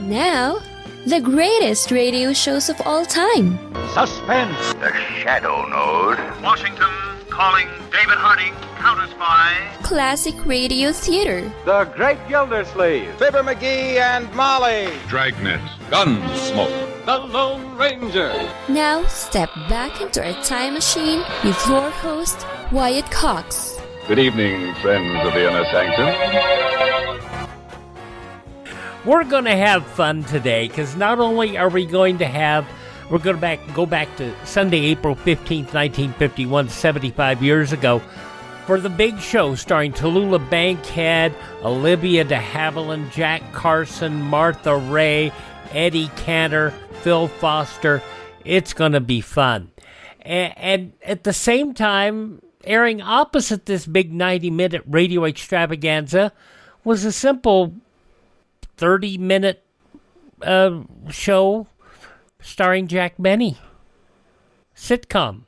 Now, the greatest radio shows of all time. Suspense. The Shadow Node. Washington calling David Harding, counter-spy. Classic radio theater. The Great Gildersleeve. Fibber McGee and Molly. Dragnet. Gunsmoke. The Lone Ranger. Now, step back into a time machine with your host, Wyatt Cox. Good evening, friends of the Inner Sanctum. We're going to have fun today because not only are we going to we're going to go back to Sunday, April 15th, 1951, 75 years ago, for the big show starring Tallulah Bankhead, Olivia de Havilland, Jack Carson, Martha Raye, Eddie Cantor, Phil Foster. It's going to be fun. And at the same time, airing opposite this big 90-minute radio extravaganza was a simple 30-minute show starring Jack Benny. Sitcom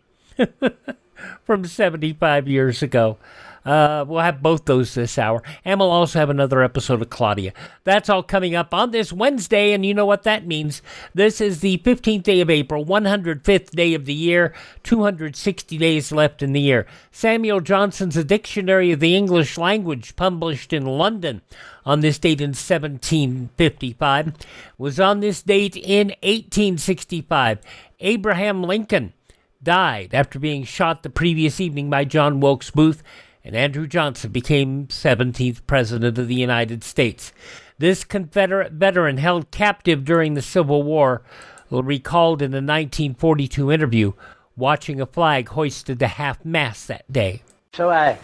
from 75 years ago. We'll have both those this hour. And we'll also have another episode of Claudia. That's all coming up on this Wednesday, and you know what that means. This is the 15th day of April, 105th day of the year, 260 days left in the year. Samuel Johnson's A Dictionary of the English Language, published in London on this date in 1755, was on this date in 1865. Abraham Lincoln died after being shot the previous evening by John Wilkes Booth, and Andrew Johnson became 17th President of the United States. This Confederate veteran held captive during the Civil War recalled in a 1942 interview watching a flag hoisted to half-mast that day. So I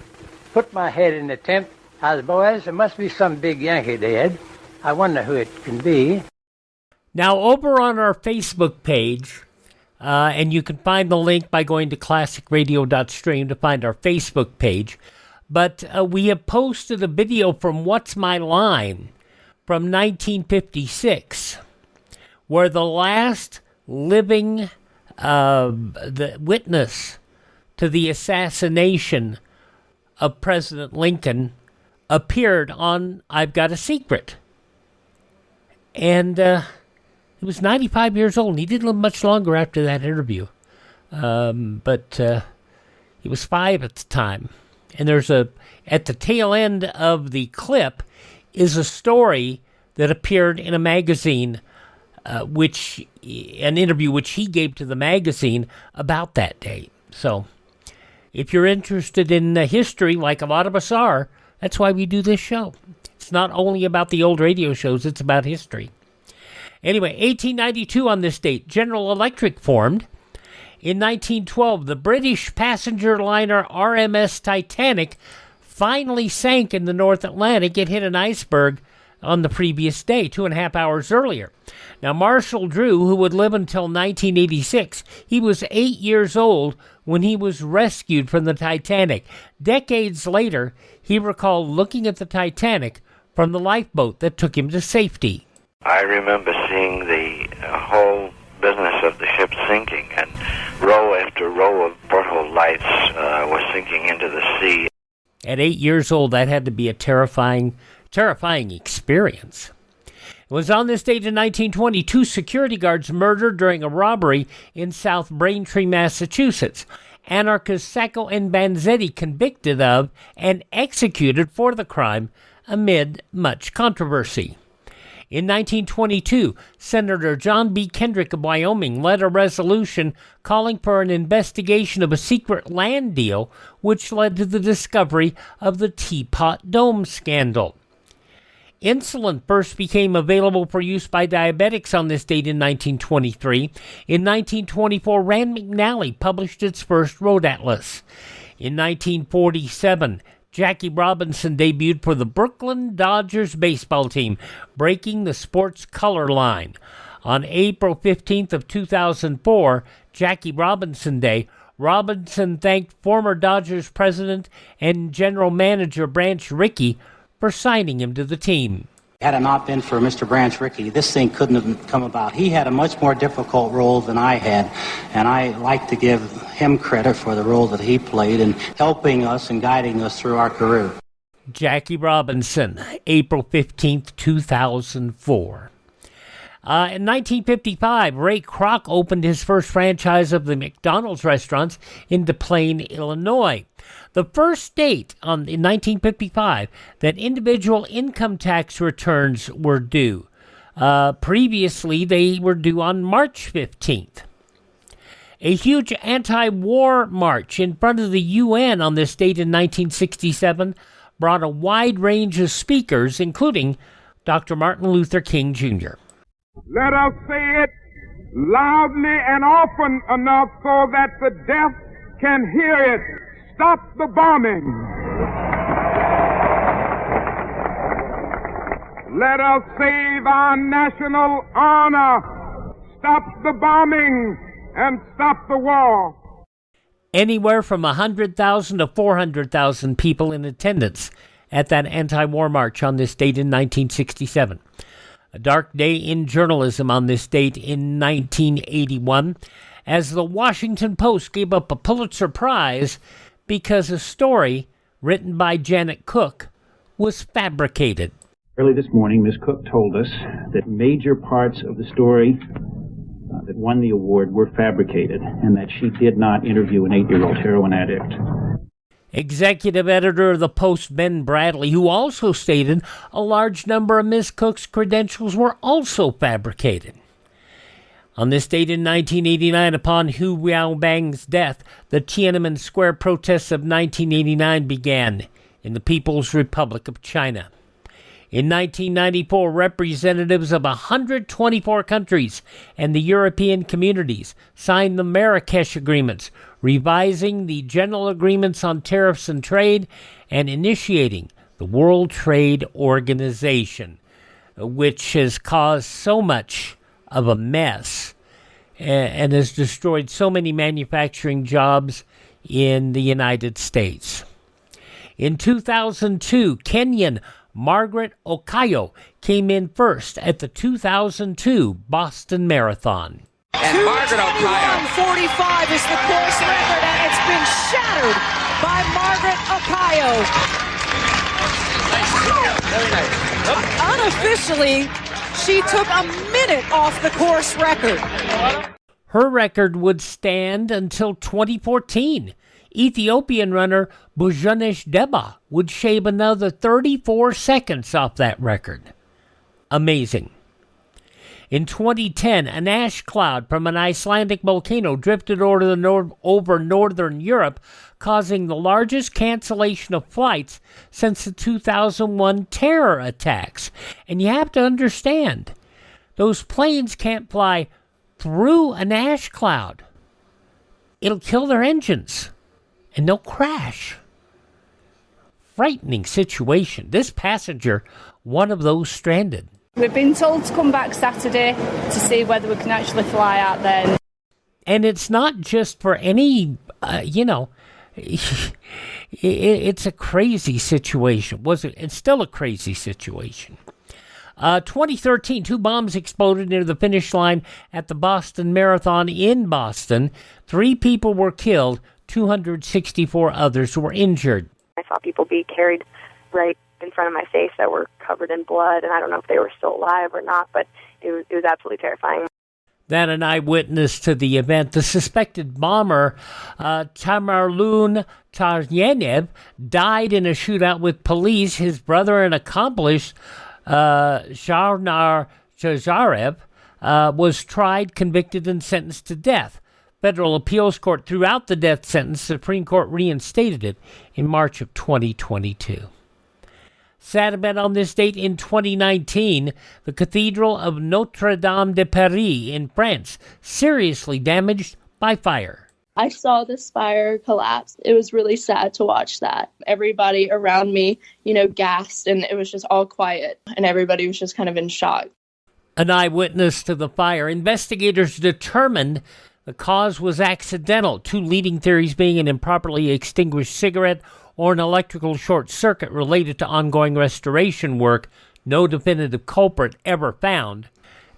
put my head in the tent. I was, boys, there must be some big Yankee dead. I wonder who it can be. Now, over on our Facebook page, and you can find the link by going to classicradio.stream to find our Facebook page. But we have posted a video from What's My Line from 1956, where the last living the witness to the assassination of President Lincoln appeared on I've Got a Secret. And he was 95 years old, and he didn't live much longer after that interview. But he was 5 at the time. And there's at the tail end of the clip is a story that appeared in a magazine, an interview which he gave to the magazine about that day. So, if you're interested in history, like a lot of us are, that's why we do this show. It's not only about the old radio shows, it's about history. Anyway, 1892 on this date, General Electric formed. In 1912, the British passenger liner RMS Titanic finally sank in the North Atlantic. It hit an iceberg on the previous day, 2.5 hours earlier. Now, Marshall Drew, who would live until 1986, he was 8 years old when he was rescued from the Titanic. Decades later, he recalled looking at the Titanic from the lifeboat that took him to safety. I remember seeing the whole business of the ship sinking, and row after row of porthole lights were sinking into the sea. At 8 years old, that had to be a terrifying experience. It was on this date in 1920, 2 security guards murdered during a robbery in South Braintree, Massachusetts. Anarchists Sacco and Vanzetti convicted of and executed for the crime amid much controversy. In 1922, Senator John B. Kendrick of Wyoming led a resolution calling for an investigation of a secret land deal which led to the discovery of the Teapot Dome scandal. Insulin first became available for use by diabetics on this date in 1923. In 1924, Rand McNally published its first road atlas. In 1947, Jackie Robinson debuted for the Brooklyn Dodgers baseball team, breaking the sports color line. On April 15th of 2004, Jackie Robinson Day, Robinson thanked former Dodgers president and general manager Branch Rickey for signing him to the team. Had it not been for Mr. Branch Rickey, this thing couldn't have come about. He had a much more difficult role than I had, and I like to give him credit for the role that he played in helping us and guiding us through our career. Jackie Robinson, April 15th, 2004. In 1955, Ray Kroc opened his first franchise of the McDonald's restaurants in Des Plaines, Illinois. The first state in 1955 that individual income tax returns were due. Previously, they were due on March 15th. A huge anti-war march in front of the UN on this date in 1967 brought a wide range of speakers, including Dr. Martin Luther King Jr. Let us say it loudly and often enough so that the deaf can hear it. Stop the bombing. Let us save our national honor. Stop the bombing and stop the war. Anywhere from 100,000 to 400,000 people in attendance at that anti-war march on this date in 1967. A dark day in journalism on this date in 1981, as the Washington Post gave up a Pulitzer Prize because a story written by Janet Cook was fabricated. Early this morning, Ms. Cook told us that major parts of the story that won the award were fabricated and that she did not interview an 8-year-old heroin addict. Executive editor of the Post, Ben Bradley, who also stated a large number of Ms. Cook's credentials were also fabricated. On this date in 1989, upon Hu Yaobang's death, the Tiananmen Square protests of 1989 began in the People's Republic of China. In 1994, representatives of 124 countries and the European communities signed the Marrakesh Agreements, revising the General Agreements on Tariffs and Trade and initiating the World Trade Organization, which has caused so much of a mess and has destroyed so many manufacturing jobs in the United States. In 2002, Kenyan Margaret Okayo came in first at the 2002 Boston Marathon. And Margaret Okayo. 2:41.45 is the course record, and it's been shattered by Margaret Okayo. Unofficially, she took a minute off the course record. Her record would stand until 2014. Ethiopian runner Bujunesh Deba would shave another 34 seconds off that record. Amazing. In 2010, an ash cloud from an Icelandic volcano drifted over northern Europe, causing the largest cancellation of flights since the 2001 terror attacks. And you have to understand, those planes can't fly through an ash cloud. It'll kill their engines, and they'll crash. Frightening situation. This passenger, one of those stranded. We've been told to come back Saturday to see whether we can actually fly out there. And it's not just for any, it's a crazy situation. It's still a crazy situation. 2013, 2 bombs exploded near the finish line at the Boston Marathon in Boston. 3 people were killed. 264 others were injured. I saw people be carried right in front of my face that were covered in blood, and I don't know if they were still alive or not, but it was absolutely terrifying. That an eyewitness to the event, the suspected bomber, Tamerlun Taryenev, died in a shootout with police. His brother and accomplice, Sharnar Jazarev, was tried, convicted, and sentenced to death. Federal appeals court threw out the death sentence. Supreme Court reinstated it in March of 2022. Sad event on this date in 2019, the Cathedral of Notre Dame de Paris in France, seriously damaged by fire. I saw the spire collapse. It was really sad to watch that. Everybody around me, gasped, and it was just all quiet, and everybody was just kind of in shock. An eyewitness to the fire. Investigators determined the cause was accidental, 2 leading theories being an improperly extinguished cigarette or an electrical short circuit related to ongoing restoration work. No definitive culprit ever found.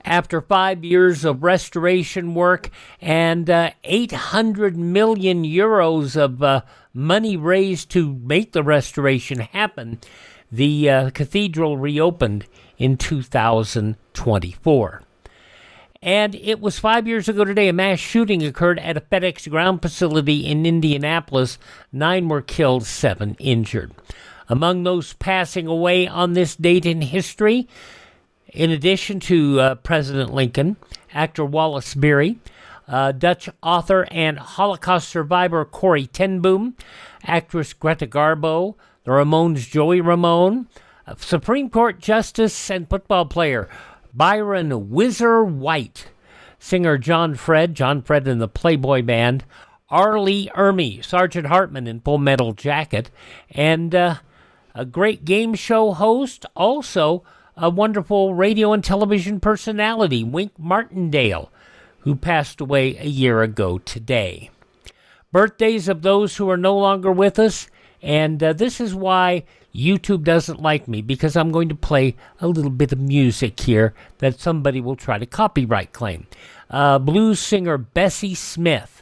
After 5 years of restoration work and 800 million euros of money raised to make the restoration happen, the cathedral reopened in 2024. And it was 5 years ago today, a mass shooting occurred at a FedEx ground facility in Indianapolis. 9 were killed, 7 injured. Among those passing away on this date in history, in addition to President Lincoln, actor Wallace Beery, Dutch author and Holocaust survivor Corrie ten Boom, actress Greta Garbo, the Ramones' Joey Ramone, Supreme Court Justice and football player Byron Whizzer White, singer John Fred and the Playboy Band, R. Lee Ermey, Sergeant Hartman in Full Metal Jacket, and a great game show host, also a wonderful radio and television personality, Wink Martindale, who passed away a year ago today. Birthdays of those who are no longer with us, and this is why YouTube doesn't like me, because I'm going to play a little bit of music here that somebody will try to copyright claim. Blues singer Bessie Smith.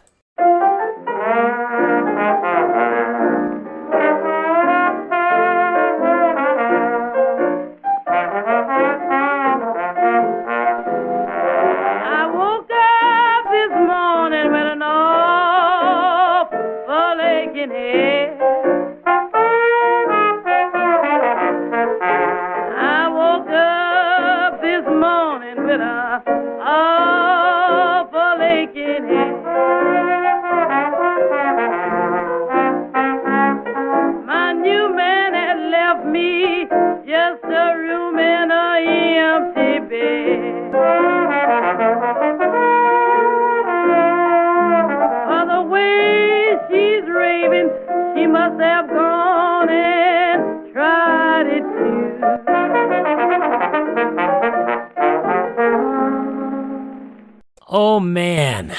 Oh man,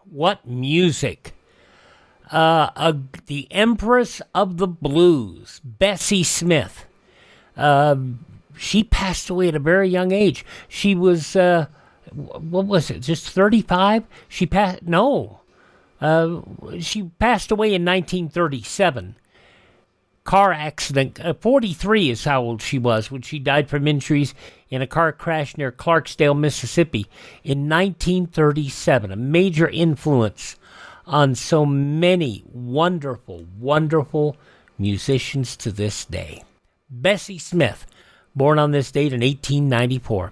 what music. The Empress of the Blues, Bessie Smith. She passed away at a very young age. She was, what was it, just 35? She passed away in 1937. Car accident. 43 is how old she was when she died from injuries in a car crash near Clarksdale, Mississippi in 1937. A major influence on so many wonderful, wonderful musicians to this day. Bessie Smith, born on this date in 1894.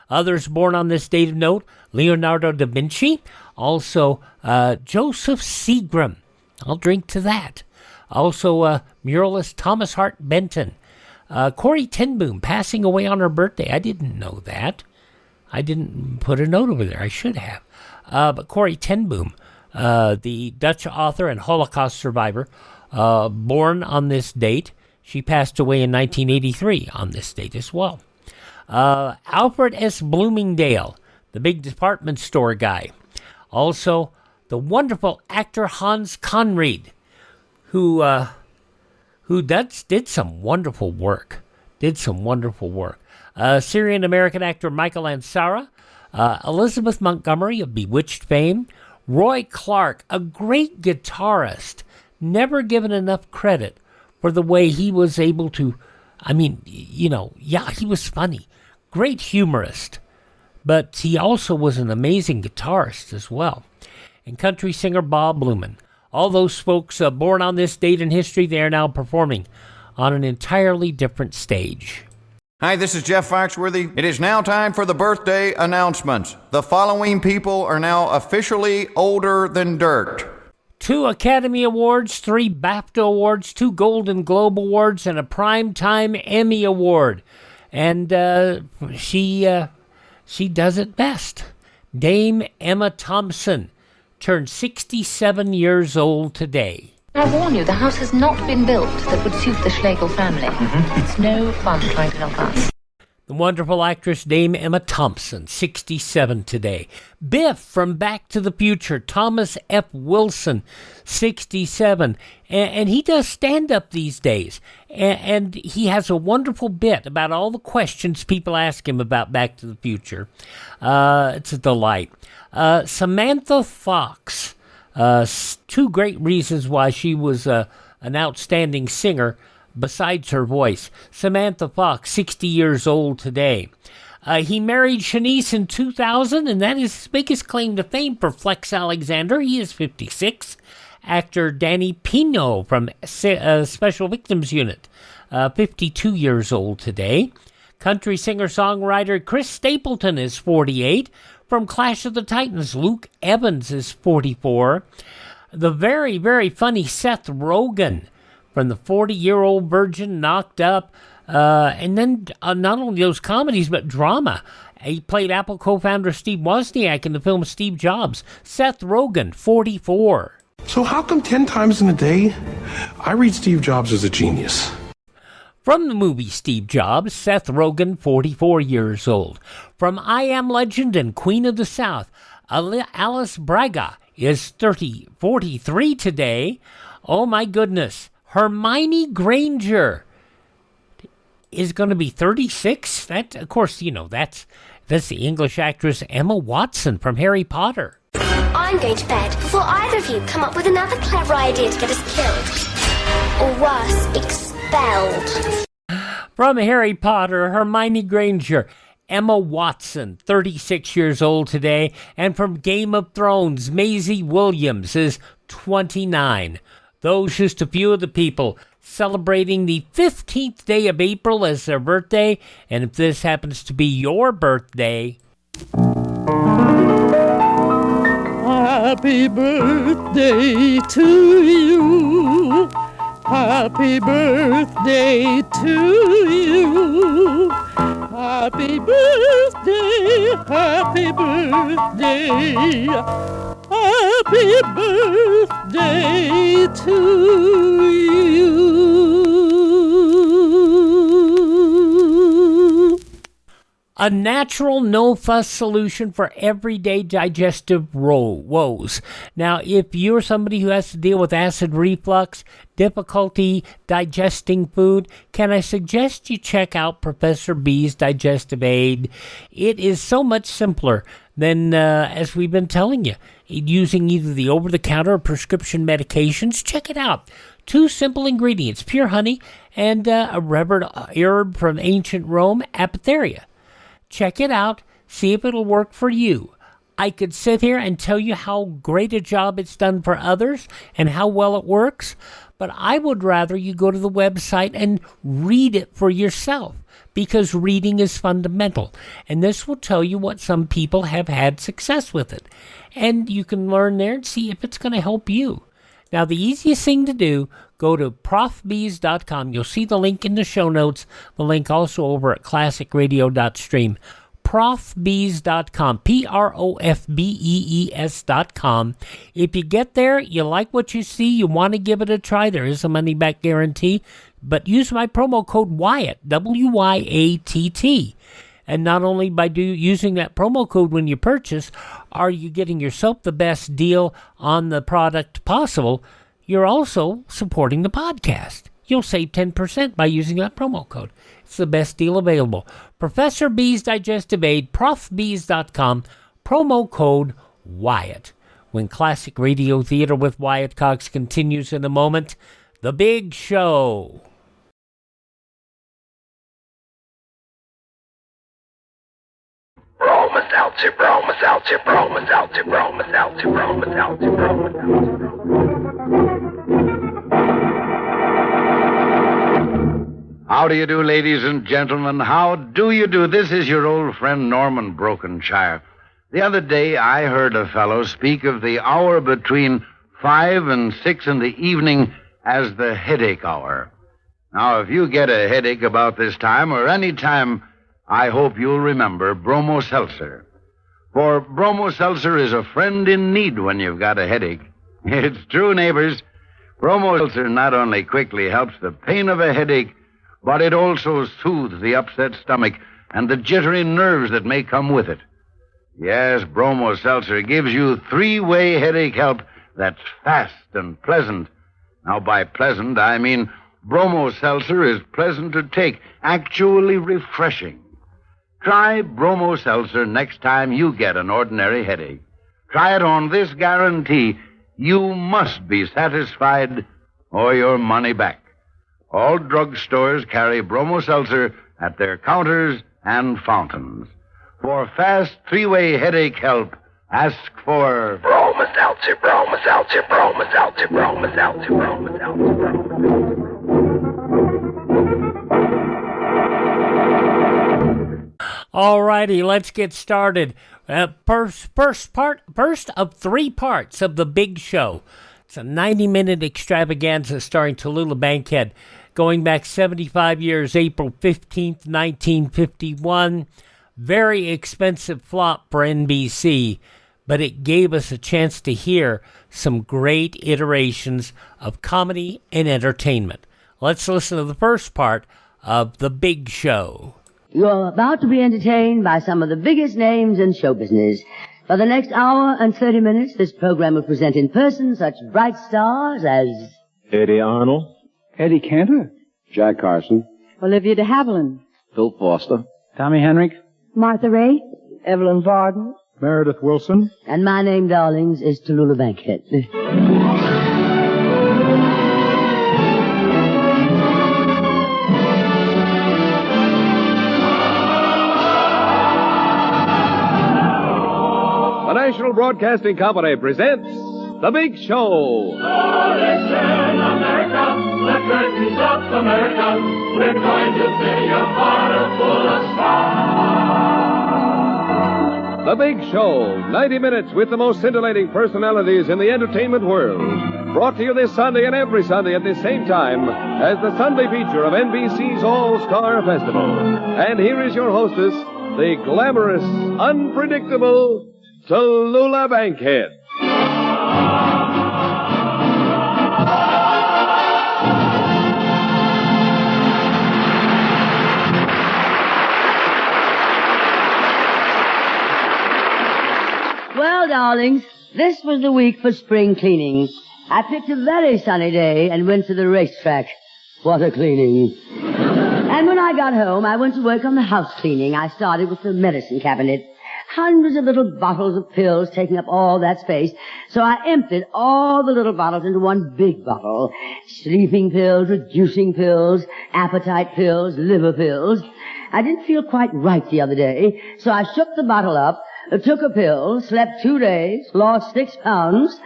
Others born on this date of note, Leonardo da Vinci, also Joseph Seagram. I'll drink to that. Also, muralist Thomas Hart Benton. Corrie ten Boom passing away on her birthday. I didn't know that. I didn't put a note over there. I should have. But Corrie ten Boom, the Dutch author and Holocaust survivor, born on this date. She passed away in 1983 on this date as well. Alfred S. Bloomingdale, the big department store guy. Also, the wonderful actor Hans Conried, who did some wonderful work. Syrian-American actor Michael Ansara, Elizabeth Montgomery of Bewitched fame, Roy Clark, a great guitarist, never given enough credit for the way he was able to, he was funny, great humorist, but he also was an amazing guitarist as well. And country singer Bob Luman. All those folks born on this date in history, they are now performing on an entirely different stage. Hi, this is Jeff Foxworthy. It is now time for the birthday announcements. The following people are now officially older than dirt. 2 Academy Awards, 3 BAFTA Awards, 2 Golden Globe Awards, and a Primetime Emmy Award. And she does it best. Dame Emma Thompson turned 67 years old today. I warn you, the house has not been built that would suit the Schlegel family. It's no fun trying to help us. The wonderful actress Dame Emma Thompson, 67 today. Biff from Back to the Future, Thomas F. Wilson, 67. And he does stand-up these days. And he has a wonderful bit about all the questions people ask him about Back to the Future. It's a delight. Samantha Fox, 2 great reasons why she was an outstanding singer besides her voice. Samantha Fox, 60 years old today. He married Shanice in 2000, and that is his biggest claim to fame for Flex Alexander. He is 56. Actor Danny Pino from Special Victims Unit, 52 years old today. Country singer-songwriter Chris Stapleton is 48. From Clash of the Titans, Luke Evans is 44. The very, very funny Seth Rogen from the 40-year-old virgin, Knocked Up, and then not only those comedies, but drama. He played Apple co-founder Steve Wozniak in the film Steve Jobs. Seth Rogen, 44. So how come 10 times in a day I read Steve Jobs as a genius? From the movie Steve Jobs, Seth Rogen, 44 years old. From I Am Legend and Queen of the South, Alice Braga is 43 today. Oh my goodness. Hermione Granger is going to be 36. That, of course, that's the English actress Emma Watson from Harry Potter. I'm going to bed before either of you come up with another clever idea to get us killed. Or worse, expelled. From Harry Potter, Hermione Granger, Emma Watson, 36 years old today. And from Game of Thrones, Maisie Williams is 29. Those just a few of the people celebrating the 15th day of April as their birthday. And if this happens to be your birthday... Happy birthday to you. Happy birthday to you. Happy birthday, happy birthday. Happy birthday to you. A natural, no-fuss solution for everyday digestive woes. Now, if you're somebody who has to deal with acid reflux, difficulty digesting food, can I suggest you check out Professor B's Digestive Aid? It is so much simpler than, as we've been telling you, using either the over-the-counter or prescription medications. Check it out. 2 simple ingredients, pure honey and a revered herb from ancient Rome, apotheria. Check it out. See if it'll work for you. I could sit here and tell you how great a job it's done for others and how well it works, but I would rather you go to the website and read it for yourself, because reading is fundamental, and this will tell you what some people have had success with it. And you can learn there and see if it's going to help you. Now, the easiest thing to do, go to profbees.com. You'll see the link in the show notes, the link also over at classicradio.stream. Profbees.com, profbees.com. If you get there, you like what you see, you want to give it a try, there is a money-back guarantee, but use my promo code Wyatt, W-Y-A-T-T. And not only by using that promo code when you purchase, are you getting yourself the best deal on the product possible, you're also supporting the podcast. You'll save 10% by using that promo code. It's the best deal available. Professor B's Digestive Aid, profbees.com, promo code Wyatt. When Classic Radio Theater with Wyatt Cox continues in a moment, The Big Show. Romans out here, Romans out here, Romans out here, Romans out here, Romans out here, Romans out here. How do you do, ladies and gentlemen? How do you do? This is your old friend Norman Brokenshire. The other day I heard a fellow speak of the hour between 5 and 6 in the evening as the headache hour. Now, if you get a headache about this time or any time, I hope you'll remember Bromo Seltzer. For Bromo Seltzer is a friend in need when you've got a headache. It's true, neighbors. Bromo Seltzer not only quickly helps the pain of a headache, but it also soothes the upset stomach and the jittery nerves that may come with it. Yes, Bromo Seltzer gives you 3-way headache help that's fast and pleasant. Now, by pleasant, I mean Bromo Seltzer is pleasant to take, actually refreshing. Try Bromo Seltzer next time you get an ordinary headache. Try it on this guarantee. You must be satisfied or your money back. All drugstores carry Bromo Seltzer at their counters and fountains. For fast three-way headache help, ask for Bromus Alti, Bromus Alti, Bromus Alti, Bromus Alti, Bromus Alti. All righty, let's get started. First of 3 parts of The Big Show. It's a 90-minute extravaganza starring Tallulah Bankhead, going back 75 years, April 15th, 1951. Very expensive flop for NBC, but it gave us a chance to hear some great iterations of comedy and entertainment. Let's listen to the first part of The Big Show. You're about to be entertained by some of the biggest names in show business. For the next hour and 30 minutes, this program will present in person such bright stars as Eddie Arnold, Eddie Cantor, Jack Carson, Olivia de Havilland, Phil Foster, Tommy Hendrick, Martha Raye, Evelyn Vardin, Meredith Wilson, and my name, darlings, is Tallulah Bankhead. The National Broadcasting Company presents The Big Show. Oh, listen, America, the curtains up, America. We're going to fill your heart full of stars. The Big Show, 90 minutes with the most scintillating personalities in the entertainment world. Brought to you this Sunday and every Sunday at the same time as the Sunday feature of NBC's All-Star Festival. And here is your hostess, the glamorous, unpredictable Tallulah Bankhead. Well, darlings, this was the week for spring cleaning. I picked a very sunny day and went to the racetrack. What a cleaning. And when I got home, I went to work on the house cleaning. I started with the medicine cabinet. Hundreds of little bottles of pills taking up all that space. So I emptied all the little bottles into one big bottle. Sleeping pills, reducing pills, appetite pills, liver pills. I didn't feel quite right the other day, so I shook the bottle up, took a pill, slept 2 days, lost 6 pounds,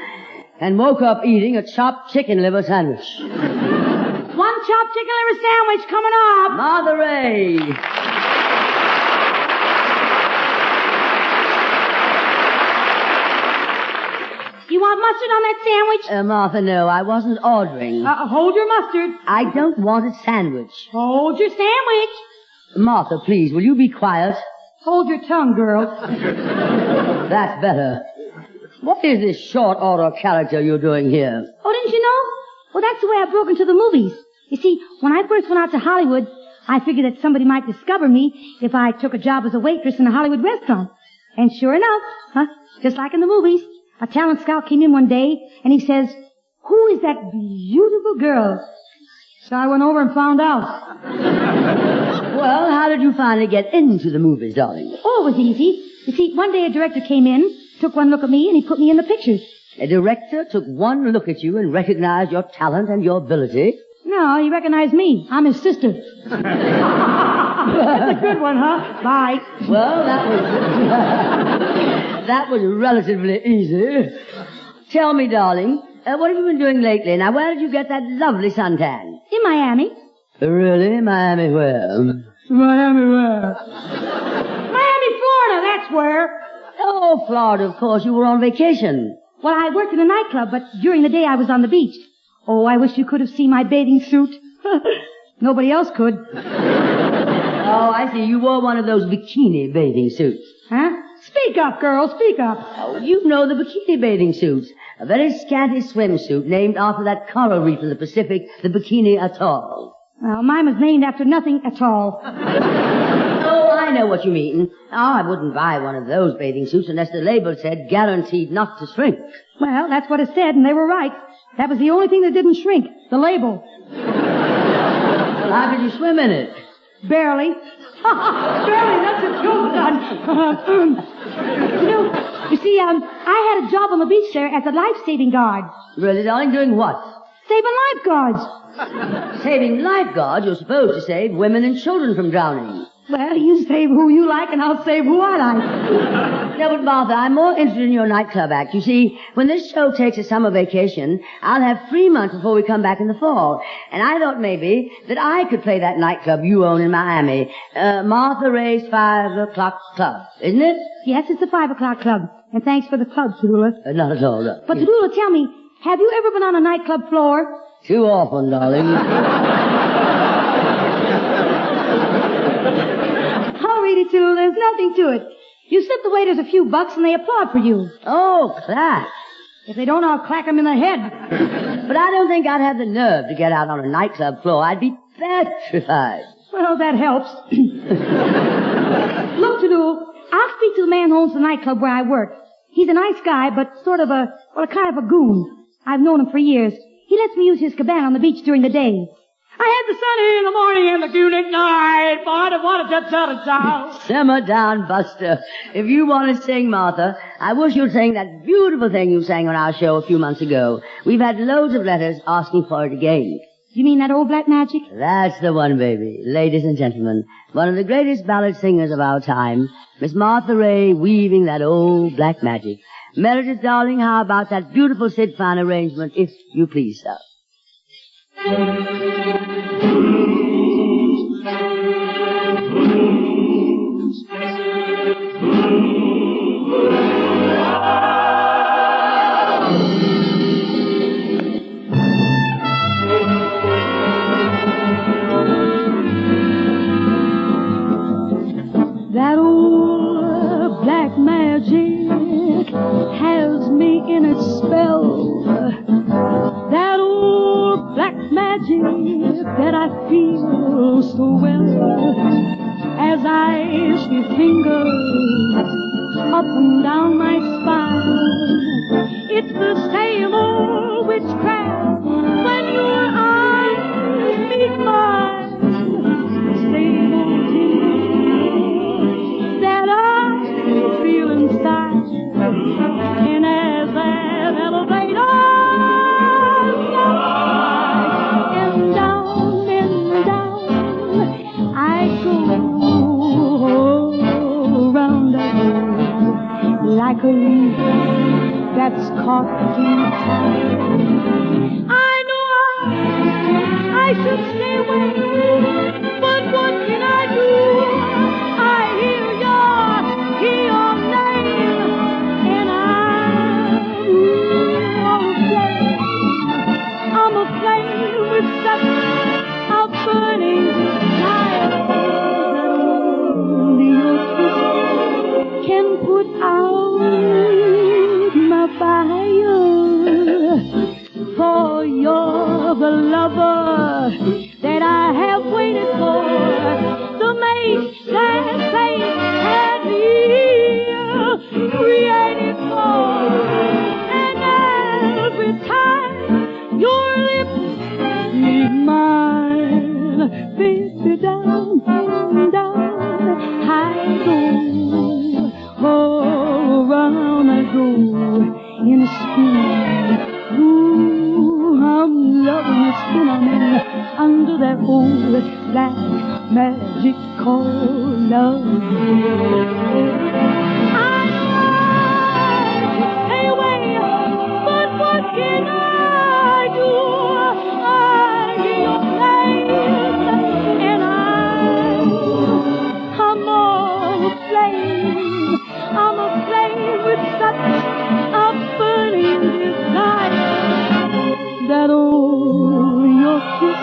and woke up eating a chopped chicken liver sandwich. One chopped chicken liver sandwich coming up. Martha Raye. You want mustard on that sandwich? Martha, no, I wasn't ordering. Hold your mustard. I don't want a sandwich. Hold your sandwich. Martha, please, will you be quiet? Hold your tongue, girl. That's better. What is this short order character you're doing here? Oh, didn't you know? Well, that's the way I broke into the movies. You see, when I first went out to Hollywood, I figured that somebody might discover me if I took a job as a waitress in a Hollywood restaurant. And sure enough, just like in the movies, a talent scout came in one day, and he says, "Who is that beautiful girl?" So I went over and found out. Well, how did you finally get into the movies, darling? Oh, it was easy. You see, one day a director came in, took one look at me, and he put me in the pictures. A director took one look at you and recognized your talent and your ability? No, he recognized me. I'm his sister. That's a good one, huh? Bye. Well, that was relatively easy. Tell me, darling, what have you been doing lately? Now, where did you get that lovely suntan? In Miami. Really? Miami where? Miami where? Miami, Florida, that's where. Oh, Florida, of course. You were on vacation. Well, I worked in a nightclub, but during the day I was on the beach. Oh, I wish you could have seen my bathing suit. Nobody else could. Oh, I see. You wore one of those bikini bathing suits. Huh? Speak up, girl. Speak up. Oh, you know the bikini bathing suits. A very scanty swimsuit named after that coral reef in the Pacific, the Bikini Atoll. Well, mine was named after nothing at all. Oh, I know what you mean. Oh, I wouldn't buy one of those bathing suits unless the label said guaranteed not to shrink. Well, that's what it said, and they were right. That was the only thing that didn't shrink, the label. Well, how could you swim in it? Barely. Barely, that's a joke, son. You see, I had a job on the beach there as a life-saving guard. Really, darling? Doing what? Saving lifeguards. Saving lifeguards? You're supposed to save women and children from drowning. Well, you save who you like, and I'll save who I like. No, but Martha, I'm more interested in your nightclub act. You see, when this show takes a summer vacation, I'll have 3 months before we come back in the fall. And I thought maybe that I could play that nightclub you own in Miami. Martha Raye's 5 o'clock club, isn't it? Yes, it's the 5 o'clock club. And thanks for the plug, Tallulah. Not at all, no. But Tallulah, tell me, have you ever been on a nightclub floor? Too often, darling. I'll read it, Tallulah. There's nothing to it. You slip the waiters a few bucks and they applaud for you. Oh, class. If they don't, I'll clack them in the head. But I don't think I'd have the nerve to get out on a nightclub floor. I'd be petrified. Well, that helps. Look, Tallulah, I'll speak to the man who owns the nightclub where I work. He's a nice guy, but sort of a kind of a goon. I've known him for years. He lets me use his cabana on the beach during the day. I had the sun in the morning and the goon at night, but I don't want to tell it down. Simmer down, Buster. If you want to sing, Martha, I wish you'd sing that beautiful thing you sang on our show a few months ago. We've had loads of letters asking for it again. You mean that old black magic? That's the one, baby. Ladies and gentlemen, one of the greatest ballad singers of our time, Miss Martha Raye weaving that old black magic. Meredith, darling, how about that beautiful Sid Fine arrangement, if you please, sir? That old black magic has me in its spell. That old black magic that I feel so well as I she fingers up and down my spine. It's the same old witchcraft when your eyes meet mine. Same old tingle that I feel inside. And as that elevator and down I go round like a leaf that's caught in time. I know I should stay away, but what can I do? I hear your name, and I'm aflame with such a burning desire that only your kiss can put out my fire. For you're the lover that I have waited for, the mate that fate had me created for. And every time your lips meet mine, baby, down, I go, around I go in a spin. Ooh, I'm loving the spin I'm in under that old black magic called love. Stay away, but what can I do? I hear your name, and I'm all aflame. I'm aflame with such a burning desire that only your kiss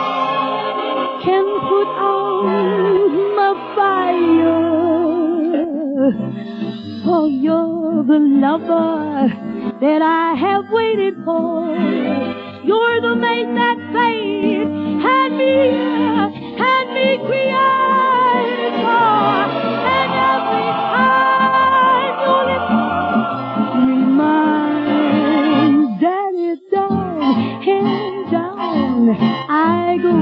can put out my fire. For you're the lover that I have waited for. You're the mate that fate had me created for. And every time your lips remind Daddy down and down I go,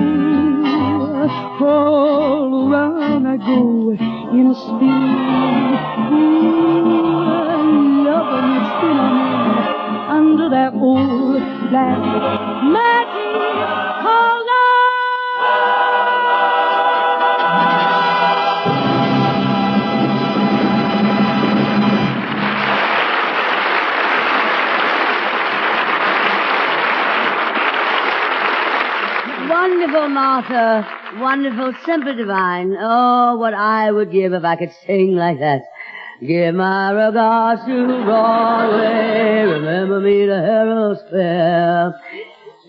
all around I go in a spin. Ooh, loving the spin I'm in under that old black magic called love. Wonderful, Martha. Wonderful, simply divine. Oh, what I would give if I could sing like that. Give my regards to Broadway. Remember me to Herald Square.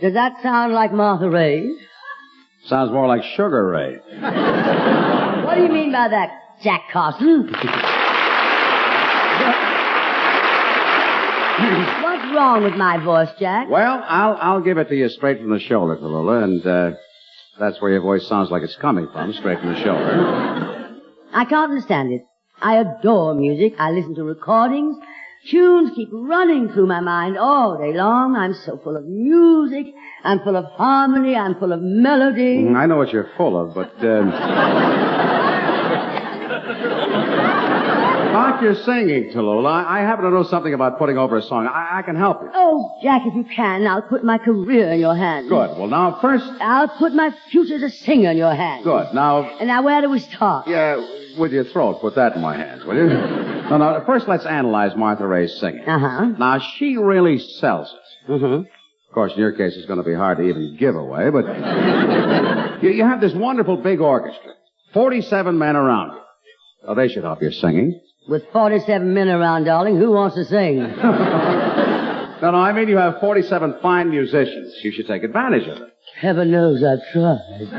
Does that sound like Martha Raye? Sounds more like Sugar Ray. What do you mean by that, Jack Carson? What's wrong with my voice, Jack? Well, I'll give it to you straight from the shoulder, Tallulah, and that's where your voice sounds like it's coming from, straight from the shoulder. I can't understand it. I adore music. I listen to recordings. Tunes keep running through my mind all day long. I'm so full of music. I'm full of harmony. I'm full of melody. I know what you're full of, but... About your singing, Tallulah, I happen to know something about putting over a song. I can help you. Oh, Jack, if you can, I'll put my career in your hands. Good. Well, now, first... I'll put my future as a singer in your hands. Good. Now... And now, where do we start? Yeah, with your throat. Put that in my hands, will you? No, first let's analyze Martha Raye's singing. Uh-huh. Now, she really sells it. Mm-hmm. Of course, in your case, it's going to be hard to even give away, but... you have this wonderful big orchestra. 47 men around you. Oh, they should help your singing. With 47 men around, darling, who wants to sing? No, I mean you have 47 fine musicians. You should take advantage of it. Heaven knows I've tried.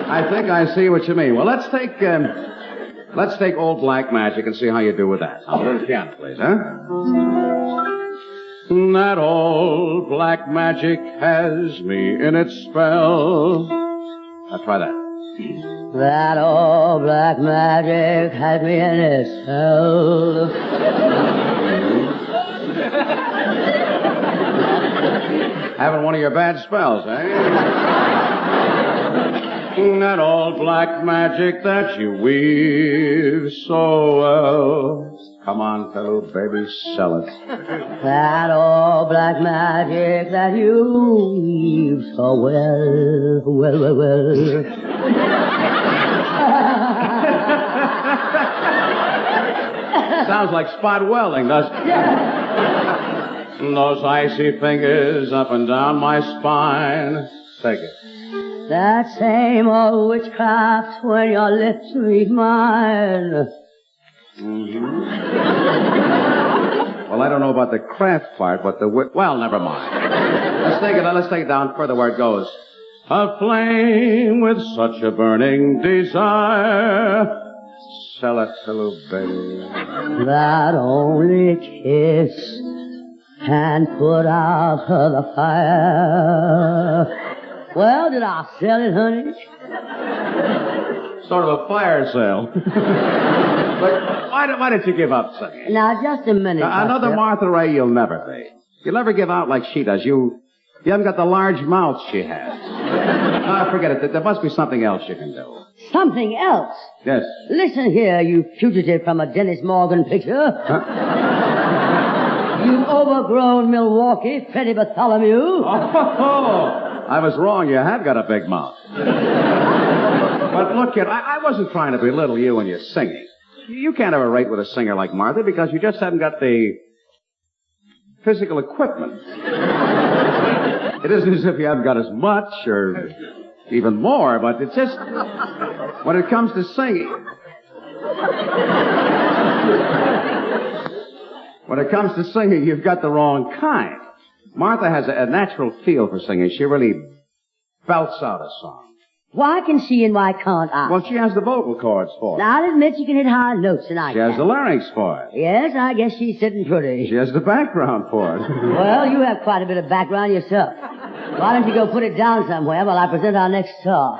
I think I see what you mean. Well, let's take Old Black Magic and see how you do with that. Now, a little piano, please, huh? That old black magic has me in its spell. Now, try that. That old black magic has me in its spell. Having one of your bad spells, eh? That old black magic that you weave so well. Come on, fellow baby, sell it. That old black magic that you weave so well. Sounds like spot welding, doesn't it? Those icy fingers up and down my spine. Take it. That same old witchcraft when your lips meet mine. Mm-hmm. Well, I don't know about the craft part, but well, never mind. Let's take it down further where it goes. Aflame with such a burning desire. Sell it, little baby. That only kiss can put out the fire. Well, did I sell it, honey? Sort of a fire sale. But why did you give up singing? Now, just a minute. Now, another Martha Raye you'll never be. You'll never give out like she does. You haven't got the large mouth she has. Forget it. There must be something else you can do. Something else? Yes. Listen here, you fugitive from a Dennis Morgan picture. Huh? You overgrown Milwaukee Freddie Bartholomew. Oh, I was wrong. You have got a big mouth. But look, kid, I wasn't trying to belittle you and your singing. You can't have a rate with a singer like Martha because you just haven't got the physical equipment. It isn't as if you haven't got as much or even more, but it's just when it comes to singing. When it comes to singing, you've got the wrong kind. Martha has a natural feel for singing. She really belts out a song. Why can she and why can't I? Well, she has the vocal cords for it. Now, I'll admit she can hit high notes tonight. She has the larynx for it. Yes, I guess she's sitting pretty. She has the background for it. Well, you have quite a bit of background yourself. Why don't you go put it down somewhere while I present our next star?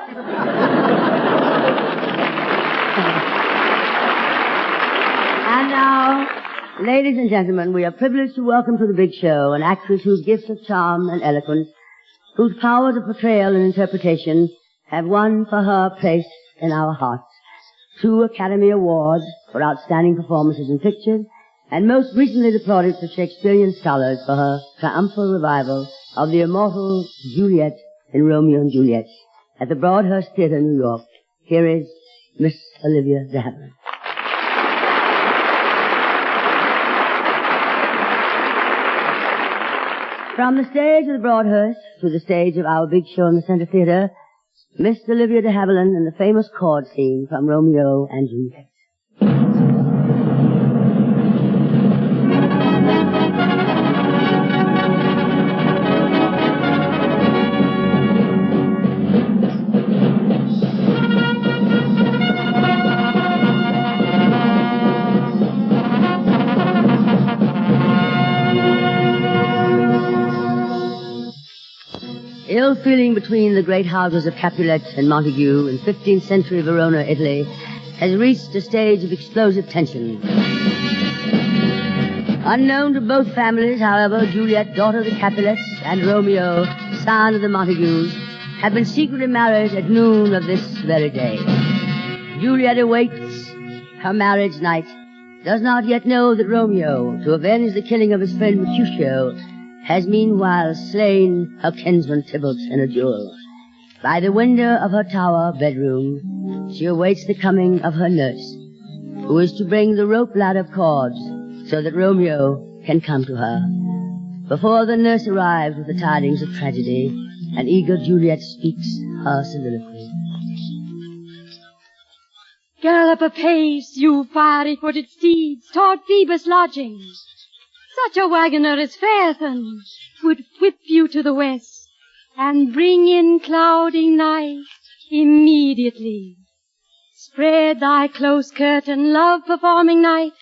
And now, ladies and gentlemen, we are privileged to welcome to the big show an actress whose gifts of charm and eloquence, whose powers of portrayal and interpretation have won for her place in our hearts 2 Academy Awards for outstanding performances in pictures, and most recently the plaudits of Shakespearean scholars for her triumphal revival of the immortal Juliet in Romeo and Juliet at the Broadhurst Theater, New York. Here is Miss Olivia de Havilland. From the stage of the Broadhurst to the stage of our big show in the Center Theater, Miss Olivia de Havilland and the famous chord scene from Romeo and Juliet. Ill feeling between the great houses of Capulet and Montague in 15th century Verona, Italy, has reached a stage of explosive tension. Unknown to both families, however, Juliet, daughter of the Capulets, and Romeo, son of the Montagues, have been secretly married at noon of this very day. Juliet awaits her marriage night, does not yet know that Romeo, to avenge the killing of his friend Mercutio, has meanwhile slain her kinsman Tybalt in a duel. By the window of her tower bedroom, she awaits the coming of her nurse, who is to bring the rope ladder of cords so that Romeo can come to her. Before the nurse arrives with the tidings of tragedy, an eager Juliet speaks her soliloquy. Gallop apace, you fiery-footed steeds, toward Phoebus' lodging. Such a wagoner as Phaethon would whip you to the west and bring in cloudy night immediately. Spread thy close curtain, love-performing night,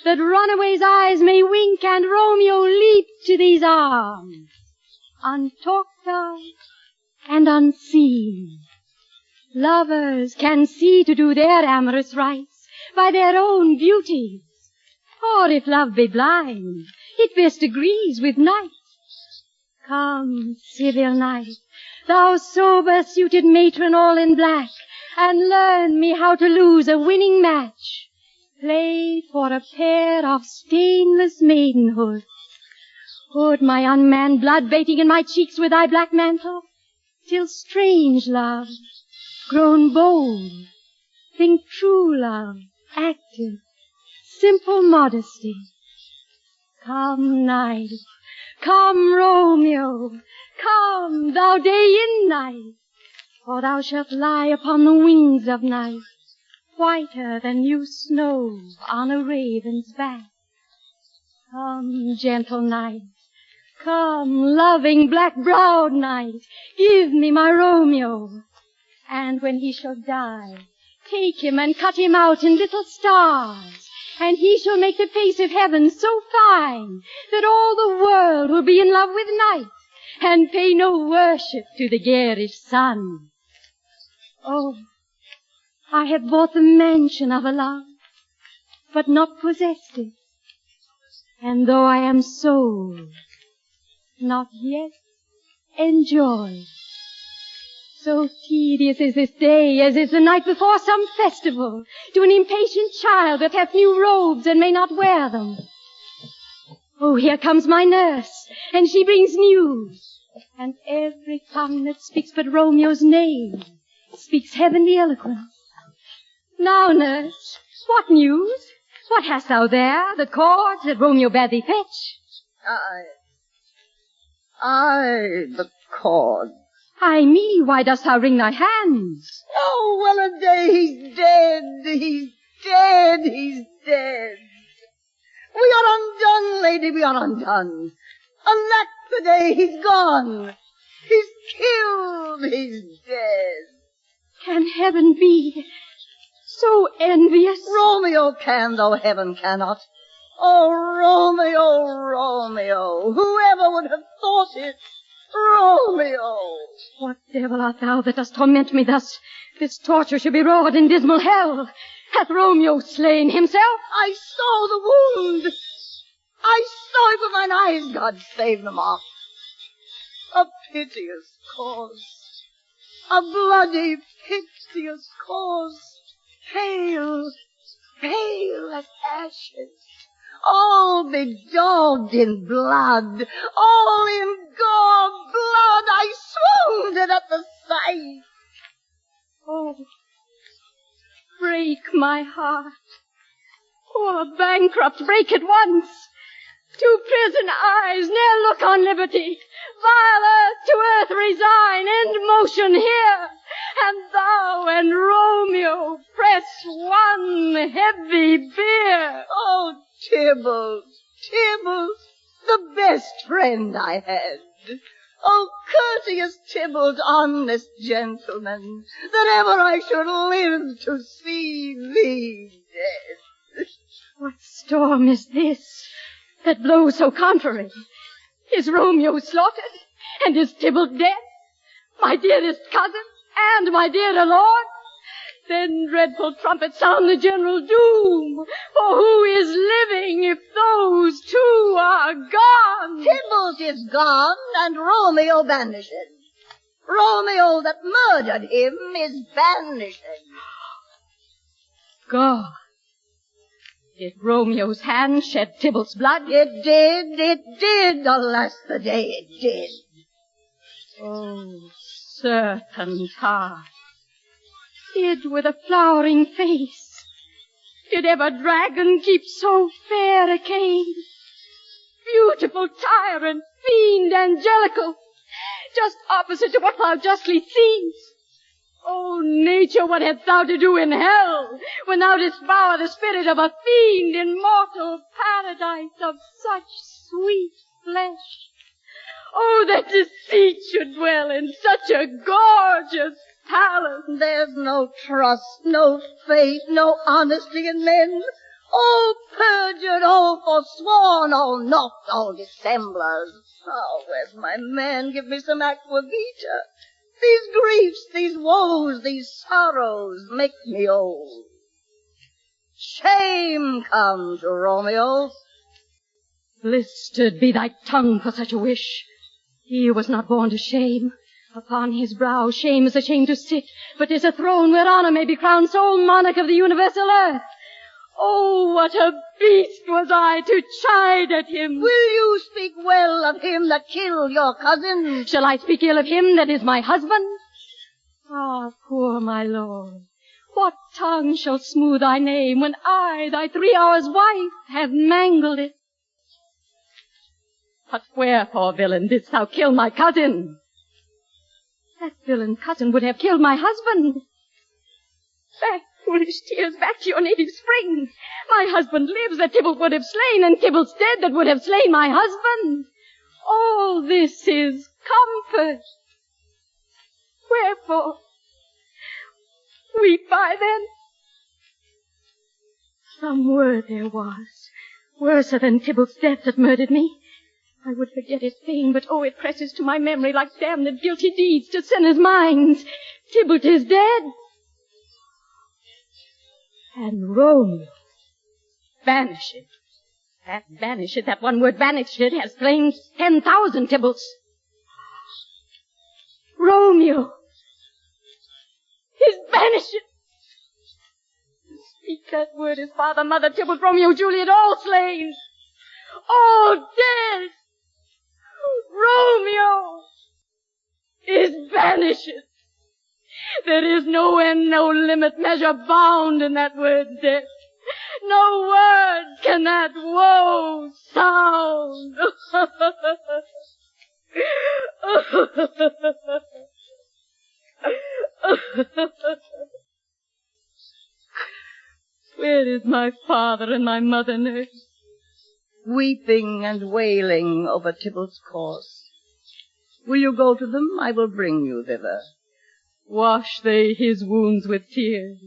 that runaways' eyes may wink and Romeo leap to these arms, untalked of and unseen. Lovers can see to do their amorous rites by their own beauties, or if love be blind, it best agrees with night. Come, civil night, thou sober-suited matron all in black, and learn me how to lose a winning match. Play for a pair of stainless maidenhood. Hood my unmanned blood bating in my cheeks with thy black mantle, till strange love, grown bold, think true love, active, simple modesty. Come, night, come, Romeo, come, thou day in night, for thou shalt lie upon the wings of night, whiter than new snow on a raven's back. Come, gentle night, come, loving black-browed night, give me my Romeo, and when he shall die, take him and cut him out in little stars, and he shall make the face of heaven so fine that all the world will be in love with night and pay no worship to the garish sun. Oh, I have bought the mansion of a love, but not possessed it. And though I am sold, not yet enjoyed. So tedious is this day as is the night before some festival to an impatient child that hath new robes and may not wear them. Oh, here comes my nurse, and she brings news, and every tongue that speaks but Romeo's name speaks heavenly eloquence. Now, nurse, what news? What hast thou there? The cords that Romeo bade thee fetch? The cord. Ay me, why dost thou wring thy hands? Oh, well a day, he's dead, he's dead, he's dead. We are undone, lady, we are undone. Alack the day, he's gone. He's killed, he's dead. Can heaven be so envious? Romeo can, though heaven cannot. Oh, Romeo, Romeo, whoever would have thought it? Romeo! What devil art thou that dost torment me thus? This torture should be wrought in dismal hell. Hath Romeo slain himself? I saw the wound. I saw it with mine eyes. God save them all. A piteous cause. A bloody, piteous cause. Pale, pale as ashes. All bedaubed in blood, all in gore blood. I swooned at the sight. Oh, break my heart. Oh, a bankrupt, break at once. To prison eyes ne'er look on liberty. Vile earth to earth resign, end motion here. And thou and Romeo press one heavy bier. Oh, Tybalt, the best friend I had. Oh, courteous Tybalt, honest gentleman, that ever I should live to see thee dead. What storm is this that blows so contrary? Is Romeo slaughtered, and is Tybalt dead? My dearest cousin, and my dear lord? Then dreadful trumpets sound the general doom. For who is living if those two are gone? Tybalt is gone, and Romeo banished. Romeo that murdered him is banished. God. Did Romeo's hand shed Tybalt's blood? It did, alas the day it did. Oh, serpentine. Did with a flowering face, did ever dragon keep so fair a cage? Beautiful tyrant, fiend angelical, just opposite to what thou justly seest. Oh, nature, what hadst thou to do in hell, when thou didst devour the spirit of a fiend in mortal paradise of such sweet flesh? Oh, that deceit should dwell in such a gorgeous palace. There's no trust, no faith, no honesty in men. All perjured, all forsworn, all knocked, all dissemblers. Oh, where's my man? Give me some aquavita. These griefs, these woes, these sorrows make me old. Shame come to Romeo. Blistered be thy tongue for such a wish. He was not born to shame. Upon his brow shame is a shame to sit, but is a throne where honor may be crowned sole monarch of the universal earth. Oh, what a beast was I to chide at him! Will you speak well of him that killed your cousin? Shall I speak ill of him that is my husband? Ah, poor my lord, what tongue shall smooth thy name when I, thy 3 hours wife, have mangled it? But wherefore, villain, didst thou kill my cousin? That villain cousin would have killed my husband. Back, foolish tears, back to your native spring. My husband lives that Tybalt would have slain, and Tybalt's dead that would have slain my husband. All this is comfort. Wherefore? Weep I then. Some word there was, worser than Tybalt's death that murdered me. I would forget its pain, but oh, it presses to my memory like damned guilty deeds to sinners' minds. Tybalt is dead. And Romeo, banished. That one word banished has claimed 10,000 Tybalts. Romeo is banished. Speak that word, his father, mother, Tybalt, Romeo, Juliet, all slain. All dead. Romeo is banished. There is no end, no limit, measure bound in that word's depth. No word can that woe sound. Where is my father and my mother nurse? Weeping and wailing over Tybalt's corse. Will you go to them? I will bring you thither. Wash they his wounds with tears.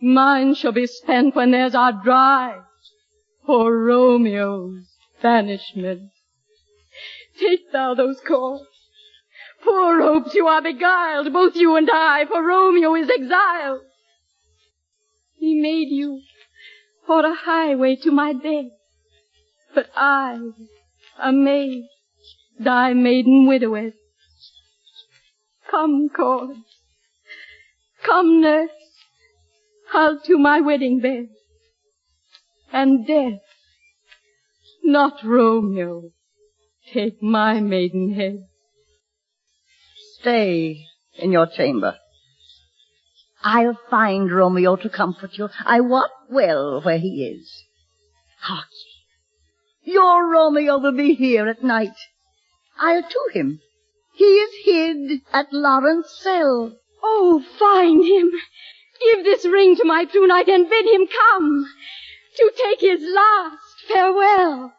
Mine shall be spent when theirs are dry, for Romeo's banishment. Take thou those cords. Poor hopes, you are beguiled, both you and I, for Romeo is exiled. He made you for a highway to my bed, but I, a maid, thy maiden widowess. Come, cords. Come, nurse. I'll to my wedding bed. And death, not Romeo, take my maidenhead. Stay in your chamber. I'll find Romeo to comfort you. I wot well where he is. Hark ye. Your Romeo will be here at night. I'll to him. He is hid at Lawrence's cell. Oh, find him. Give this ring to my true knight and bid him come to take his last farewell.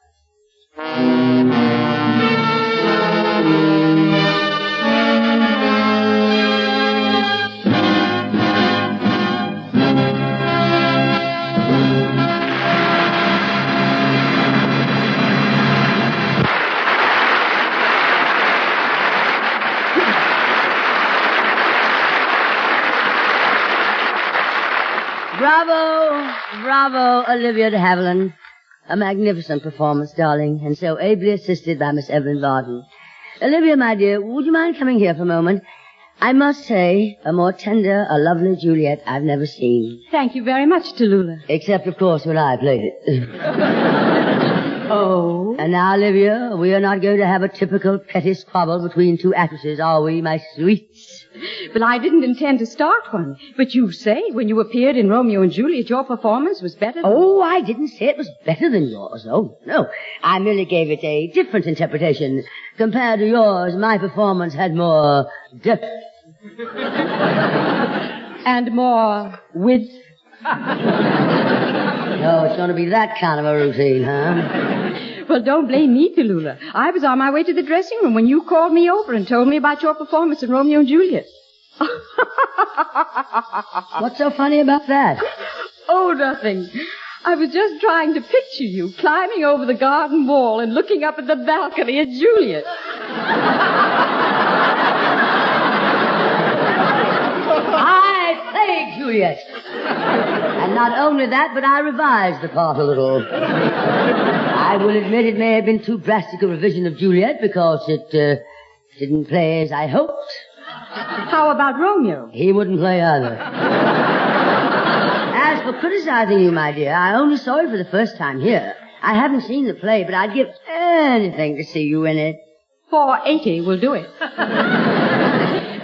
Bravo, Olivia de Havilland. A magnificent performance, darling, and so ably assisted by Miss Evelyn Vardin. Olivia, my dear, would you mind coming here for a moment? I must say, a more tender, a lovely Juliet I've never seen. Thank you very much, Tallulah. Except, of course, when I played it. Oh. And now, Olivia, we are not going to have a typical petty squabble between two actresses, are we, my sweets? Well, I didn't intend to start one. But you say when you appeared in Romeo and Juliet, your performance was better than... Oh, I didn't say it was better than yours. Oh, no. I merely gave it a different interpretation. Compared to yours, my performance had more depth. And more width. Oh, it's going to be that kind of a routine, huh? Well, don't blame me, Tallulah. I was on my way to the dressing room when you called me over and told me about your performance in Romeo and Juliet. What's so funny about that? Oh, nothing. I was just trying to picture you climbing over the garden wall and looking up at the balcony at Juliet. I played Juliet. And not only that, but I revised the part a little. I will admit it may have been too drastic a revision of Juliet because it didn't play as I hoped. How about Romeo? He wouldn't play either. As for criticizing you, my dear, I only saw it for the first time here. I haven't seen the play, but I'd give anything to see you in it. $4.80 will do it.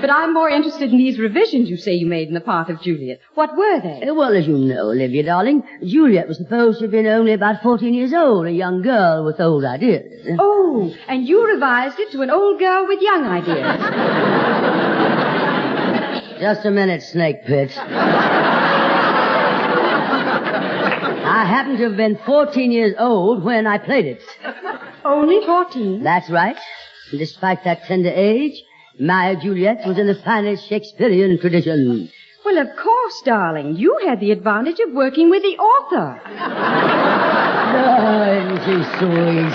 But I'm more interested in these revisions you say you made in the part of Juliet. What were they? Well, as you know, Olivia, darling, Juliet was supposed to have been only about 14 years old, a young girl with old ideas. Oh, and you revised it to an old girl with young ideas. Just a minute, Snake Pit. I happen to have been 14 years old when I played it. Only 14? That's right. And despite that tender age, my Juliet was in the finest Shakespearean tradition. Well, of course, darling. You had the advantage of working with the author. Oh, isn't she sweet?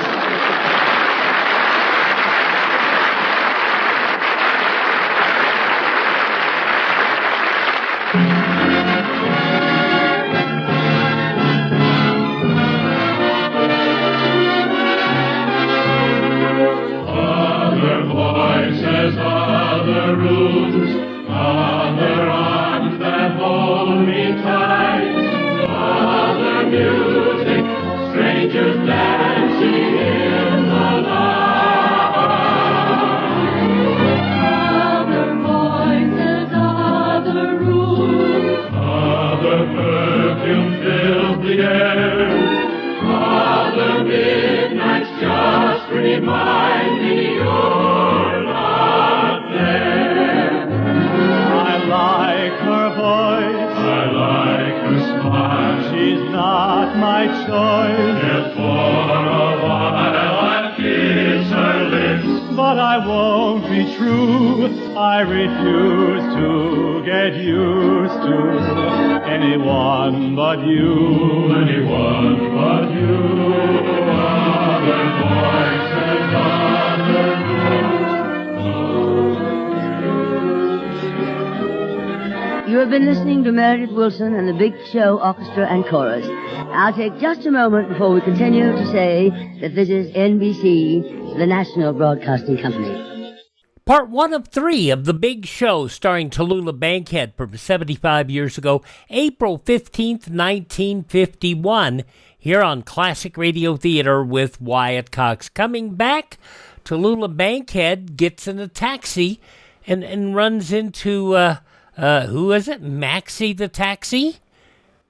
Wilson and the Big Show Orchestra and Chorus. I'll take just a moment before we continue to say that this is NBC, the National Broadcasting Company. Part 1 of 3 of The Big Show, starring Tallulah Bankhead from 75 years ago, April 15th, 1951, here on Classic Radio Theater with Wyatt Cox. Coming back, Tallulah Bankhead gets in a taxi and runs into... who is it? Maxie the Taxi?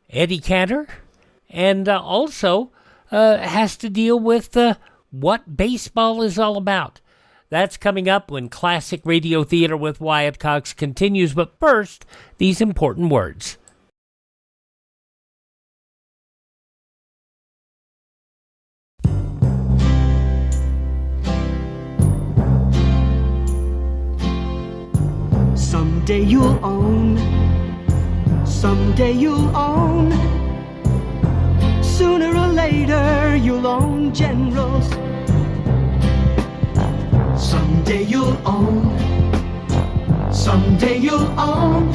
Eddie Cantor? And also, has to deal with what baseball is all about. That's coming up when Classic Radio Theater with Wyatt Cox continues. But first, these important words. Someday you'll own. Someday you'll own. Sooner or later you'll own Generals. Someday you'll own. Someday you'll own.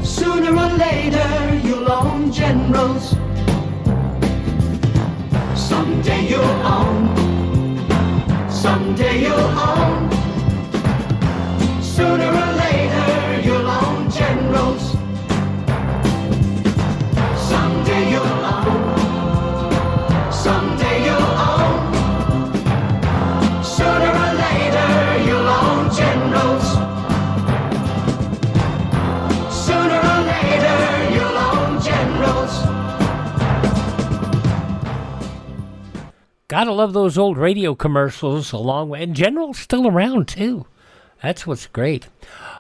Sooner or later you'll own Generals. Someday you'll own. Someday you'll own. Sooner or later you'll own Generals. Someday you'll own. Someday you'll own. Sooner or later you'll own Generals. Sooner or later you'll own Generals. Gotta love those old radio commercials along with, and General's still around too. That's what's great.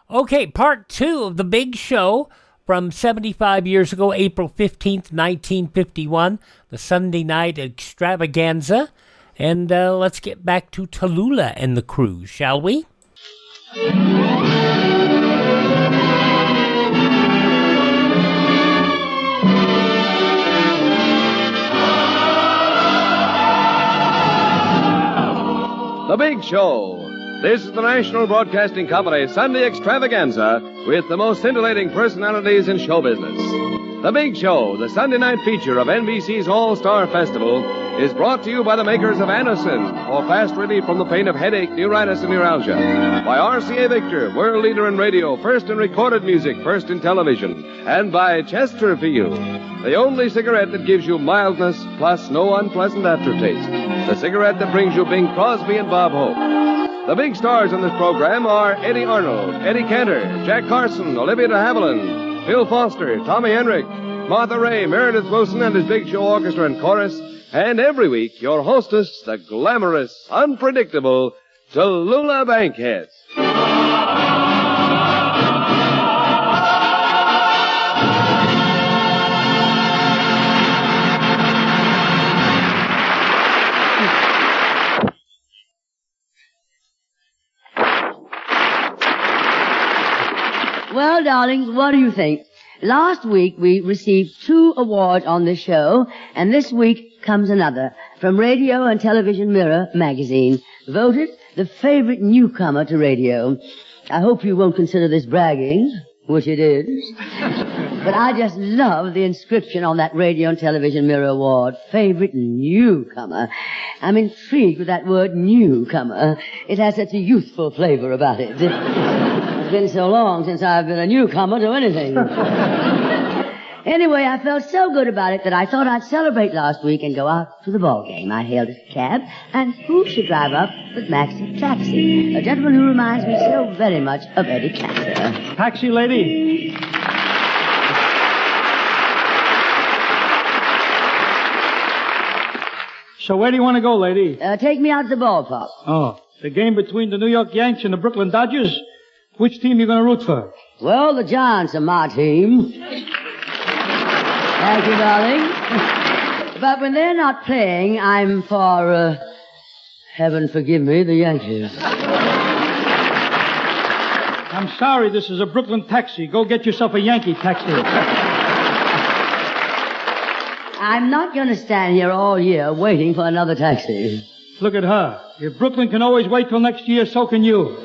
Okay, part 2 of The Big Show from 75 years ago, April 15th, 1951, the Sunday night extravaganza. And let's get back to Tallulah and the crew, shall we? The Big Show. This is the National Broadcasting Company Sunday Extravaganza with the most scintillating personalities in show business. The Big Show, the Sunday night feature of NBC's All-Star Festival, is brought to you by the makers of Anacin for fast relief from the pain of headache, neuritis, and neuralgia. By RCA Victor, world leader in radio, first in recorded music, first in television. And by Chesterfield, the only cigarette that gives you mildness plus no unpleasant aftertaste. The cigarette that brings you Bing Crosby and Bob Hope. The big stars in this program are Eddie Arnold, Eddie Cantor, Jack Carson, Olivia de Havilland, Phil Foster, Tommy Hendrick, Martha Raye, Meredith Wilson and his Big Show Orchestra and Chorus, and every week your hostess, the glamorous, unpredictable Tallulah Bankhead. Well, darlings, what do you think? Last week we received 2 awards on this show, and this week comes another from Radio and Television Mirror magazine, voted the favorite newcomer to radio. I hope you won't consider this bragging, which it is, but I just love the inscription on that Radio and Television Mirror award, favorite newcomer. I'm intrigued with that word newcomer. It has such a youthful flavor about it. It's been so long since I've been a newcomer to anything. Anyway, I felt so good about it that I thought I'd celebrate last week and go out to the ball game. I hailed a cab, and who should drive up but Maxie the Taxi, a gentleman who reminds me so very much of Eddie Cantor. Taxi lady. So where do you want to go, lady? Take me out to the ballpark. Oh, the game between the New York Yanks and the Brooklyn Dodgers? Which team you going to root for? Well, the Giants are my team. Thank you, darling. But when they're not playing, I'm for, heaven forgive me, the Yankees. I'm sorry, this is a Brooklyn taxi. Go get yourself a Yankee taxi. I'm not going to stand here all year waiting for another taxi. Look at her. If Brooklyn can always wait till next year, so can you.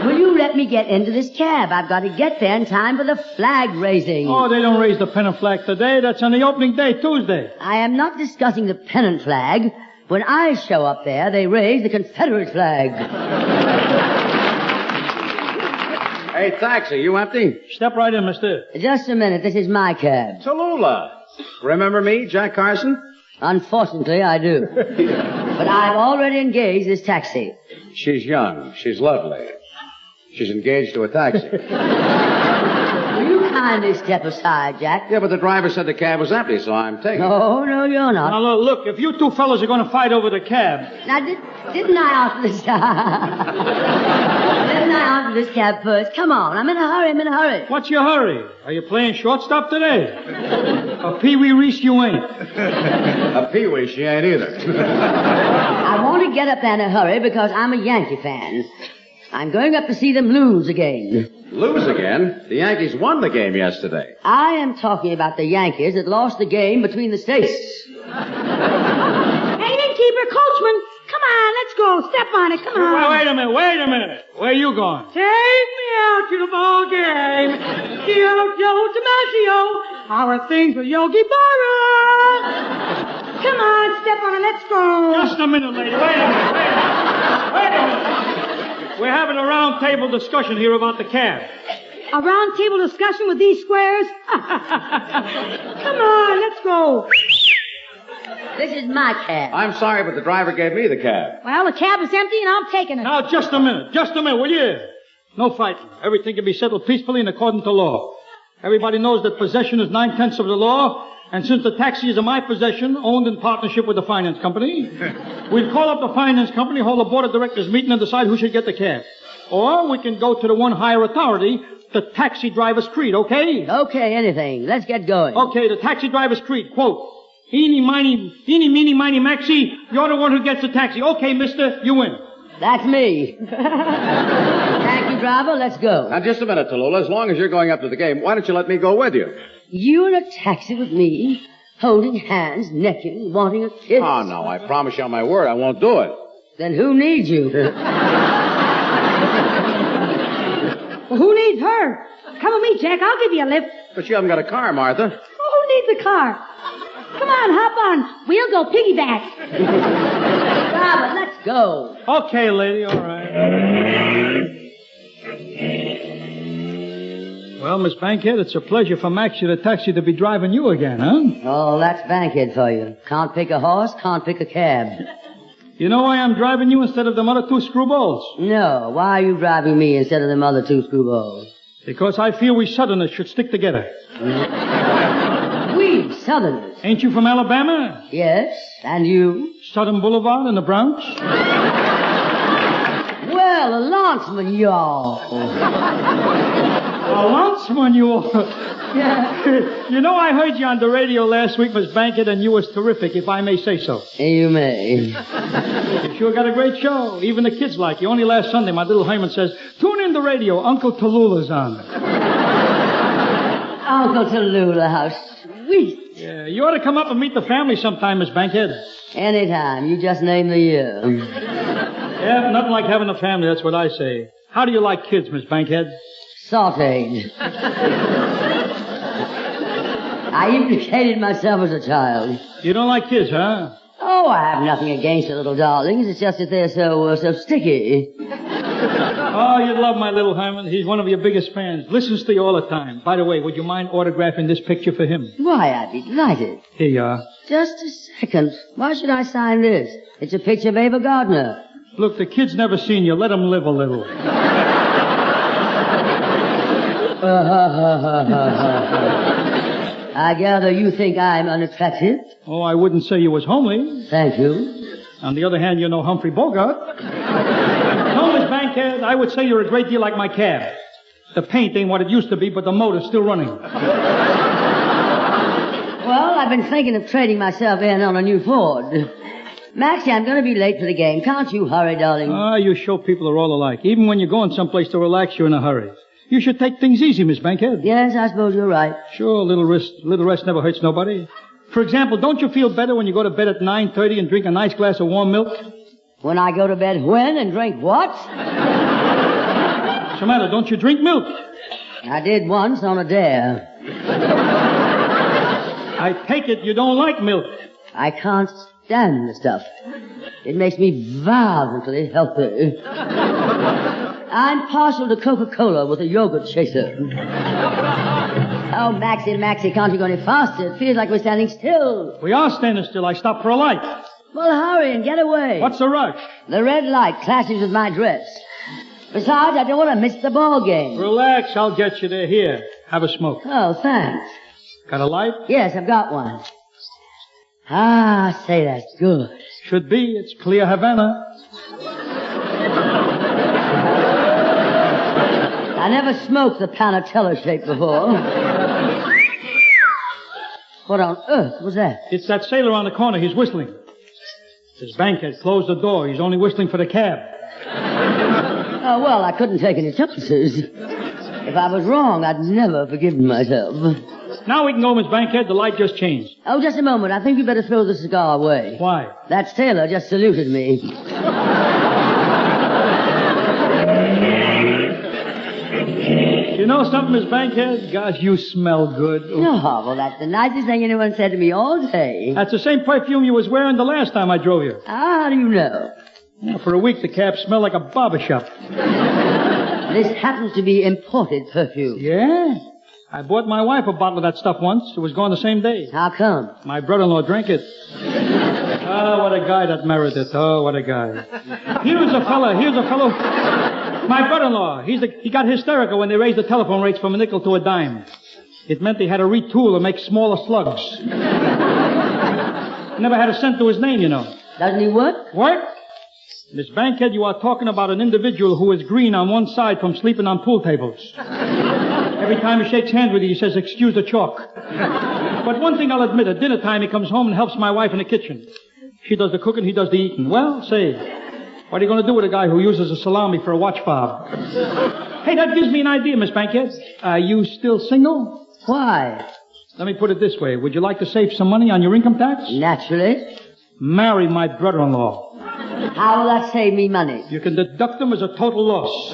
Will you let me get into this cab? I've got to get there in time for the flag raising. Oh, they don't raise the pennant flag today. That's on the opening day, Tuesday. I am not discussing the pennant flag. When I show up there, they raise the Confederate flag. Hey, taxi, you empty? Step right in, mister. Just a minute. This is my cab. Tallulah. Remember me, Jack Carson? Unfortunately, I do. But I've already engaged this taxi. She's young. She's lovely. She's engaged to a taxi. Will you come kindly step aside, Jack? Yeah, but the driver said the cab was empty, so I'm taking it. No, you're not. Now, look, if you two fellas are going to fight over the cab... Now, didn't I offer this... didn't I offer this cab first? Come on, I'm in a hurry. What's your hurry? Are you playing shortstop today? A Pee-wee Reese you ain't. A Pee-wee she ain't either. I want to get up there in a hurry because I'm a Yankee fan. I'm going up to see them lose again. Lose again? The Yankees won the game yesterday. I am talking about the Yankees that lost the game between the states. Hey, innkeeper, coachman, come on, let's go. Step on it, come on. Well, wait a minute. Where are you going? Take me out to the ball game. Yo, Tomasio. Our things with Yogi Berra. Come on, step on it, let's go. Just a minute, lady. Wait a minute. We're having a round table discussion here about the cab. A round table discussion with these squares? Come on, let's go. This is my cab. I'm sorry, but the driver gave me the cab. Well, the cab is empty and I'm taking it. Now, just a minute, will you? No fighting. Everything can be settled peacefully and according to law. Everybody knows that possession is 9/10 of the law, and since the taxi is in my possession, owned in partnership with the finance company, we'll call up the finance company, hold a board of directors meeting, and decide who should get the cab. Or we can go to the one higher authority, the taxi driver's creed, okay? Okay, anything. Let's get going. Okay, the taxi driver's creed, quote, eeny, meeny, miny, Maxie, you're the one who gets the taxi. Okay, mister, you win. That's me. Taxi driver, let's go. Now, just a minute, Tallulah. As long as you're going up to the game, why don't you let me go with you? You in a taxi with me, holding hands, necking, wanting a kiss? Oh, no, I promise you on my word I won't do it. Then who needs you? Well, who needs her? Come with me, Jack. I'll give you a lift. But you haven't got a car, Martha. Well, who needs a car? Come on, hop on. We'll go piggyback. Robert, let's go. Okay, lady, all right. Well, Miss Bankhead, it's a pleasure for Maxie the Taxi to be driving you again, huh? Oh, that's Bankhead for you. Can't pick a horse, can't pick a cab. You know why I'm driving you instead of them other two screwballs? No, why are you driving me instead of them other two screwballs? Because I feel we Southerners should stick together. We Southerners? Ain't you from Alabama? Yes, and you? Southern Boulevard in the Bronx? Well, a lanceman, y'all. A lanceman, you all. Yeah. You know, I heard you on the radio last week, Miss Bankhead, and you was terrific, if I may say so. You may. You sure got a great show. Even the kids like you. Only last Sunday, my little Herman says, tune in the radio. Uncle Tallulah's on. Uncle Tallulah, how sweet. Yeah, you ought to come up and meet the family sometime, Miss Bankhead. Anytime. You just name the year. Yeah, nothing like having a family, that's what I say. How do you like kids, Miss Bankhead? Sauteed. I even hated myself as a child. You don't like kids, huh? Oh, I have nothing against the little darlings. It's just that they're so sticky. Oh, you'd love my little Herman. He's one of your biggest fans. Listens to you all the time. By the way, would you mind autographing this picture for him? Why, I'd be delighted. Here you are. Just a second. Why should I sign this? It's a picture of Ava Gardner. Look, the kid's never seen you. Let him live a little. I gather you think I'm unattractive? Oh, I wouldn't say you was homely. Thank you. On the other hand, you're no Humphrey Bogart. No, Miss Bankhead, I would say you're a great deal like my cab. The paint ain't what it used to be, but the motor's still running. Well, I've been thinking of trading myself in on a new Ford. Maxie, I'm going to be late for the game. Can't you hurry, darling? Ah, you show people are all alike. Even when you're going someplace to relax, you're in a hurry. You should take things easy, Miss Bankhead. Yes, I suppose you're right. Sure, a little rest never hurts nobody. For example, don't you feel better when you go to bed at 9:30 and drink a nice glass of warm milk? When I go to bed when and drink what? What's the matter? Don't you drink milk? I did once on a dare. I take it you don't like milk. I can't stand the stuff. It makes me violently healthy. I'm partial to Coca-Cola with a yogurt chaser. Oh, Maxie, can't you go any faster? It feels like we're standing still. We are standing still. I stopped for a light. Well, hurry and get away. What's the rush? The red light clashes with my dress. Besides, I don't want to miss the ball game. Relax, I'll get you there. Here. Have a smoke. Oh, thanks. Got a light? Yes, I've got one. Ah, say, that's good. Should be. It's clear Havana. I never smoked the Panatella shape before. What on earth was that? It's that sailor on the corner. He's whistling. His Bankhead closed the door. He's only whistling for the cab. Oh, well, I couldn't take any chances. If I was wrong, I'd never forgiven myself. Now we can go, Miss Bankhead. The light just changed. Oh, just a moment. I think you better throw the cigar away. Why? That sailor just saluted me. You know something, Miss Bankhead? Gosh, you smell good. Oh, well, that's the nicest thing anyone said to me all day. That's the same perfume you was wearing the last time I drove here. How do you know? Well, for a week, the cab smelled like a barber shop. This happens to be imported perfume. Yeah? I bought my wife a bottle of that stuff once. It was gone the same day. How come? My brother-in-law drank it. Oh, what a guy that Meredith. Oh, what a guy. Here's a fellow. My brother-in-law. He got hysterical when they raised the telephone rates from a nickel to a dime. It meant they had to retool and make smaller slugs. Never had a cent to his name, you know. Doesn't he work? Work? Miss Bankhead, you are talking about an individual who is green on one side from sleeping on pool tables. Every time he shakes hands with you, he says, "Excuse the chalk." But one thing I'll admit, at dinner time he comes home and helps my wife in the kitchen. She does the cooking, he does the eating. Well, say, what are you going to do with a guy who uses a salami for a watch fob? Hey, that gives me an idea, Miss Bankhead. Are you still single? Why? Let me put it this way. Would you like to save some money on your income tax? Naturally. Marry my brother-in-law. How will that save me money? You can deduct them as a total loss.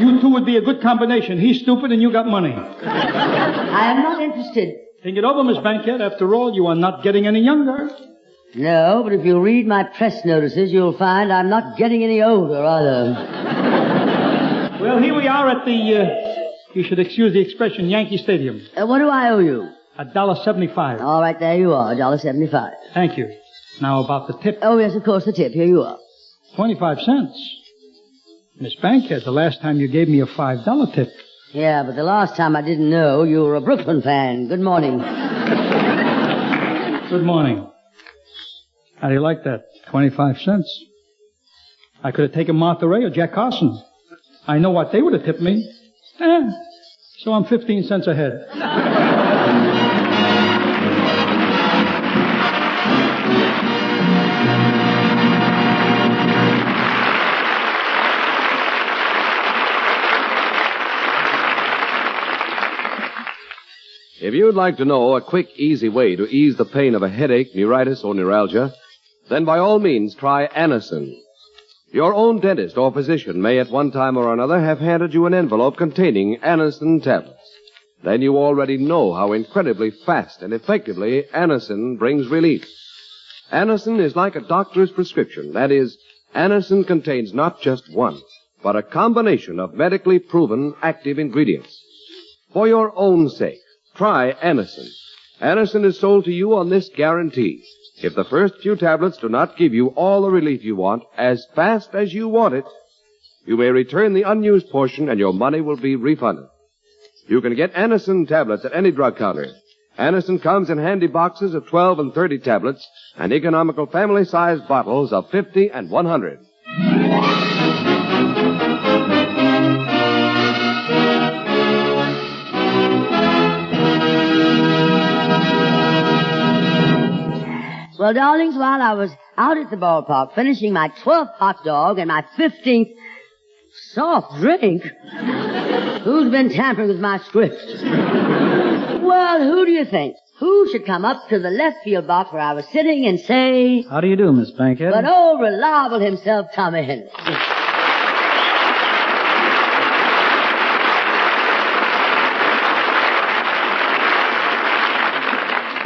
You two would be a good combination. He's stupid and you got money. I am not interested. Think it over, Miss Bankhead. After all, you are not getting any younger. No, but if you read my press notices, you'll find I'm not getting any older either. Well, here we are at the, you should excuse the expression, Yankee Stadium. What do I owe you? $1.75. All right, there you are, $1.75. Thank you. Now about the tip. Oh, yes, of course, the tip. Here you are. 25 cents. Miss Bankhead, the last time you gave me a $5 tip. Yeah, but the last time I didn't know you were a Brooklyn fan. Good morning. Good morning. How do you like that? 25 cents. I could have taken Martha Raye or Jack Carson. I know what they would have tipped me. So I'm 15 cents ahead. If you'd like to know a quick, easy way to ease the pain of a headache, neuritis, or neuralgia, then by all means try Anacin. Your own dentist or physician may at one time or another have handed you an envelope containing Anacin tablets. Then you already know how incredibly fast and effectively Anacin brings relief. Anacin is like a doctor's prescription. That is, Anacin contains not just one, but a combination of medically proven active ingredients. For your own sake, try Anacin. Anacin is sold to you on this guarantee. If the first few tablets do not give you all the relief you want as fast as you want it, you may return the unused portion and your money will be refunded. You can get Anacin tablets at any drug counter. Anacin comes in handy boxes of 12 and 30 tablets and economical family-sized bottles of 50 and 100. Well, darlings, while I was out at the ballpark finishing my 12th hot dog and my 15th soft drink, who's been tampering with my script? Well, who do you think? Who should come up to the left field box where I was sitting and say... How do you do, Miss Bankhead? But old reliable himself, Tommy Hendrick.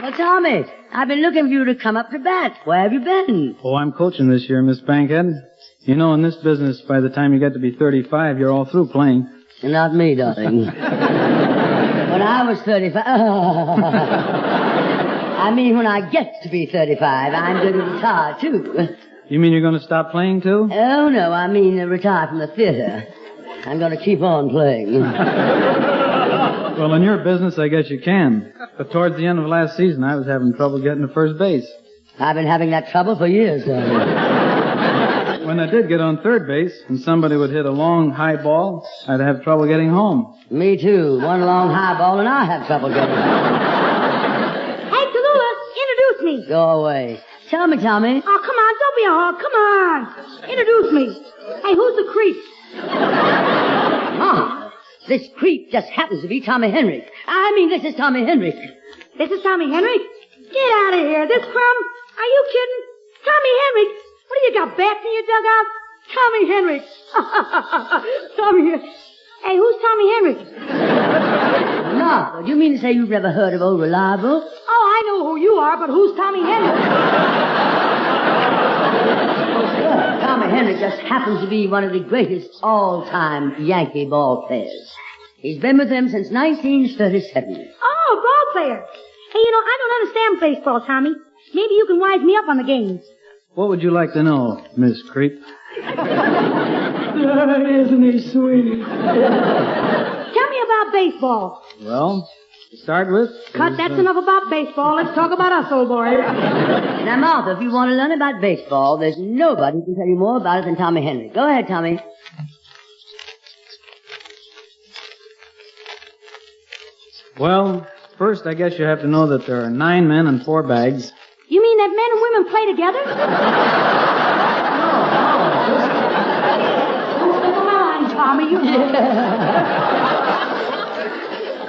Well, Tommy, I've been looking for you to come up to bat. Where have you been? Oh, I'm coaching this year, Miss Bankhead. You know, in this business, by the time you get to be 35, you're all through playing. Not me, darling. When I was 35... I mean, when I get to be 35, I'm going to retire, too. You mean you're going to stop playing, too? Oh, no, I mean retire from the theater. I'm going to keep on playing. Well, in your business, I guess you can. But towards the end of last season, I was having trouble getting to first base. I've been having that trouble for years, When I did get on third base and somebody would hit a long, high ball, I'd have trouble getting home. Me too. One long high ball and I have trouble getting home. Hey, Tallulah, introduce me. Go away. Tell me, Tommy. Oh, come on, don't be a hog. Come on. Introduce me. Hey, who's the creep? Mom, this creep just happens to be Tommy Hendrick. This is Tommy Hendrick. This is Tommy Hendrick? Get out of here. This crumb? Are you kidding? Tommy Hendrick? What do you got, bats in your dugout? Tommy Hendrick. Tommy. Hey, who's Tommy Hendrick? No, do you mean to say you've never heard of Old Reliable? Oh, I know who you are, but who's Tommy Hendrick? Tommy Hendrick just happens to be one of the greatest all-time Yankee ball players. He's been with them since 1937. Oh, ball player. Hey, I don't understand baseball, Tommy. Maybe you can wise me up on the games. What would you like to know, Miss Creep? Isn't he sweet? Tell me about baseball. Well, to start with... Cut, that's enough about baseball. Let's talk about us, old boy. Now, Martha, if you want to learn about baseball, there's nobody who can tell you more about it than Tommy Hendrick. Go ahead, Tommy. Well, first, I guess you have to know that there are 9 men and 4 bags. You mean that men and women play together? Come on, Tommy.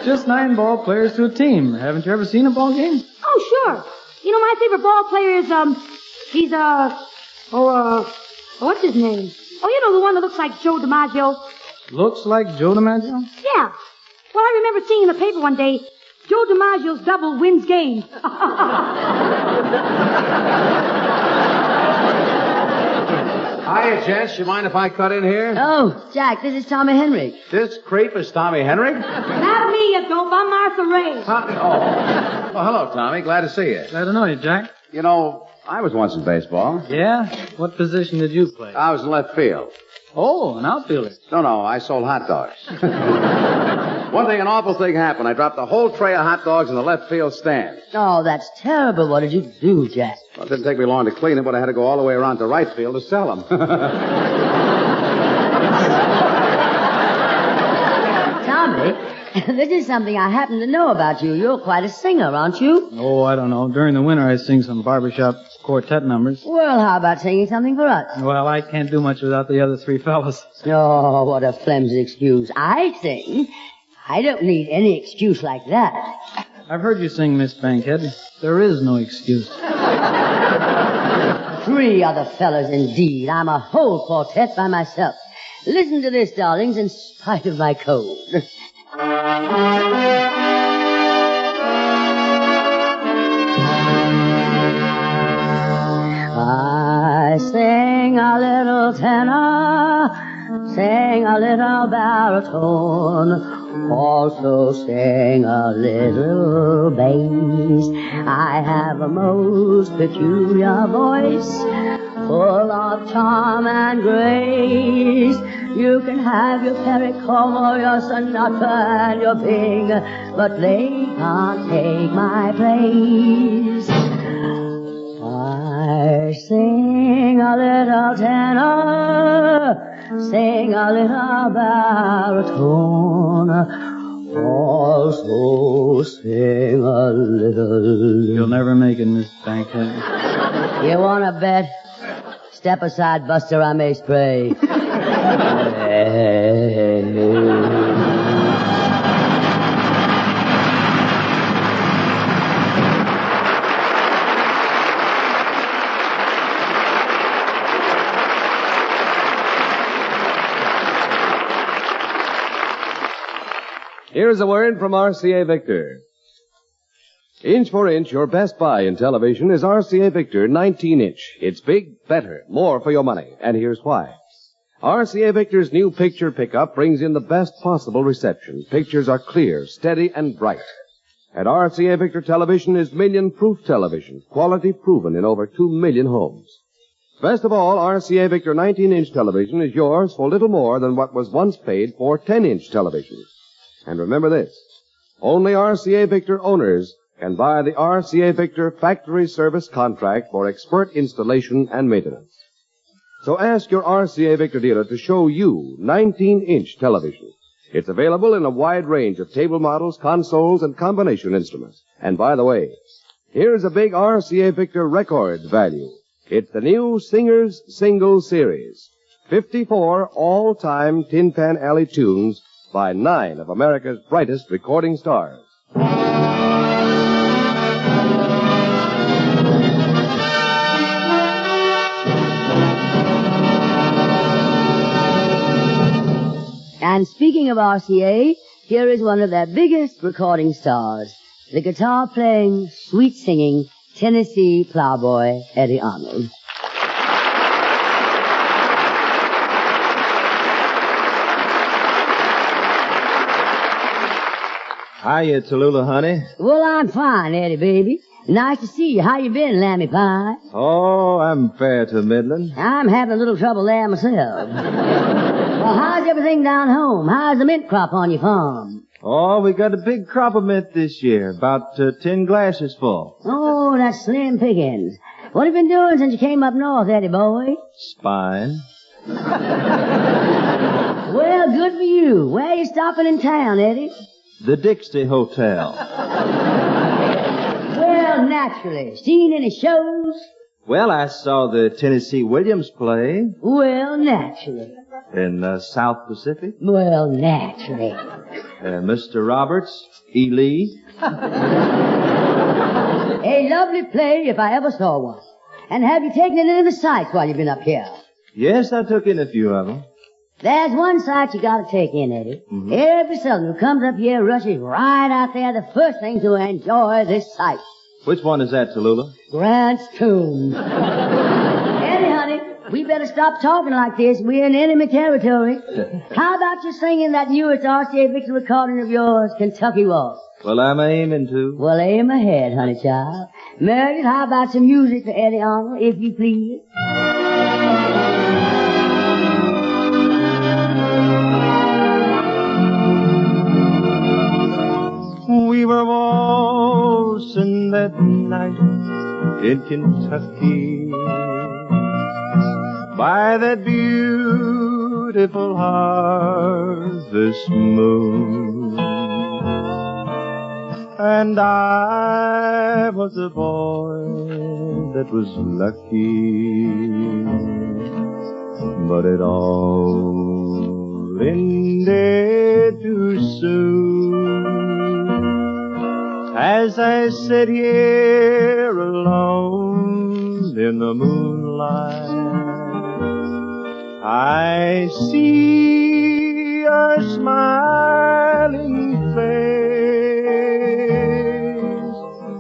Just 9 ball players to a team. Haven't you ever seen a ball game? Oh, sure. My favorite ball player is, what's his name? Oh, the one that looks like Joe DiMaggio. Looks like Joe DiMaggio? Yeah. Well, I remember seeing in the paper one day, Joe DiMaggio's double wins game. Hiya, gents. You mind if I cut in here? Oh, Jack, this is Tommy Hendrick. This creep is Tommy Hendrick? Not me, you dope. I'm Martha Raye. Tommy? Oh. Well, hello, Tommy. Glad to see you. Glad to know you, Jack. I was once in baseball. Yeah? What position did you play? I was in left field. Oh, an outfielder. No, I sold hot dogs. One thing, an awful thing happened. I dropped the whole tray of hot dogs in the left field stand. Oh, that's terrible. What did you do, Jack? Well, it didn't take me long to clean it, but I had to go all the way around to right field to sell them. Tommy, this is something I happen to know about you. You're quite a singer, aren't you? Oh, I don't know. During the winter, I sing some barbershop quartet numbers. Well, how about singing something for us? Well, I can't do much without the other 3 fellas. Oh, what a flimsy excuse. I sing. I don't need any excuse like that. I've heard you sing, Miss Bankhead. There is no excuse. 3 other fellas, indeed. I'm a whole quartet by myself. Listen to this, darlings, in spite of my cold. I sing a little tenor, sing a little baritone, also sing a little bass. I have a most peculiar voice, full of charm and grace. You can have your Pericomo, your Sonata, and your Bing, but they can't take my place. I sing a little tenor, sing a little baritone, also sing a little... You'll never make it, Miss Bankhead. You want to bet? Step aside, Buster, I may spray. Here's a word from RCA Victor. Inch for inch, your best buy in television is RCA Victor 19-inch. It's big, better, more for your money. And here's why. RCA Victor's new picture pickup brings in the best possible reception. Pictures are clear, steady, and bright. And RCA Victor television is million-proof television, quality proven in over 2 million homes. Best of all, RCA Victor 19-inch television is yours for little more than what was once paid for 10-inch television. And remember this, Only RCA Victor owners can buy the RCA Victor factory service contract for expert installation and maintenance. So ask your RCA Victor dealer to show you 19-inch television. It's available in a wide range of table models, consoles, and combination instruments. And by the way, here's a big RCA Victor record value. It's the new Singer's Single Series. 54 all-time Tin Pan Alley tunes by 9 of America's brightest recording stars. And speaking of RCA, here is one of their biggest recording stars, the guitar-playing, sweet-singing Tennessee plowboy Eddie Arnold. Hiya, Tallulah, honey. Well, I'm fine, Eddie, baby. Nice to see you. How you been, Lammy Pie? Oh, I'm fair to middling. I'm having a little trouble there myself. Well, how's everything down home? How's the mint crop on your farm? Oh, we got a big crop of mint this year, about 10 glasses full. Oh, that's slim pickings. What have you been doing since you came up north, Eddie boy? Spine. Well, good for you. Where are you stopping in town, Eddie? The Dixie Hotel. Well, naturally. Seen any shows? Well, I saw the Tennessee Williams play. Well, naturally. In South Pacific. Well, naturally. Mr. Roberts, E. Lee. A lovely play if I ever saw one. And have you taken in any of the sights while you've been up here? Yes, I took in a few of them. There's one sight you gotta take in, Eddie. Mm-hmm. Every Southerner who comes up here rushes right out there the first thing to enjoy this sight. Which one is that, Tallulah? Grant's tomb. Eddie, honey, we better stop talking like this. We're in enemy territory. How about you singing that newest RCA Victor recording of yours, Kentucky Waltz? Well, I'm aiming to. Well, aim ahead, honey child. Meredith, how about some music for Eddie Arnold, if you please? We were waltzing that night in Kentucky by that beautiful harvest moon, and I was a boy that was lucky, but it all ended too soon. As I sit here alone in the moonlight, I see a smiling face,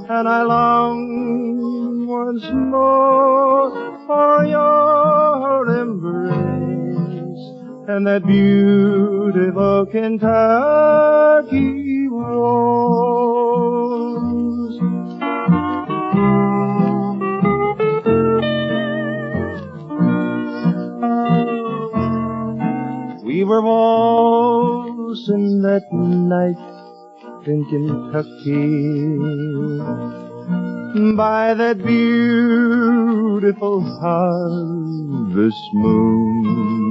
and I long once more for your embrace and that beautiful Kentucky rose. We were waltzing that night in Kentucky by that beautiful harvest moon,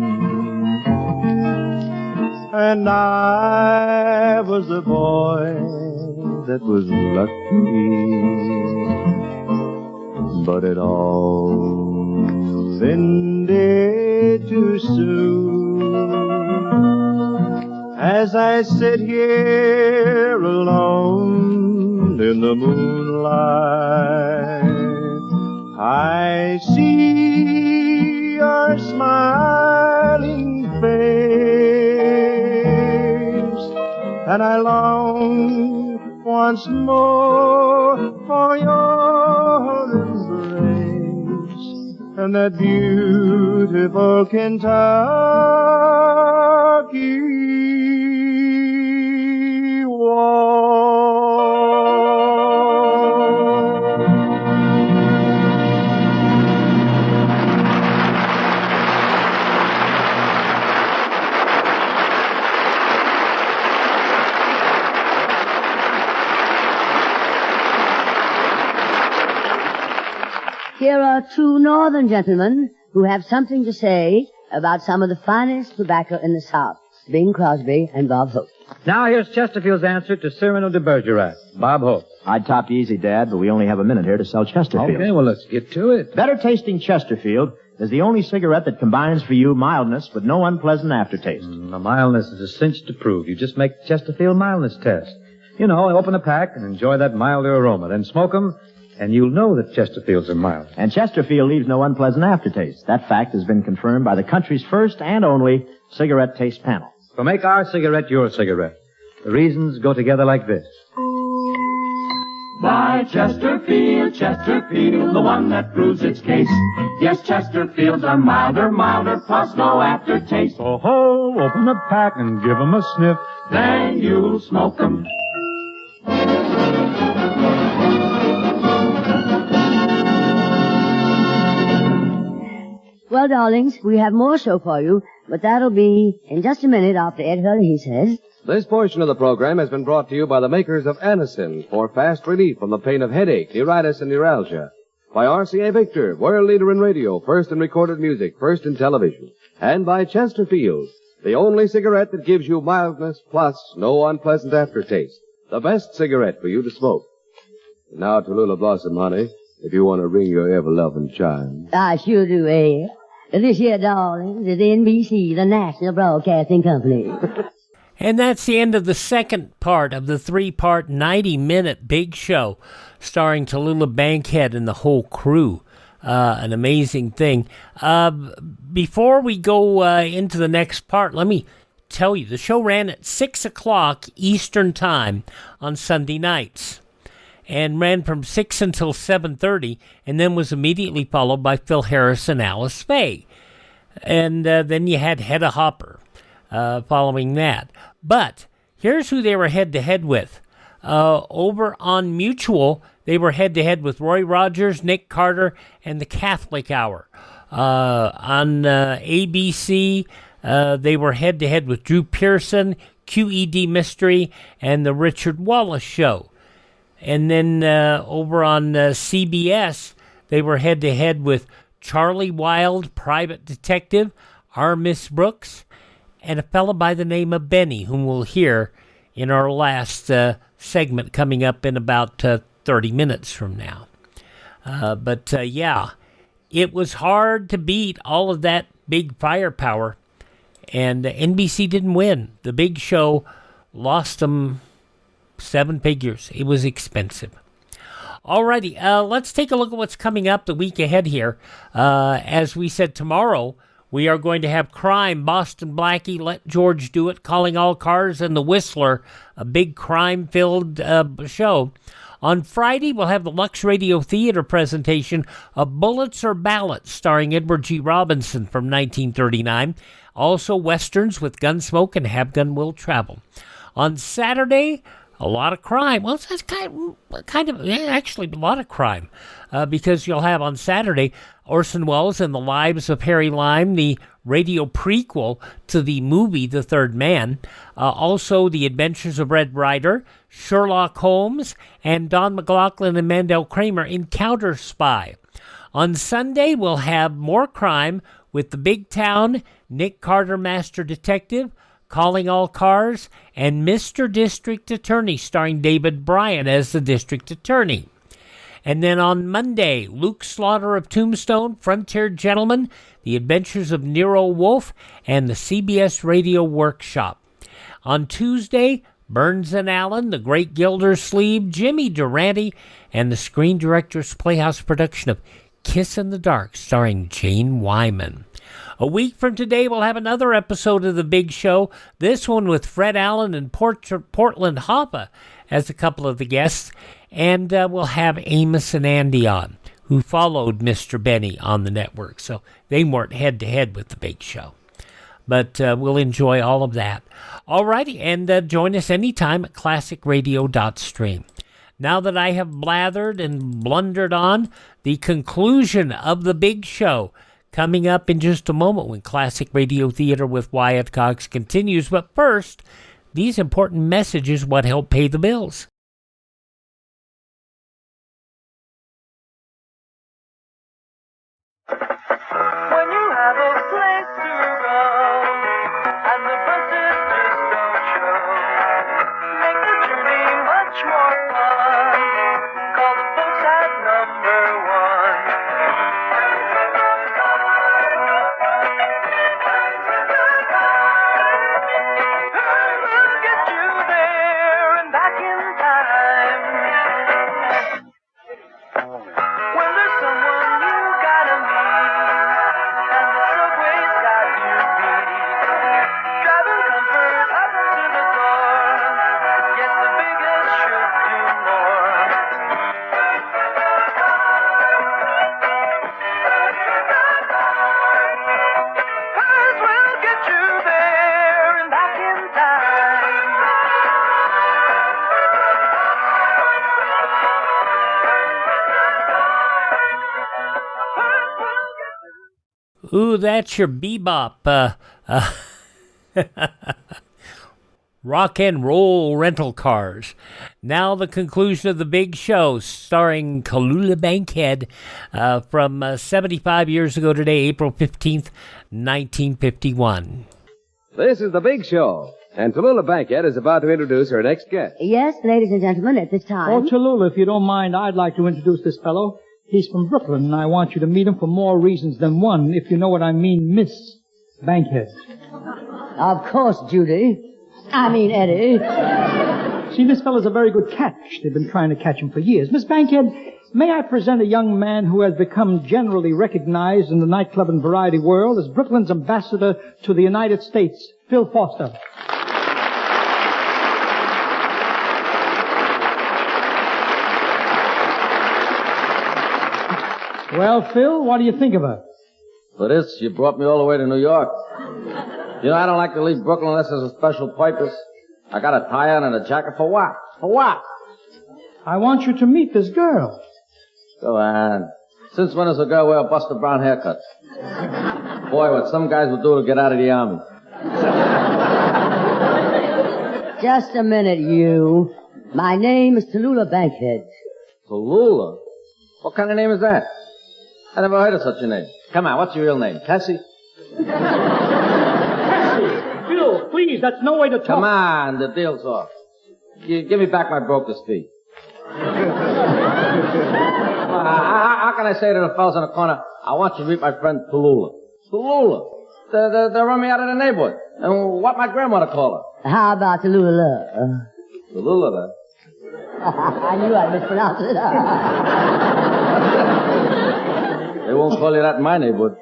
and I was a boy that was lucky, but it all ended too soon. As I sit here alone in the moonlight, I see your smiling face, and I long once more for your embrace and that beautiful Kentucky Here are two northern gentlemen who have something to say about some of the finest tobacco in the South. Bing Crosby and Bob Hope. Now here's Chesterfield's answer to Cyrano de Bergerac. Bob Hope. I'd top you easy, Dad, but we only have a minute here to sell Chesterfield. Okay, well, let's get to it. Better tasting Chesterfield is the only cigarette that combines for you mildness with no unpleasant aftertaste. The mildness is a cinch to prove. You just make the Chesterfield mildness test. You know, open a pack and enjoy that milder aroma. Then smoke them, and you'll know that Chesterfields are mild. And Chesterfield leaves no unpleasant aftertaste. That fact has been confirmed by the country's first and only cigarette taste panel. So make our cigarette your cigarette. The reasons go together like this. Buy Chesterfield, Chesterfield, the one that proves its case. Yes, Chesterfields are milder, plus no aftertaste. Oh ho, open a pack and give 'em a sniff. Then you'll smoke 'em. Well, darlings, we have more show for you, but that'll be in just a minute after Ed Hurley, he says. This portion of the program has been brought to you by the makers of Anacin for fast relief from the pain of headache, neuritis, and neuralgia. By RCA Victor, world leader in radio, first in recorded music, first in television. And by Chesterfield, the only cigarette that gives you mildness plus no unpleasant aftertaste. The best cigarette for you to smoke. And now, Tallulah Blossom, honey, if you want to ring your ever-loving chime. I sure do, Ed. This here, darlings, is NBC, the National Broadcasting Company. And that's the end of the second part of the three-part 90-minute Big Show starring Tallulah Bankhead and the whole crew. An amazing thing. Before we go into the next part, let me tell you, the show ran at 6 o'clock Eastern Time on Sunday nights and ran from 6 until 7:30, and then was immediately followed by Phil Harris and Alice Faye. And then you had Hedda Hopper following that. But here's who they were head-to-head with. Over on Mutual, they were head-to-head with Roy Rogers, Nick Carter, and the Catholic Hour. On ABC, they were head-to-head with Drew Pearson, QED Mystery, and the Richard Wallace Show. And then over on CBS, they were head-to-head with Charlie Wilde, Private Detective, R. Miss Brooks, and a fellow by the name of Benny, whom we'll hear in our last segment coming up in about 30 minutes from now. Yeah, it was hard to beat all of that big firepower, and NBC didn't win. The Big Show lost them 7 figures. It was expensive. Alrighty, let's take a look at what's coming up the week ahead here. As we said, tomorrow we are going to have Crime, Boston Blackie, Let George Do It, Calling All Cars, and The Whistler, a big crime-filled show. On Friday, we'll have the Lux Radio Theater presentation of Bullets or Ballots, starring Edward G. Robinson from 1939. Also, Westerns with Gunsmoke and Have Gun Will Travel. On Saturday, a lot of crime. Well, it's actually a lot of crime, because you'll have on Saturday Orson Welles and the Lives of Harry Lime, the radio prequel to the movie The Third Man. Also, The Adventures of Red Ryder, Sherlock Holmes, and Don McLaughlin and Mandel Kramer in Counter Spy. On Sunday, we'll have more crime with The Big Town, Nick Carter, Master Detective, Calling All Cars, and Mr. District Attorney, starring David Bryan as the District Attorney. And then on Monday, Luke Slaughter of Tombstone, Frontier Gentleman, The Adventures of Nero Wolfe, and the CBS Radio Workshop. On Tuesday, Burns and Allen, The Great Gildersleeve, Jimmy Durante, and the Screen Directors Playhouse production of Kiss in the Dark, starring Jane Wyman. A week from today, we'll have another episode of The Big Show, this one with Fred Allen and Portland Hoppa as a couple of the guests, and we'll have Amos and Andy on, who followed Mr. Benny on the network, so they weren't head-to-head with The Big Show. But we'll enjoy all of that. All righty, and join us anytime at classicradio.stream. Now that I have blathered and blundered on, the conclusion of The Big Show coming up in just a moment when Classic Radio Theater with Wyatt Cox continues. But first, these important messages what help pay the bills. Ooh, that's your bebop. Rock and roll rental cars. Now the conclusion of the big show, starring Tallulah Bankhead from 75 years ago today, April 15th, 1951. This is the big show, and Tallulah Bankhead is about to introduce her next guest. Yes, ladies and gentlemen, at this time. Oh, Tallulah, if you don't mind, I'd like to introduce this fellow. He's from Brooklyn, and I want you to meet him for more reasons than one, if you know what I mean, Miss Bankhead. Of course, Judy. Eddie. See, this fellow's a very good catch. They've been trying to catch him for years. Miss Bankhead, may I present a young man who has become generally recognized in the nightclub and variety world as Brooklyn's ambassador to the United States, Phil Foster. Well, Phil, what do you think of her? For this, you brought me all the way to New York. You know, I don't like to leave Brooklyn unless there's a special purpose. I got a tie on and a jacket for what? For what? I want you to meet this girl. Go on. Since when does a girl wear a Buster Brown haircut? Boy, what some guys would do to get out of the army. Just a minute, you. My name is Tallulah Bankhead. Tallulah? What kind of name is that? I never heard of such a name. Come on, what's your real name? Cassie? Phil, please, that's no way to talk. Come on, the deal's off. Give me back my broker's fee. How can I say to the fellas in the corner, I want you to meet my friend Tallulah? Tallulah? They run me out of the neighborhood. And what my grandmother call her? How about Tallulah? Tallulah? I knew I'd mispronounce it. They won't call you that in my neighborhood.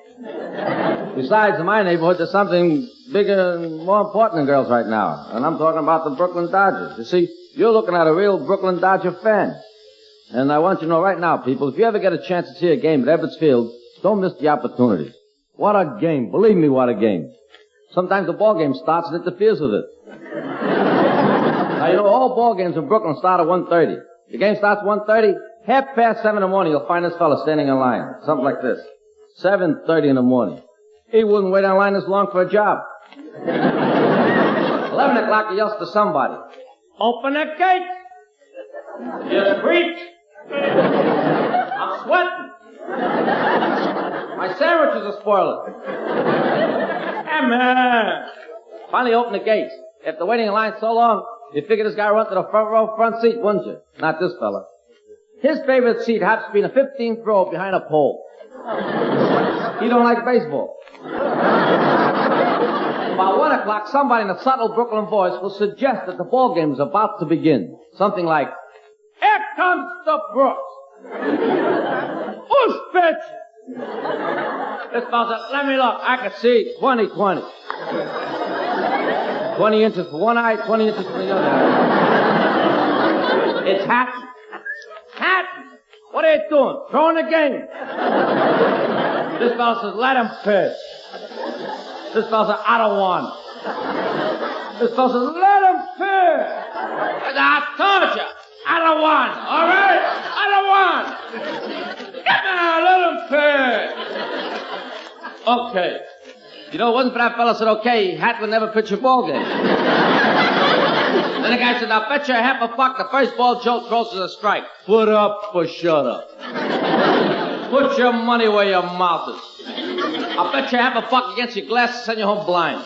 Besides, in my neighborhood, there's something bigger and more important than girls right now. And I'm talking about the Brooklyn Dodgers. You see, you're looking at a real Brooklyn Dodger fan. And I want you to know right now, people, if you ever get a chance to see a game at Ebbets Field, don't miss the opportunity. What a game. Believe me, what a game. Sometimes the ball game starts and interferes with it. Now, you know, all ball games in Brooklyn start at 1:30. The game starts at 1:30. 7:30 in the morning, you'll find this fella standing in line. Something like this. 7:30 in the morning. He wouldn't wait in line this long for a job. 11 o'clock, he yells to somebody. Open the gate! You freak! I'm sweating. My sandwiches are spoiling. Come on. Finally open the gates. After waiting in line so long, you figure this guy run to the front row, front seat, wouldn't you? Not this fella. His favorite seat happens to be in the 15th row behind a pole. He don't like baseball. About 1 o'clock, somebody in a subtle Brooklyn voice will suggest that the ball game is about to begin. Something like, here comes the Brooks. Who's pitch? This fellow said, let me look. I can see 20-20. 20 inches for one eye, 20 inches for the other eye. It's Hatton. Hatton! What are you doing? Throwing the game. This fellow says, let him pitch. This fellow says, I don't want. This fellow says, let him pitch. I told you, I don't want. All right? I don't want. Come on, let him pitch. Okay. You know, it wasn't for that fellow said, okay, Hat would never pitch a ball game. Then the guy said, I'll bet you half a buck the first ball Joe throws is a strike. Put up or shut up. Put your money where your mouth is. I'll bet you half a buck against your glasses, send you home blind.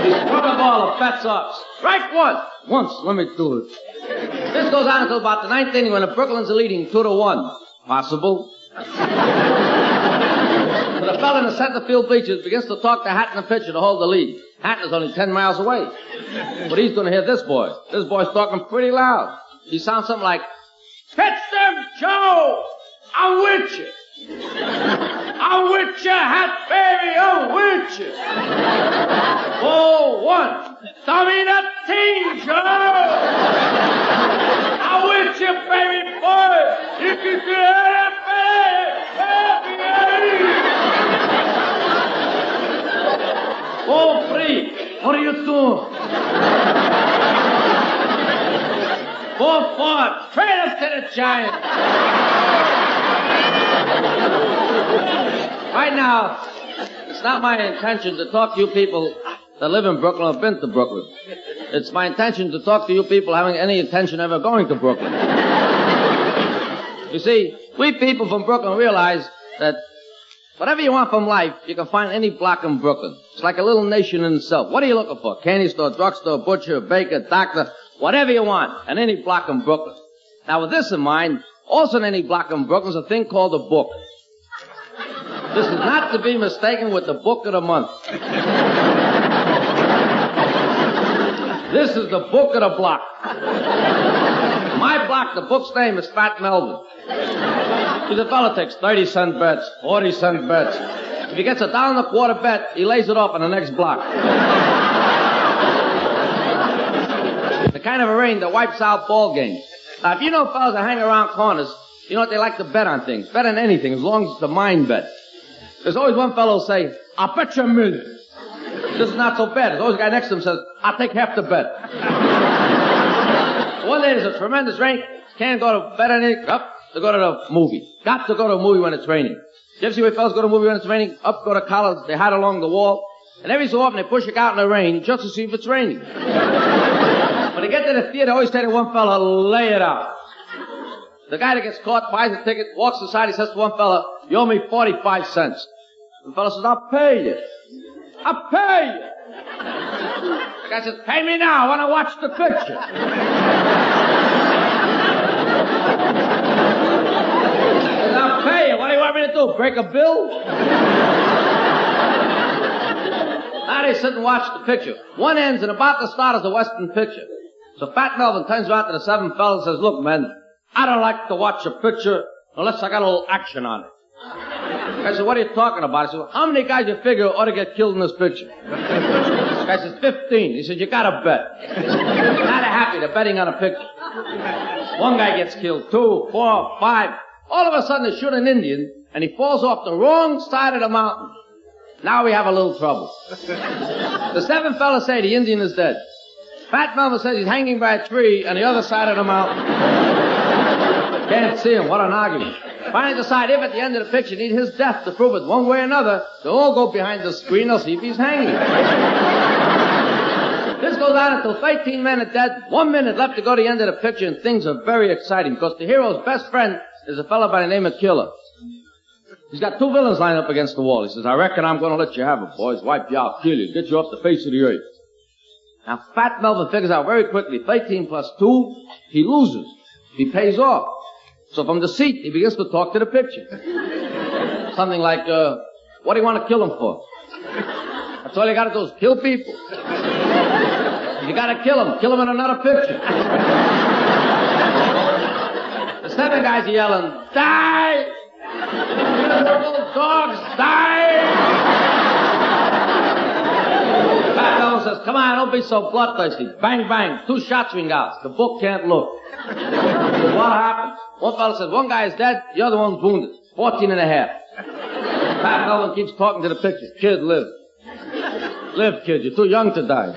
He struck a ball, a bet's up. Strike one. Once, let me do it. This goes on until about the ninth inning when the Brooklyn's are leading 2-1. Possible. So the fella in the center field bleachers begins to talk to Hatton, the pitcher, to hold the lead. Hatton is only 10 miles away. But he's going to hear this boy. This boy's talking pretty loud. He sounds something like, pitch them, Joe! I'm with you. I'm with you, Hat, baby, I'm with you. 4-1. Tommy the Taxi, Joe! I'm with you, baby boy. You can do it, baby. 4-3. What are you doing? 4-4. Trade us to the Giants. Right now, it's not my intention to talk to you people that live in Brooklyn or have been to Brooklyn. It's my intention to talk to you people having any intention of ever going to Brooklyn. You see, we people from Brooklyn realize that whatever you want from life, you can find any block in Brooklyn. It's like a little nation in itself. What are you looking for? Candy store, drugstore, butcher, baker, doctor, whatever you want, and any block in Brooklyn. Now, with this in mind, also in any block in Brooklyn is a thing called a book. This is not to be mistaken with the book of the month. This is the book of the block. My block, the book's name is Fat Melvin. He's a fellow takes 30-cent bets, 40-cent bets. If he gets $1.25 bet, he lays it off on the next block. The kind of a rain that wipes out ball games. Now, if you know fellas that hang around corners, you know what they like to bet on things. Bet on anything, as long as it's a mind bet. There's always one fellow who say, I'll bet you $1 million. This is not so bad. There's always a guy next to him who says, I'll take half the bet. One day there's a tremendous rain. Can't go to bet on anything. Up to go to the movie. Got to go to a movie when it's raining. You ever see where fellas go to a movie when it's raining? Up go to college. They hide along the wall. And every so often they push a guy out in the rain just to see if it's raining. When they get to the theater, they always say to one fella, lay it out. The guy that gets caught buys a ticket, walks aside, he says to one fella, you owe me 45 cents. The fella says, I'll pay you. I'll pay you. The guy says, pay me now, I want to watch the picture. He says, I'll pay you. What do you want me to do, break a bill? Now they sit and watch the picture. One ends and about to start is a Western picture. So Fat Melvin turns around to the seven fellas and says, look, men, I don't like to watch a picture unless I got a little action on it. I said, what are you talking about? I said, well, how many guys you figure ought to get killed in this picture? This guy says, 15. He said, you gotta bet. Not happy, they're betting on a picture. One guy gets killed, 2, 4, 5. All of a sudden they shoot an Indian, and he falls off the wrong side of the mountain. Now we have a little trouble. The seven fellas say the Indian is dead. Fat Melvin says he's hanging by a tree on the other side of the mountain. Can't see him. What an argument. Finally decide if at the end of the picture need his death to prove it one way or another, they'll all go behind the screen, they'll see if he's hanging. This goes on until 13 men are dead, 1 minute left to go to the end of the picture, and things are very exciting because the hero's best friend is a fellow by the name of Killer. He's got 2 villains lined up against the wall. He says, I reckon I'm going to let you have it, boys. Wipe you out, kill you, get you off the face of the earth. Now, Fat Melvin figures out very quickly, 13 plus 2, he loses. He pays off. So from the seat, he begins to talk to the picture. Something like, what do you want to kill him for? That's all you got to do is kill people. You got to kill him in another picture. The 7 guys are yelling, die! Little dogs, die! Fat Melvin says, come on, don't be so bloodthirsty. Bang, bang, 2 shots ring out. The book can't look. What happened? One fellow says, one guy is dead, the other one's wounded. 14 and a half. Fat Melvin keeps talking to the picture. Kid, live. Live, kid, you're too young to die.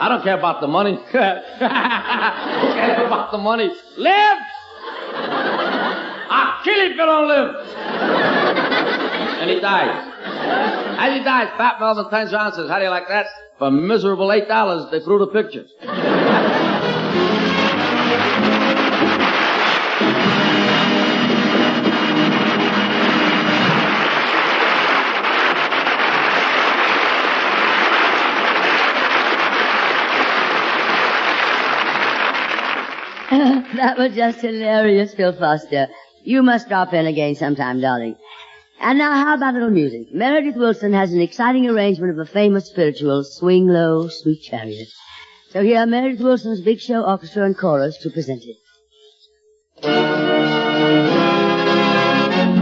I don't care about the money. Who cares about the money? Live! I'll kill you if you don't live. And he dies. As he dies, Fat Melvin turns around and says, how do you like that? For a miserable $8, they threw the picture. That was just hilarious, Phil Foster. You must drop in again sometime, darling. And now, how about a little music? Meredith Willson has an exciting arrangement of a famous spiritual, Swing Low, Sweet Chariot. So here are Meredith Willson's Big Show Orchestra and Chorus to present it.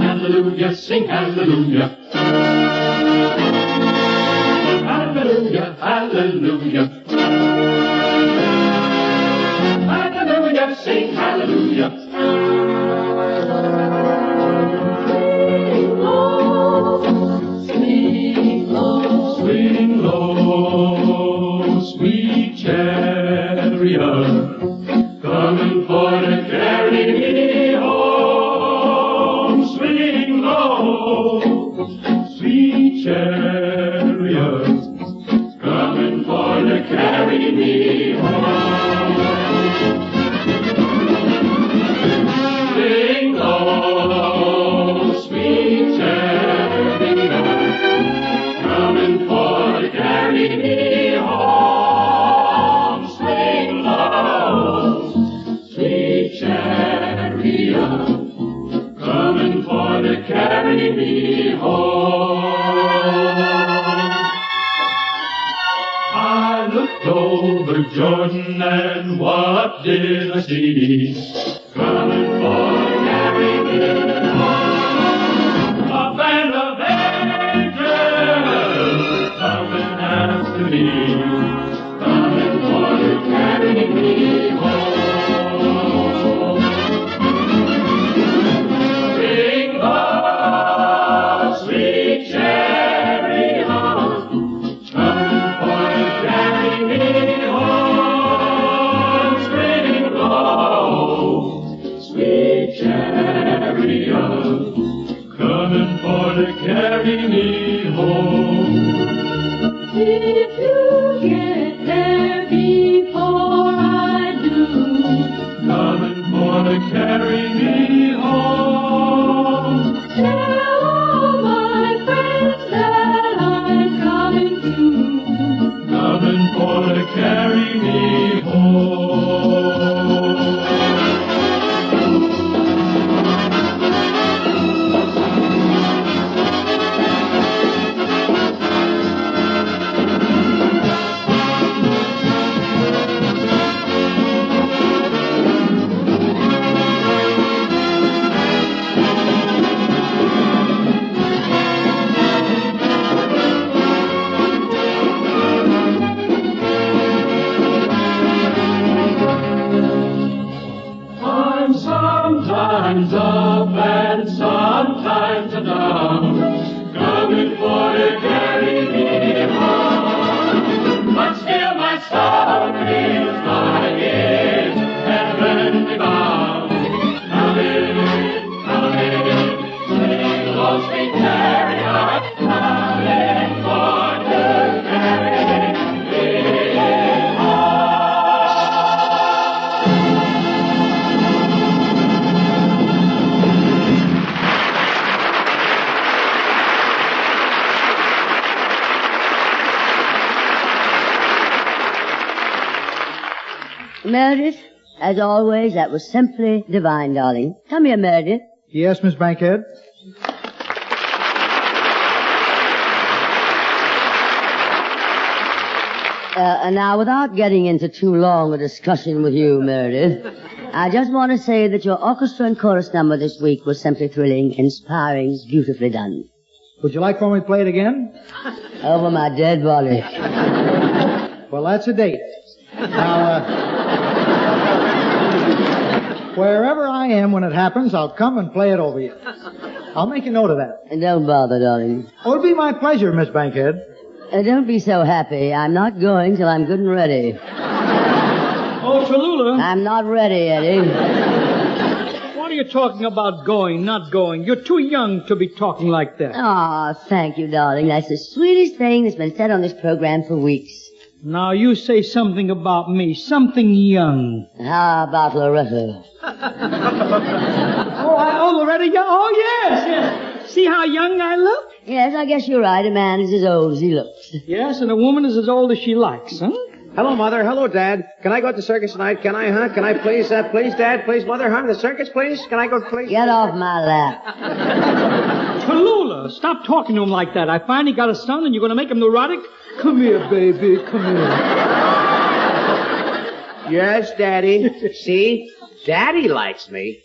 Hallelujah, sing hallelujah. Hallelujah, hallelujah. Hallelujah, sing hallelujah. Swing low, swing low, sweet chariot, coming for to carry me home. Swing low, chariot, coming for to carry me home. Sing low, sweet chariot, coming for to carry me home. Swing low, sweet chariot, coming for to carry me home. I looked over Jordan and what did I see? Coming for to carry me home. A band of angels coming after me, coming for to carry me home. Sing low, sweet chariot, coming for to carry me home. Sing low, sweet chariot, coming for to carry me home. If you get there before I do, Coming for to carry me home. tell all my friends that I'm coming too. Coming for to carry me home. I'm sometimes up and sometimes down, coming for to carry me home. But still my soul is lying heavenly bound. Coming, sing low, sweet chariot, coming for to carry me home. Meredith, as always, that was simply divine, darling. Come here, Meredith. Yes, Miss Bankhead? Now, without getting into too long a discussion with you, Meredith, I just want to say that your orchestra and chorus number this week was simply thrilling, inspiring, beautifully done. Would you like for me to play it again? Over my dead body. Well, that's a date. Now, wherever I am when it happens, I'll come and play it over you. I'll make a note of that. And don't bother, darling. Oh, it'll be my pleasure, Miss Bankhead. Don't be so happy. I'm not going till I'm good and ready. Oh, Tallulah. I'm not ready, Eddie. What are you talking about going, not going? You're too young to be talking like that. Aw, thank you, darling. That's the sweetest thing that's been said on this program for weeks. Now you say something about me, something young. How about Loretta? Loretta, oh, yes. See how young I look? Yes, I guess you're right. A man is as old as he looks. Yes, and a woman is as old as she likes, huh? Hello, Mother. Hello, Dad. Can I go to the circus tonight? Can I, huh? Can I please, please, Dad, please, Mother, huh? The circus, please? Can I go, please? Get off my lap. Tallulah, stop talking to him like that. I finally got a son and you're going to make him neurotic? Come here, baby, come here. Yes, Daddy. See? Daddy likes me.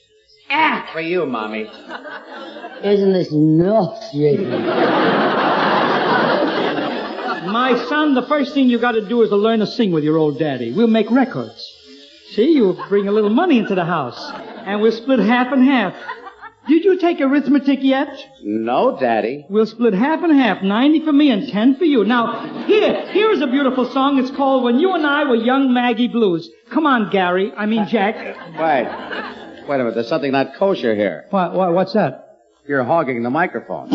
Ah, for you, Mommy. Isn't this nauseating? My son, the first thing you got to do is to learn to sing with your old daddy. We'll make records. See, you'll bring a little money into the house. And we'll split half and half. Did you take arithmetic yet? No, Daddy. We'll split half and half, 90 for me and 10 for you. Now, here's a beautiful song. It's called When You and I Were Young Maggie Blues. Come on, Jack. Wait a minute. There's something not kosher here. What's that? You're hogging the microphone.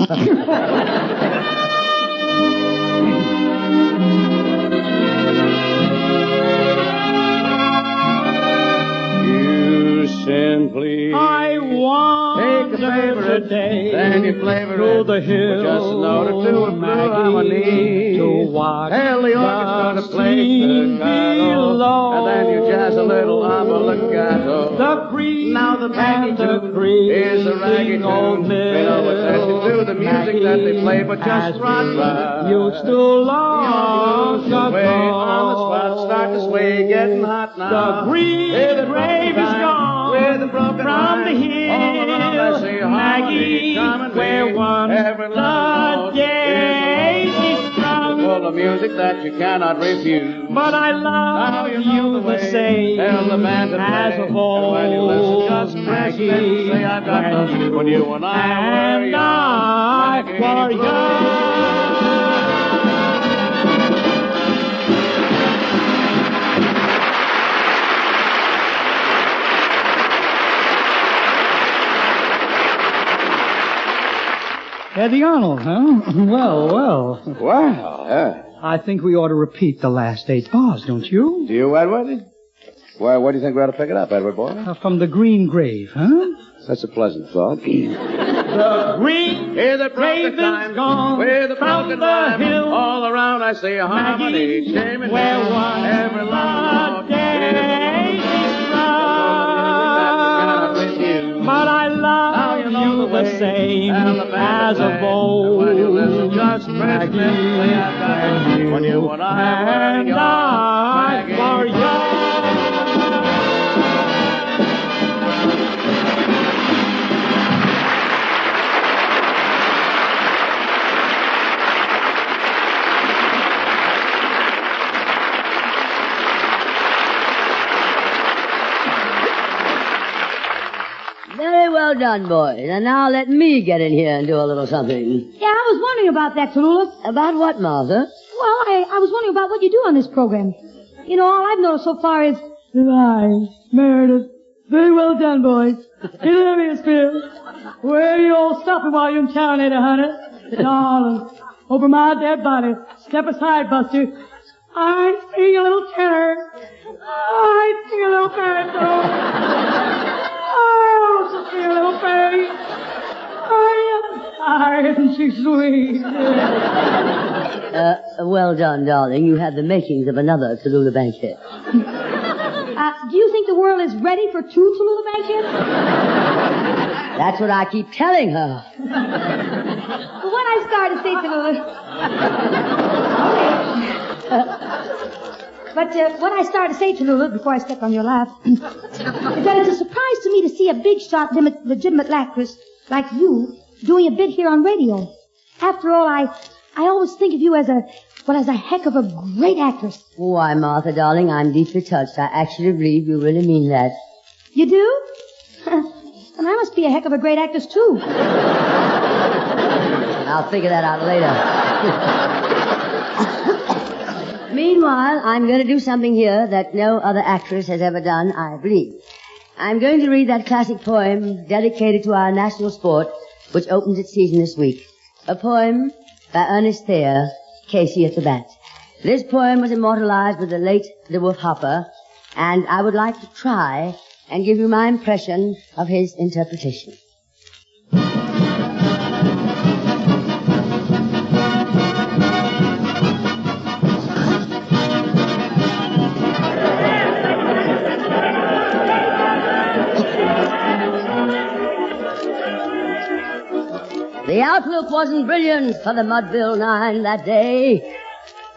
simply. I want Take a favorite today then you flavor to it the hill, with just a note or two of blue harmony. to watch Tell the orchestra to play stream staccato, below. and then you jazz a little legato. The breeze Now the baggy and the tune breeze is a raggy old tune. They know what that should do. The music that they play, but just run. used to long ago. Way on the spot, start to sway, getting hot now. The green grave is gone with a broken from line. the hill. All around I see a harmony coming where once every love the daisy strung. full of music that you cannot refuse. But I love you the same Tell the band to as play. of old. And when you listen, just press it. Say I've got the when you and I were young. I were young. Eddie Arnold, huh? Well. Wow, yeah. I think we ought to repeat the last 8 bars, don't you? Do you, Edward? Well, what do you think we ought to pick it up, Edward, boy? From the green grave, huh? That's a pleasant thought. The green grave is gone with a from broken the rhyme. hill. All around I see a harmony. Maggie, Shame and where down. once Every love the daisy strung. But I love you the same as of old. When you listen, just press me. When you and I were young. I were young. Very well done, boys. And now let me get in here and do a little something. Yeah, I was wondering about that, Tallulah. About what, Martha? Well, I was wondering about what you do on this program. You know, all I've noticed so far is... Goodbye, Meredith. Very well done, boys. Hilarious, Bill. Where you all stopping while you're in town, ain't it, honey? Darling, over my dead body. Step aside, Buster. I sing a little tenor. I sing a little baritone. I also sing a little bass. Isn't she sweet? Well done, darling. You have the makings of another Tallulah Bankhead. Do you think the world is ready for 2 Tallulah Bankheads? That's what I keep telling her. Well, when I start to say Tallulah... But what I started to say, Tallulah, before I step on your lap, is that it's a surprise to me to see a big shot, legitimate actress like you doing a bit here on radio. After all, I always think of you as a heck of a great actress. Why, Martha, darling, I'm deeply touched. I actually believe you really mean that. You do? And I must be a heck of a great actress, too. I'll figure that out later. Meanwhile, I'm going to do something here that no other actress has ever done, I believe. I'm going to read that classic poem dedicated to our national sport, which opens its season this week. A poem by Ernest Thayer, Casey at the Bat. This poem was immortalized with the late Wolfe Hopper, and I would like to try and give you my impression of his interpretation. The outlook wasn't brilliant for the Mudville 9 that day.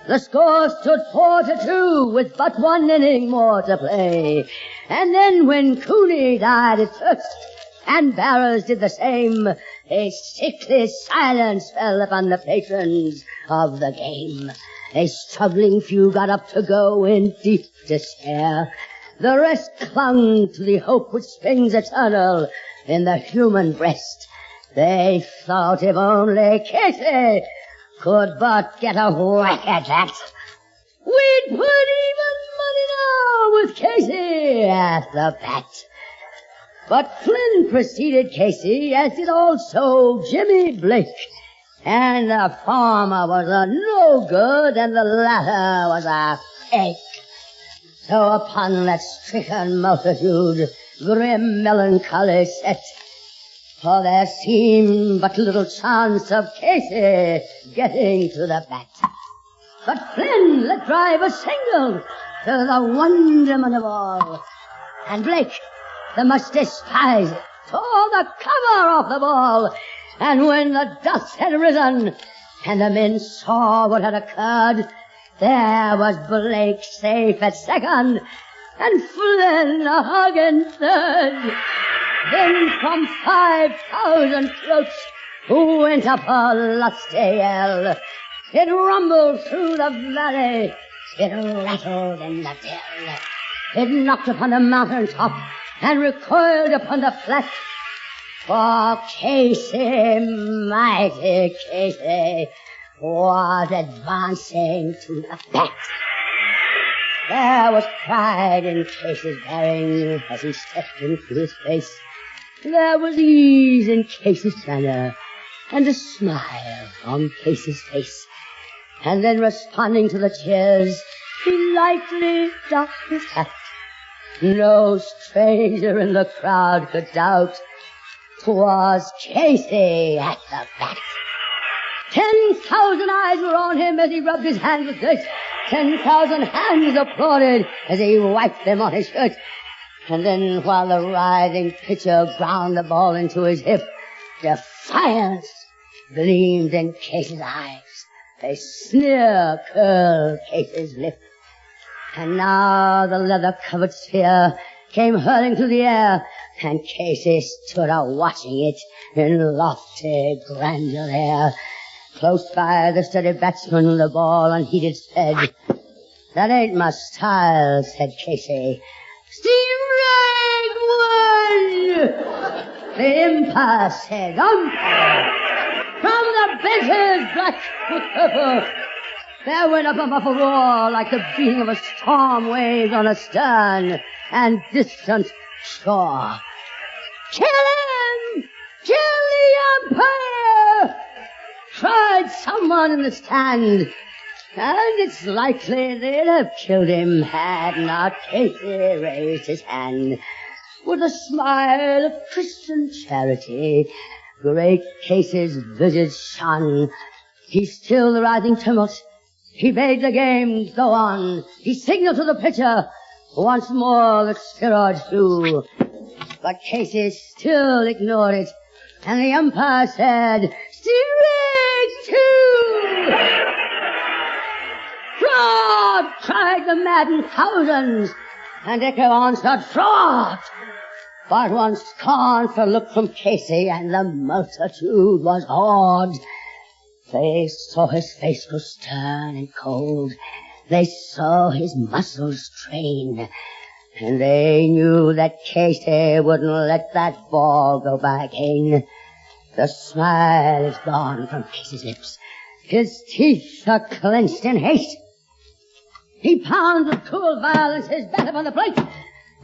The score stood 4-2 with but 1 inning more to play. And then when Cooney died at first and Barrows did the same, a sickly silence fell upon the patrons of the game. A struggling few got up to go in deep despair. The rest clung to the hope which springs eternal in the human breast. They thought if only Casey could but get a whack at that, we'd put even money now with Casey at the bat. But Flynn preceded Casey, as did also Jimmy Blake. And the former was a no good, and the latter was a fake. So upon that stricken multitude, grim melancholy set. For there seemed but little chance of Casey getting to the bat. But Flynn let drive a single to the wonderment of all. And Blake, the much despised, tore the cover off the ball. And when the dust had risen and the men saw what had occurred, there was Blake safe at second and Flynn a hugging third. Then from 5,000 throats went up a lusty yell. It rumbled through the valley, it rattled in the dell. It knocked upon the mountain top and recoiled upon the flat. For Casey, mighty Casey, was advancing to the bat. There was pride in Casey's bearing as he stepped into his face. There was ease in Casey's manner and a smile on Casey's face. And then responding to the cheers, he lightly doffed his hat. No stranger in the crowd could doubt 'twas Casey at the bat. 10,000 eyes were on him as he rubbed his hands with dirt. 10,000 hands applauded as he wiped them on his shirt. And then while the writhing pitcher ground the ball into his hip, defiance gleamed in Casey's eyes. A sneer curled Casey's lip. And now the leather-covered sphere came hurling through the air, and Casey stood a-watching it in lofty grandeur there. Close by the steady batsman, the ball unheeded sped. That ain't my style, said Casey. Steve Rag won! The umpire said, umpire! From the benches, black with purple, there went up a muffled roar like the beating of a storm wave on a stern and distant shore. Kill him! Kill the umpire! Cried someone in the stand, and it's likely they'd have killed him had not Casey raised his hand. With a smile of Christian charity, great Casey's visage shone. He stilled the rising tumult. He bade the game go on. He signaled to the pitcher. Once more the steroids flew. But Casey still ignored it, and the umpire said, Steerage 2! Fraud! Cried the maddened thousands, and echo answered, fraud! But one scornful look from Casey, and the multitude was awed. They saw his face grow stern and cold. They saw his muscles strain. And they knew that Casey wouldn't let that ball go by again. The smile is gone from Casey's lips. His teeth are clenched in hate. He pounds with cruel violence his bat upon the plate.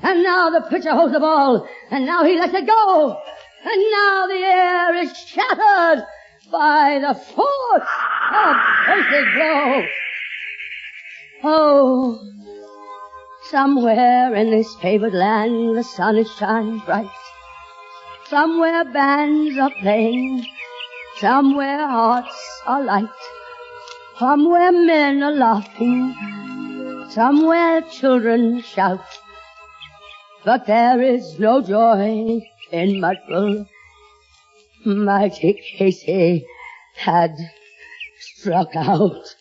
And now the pitcher holds the ball. And now he lets it go. And now the air is shattered by the force of Casey's blow. Oh, somewhere in this favored land the sun is shining bright. Somewhere bands are playing, somewhere hearts are light. Somewhere men are laughing, somewhere children shout. But there is no joy in Mudville. Mighty Casey had struck out.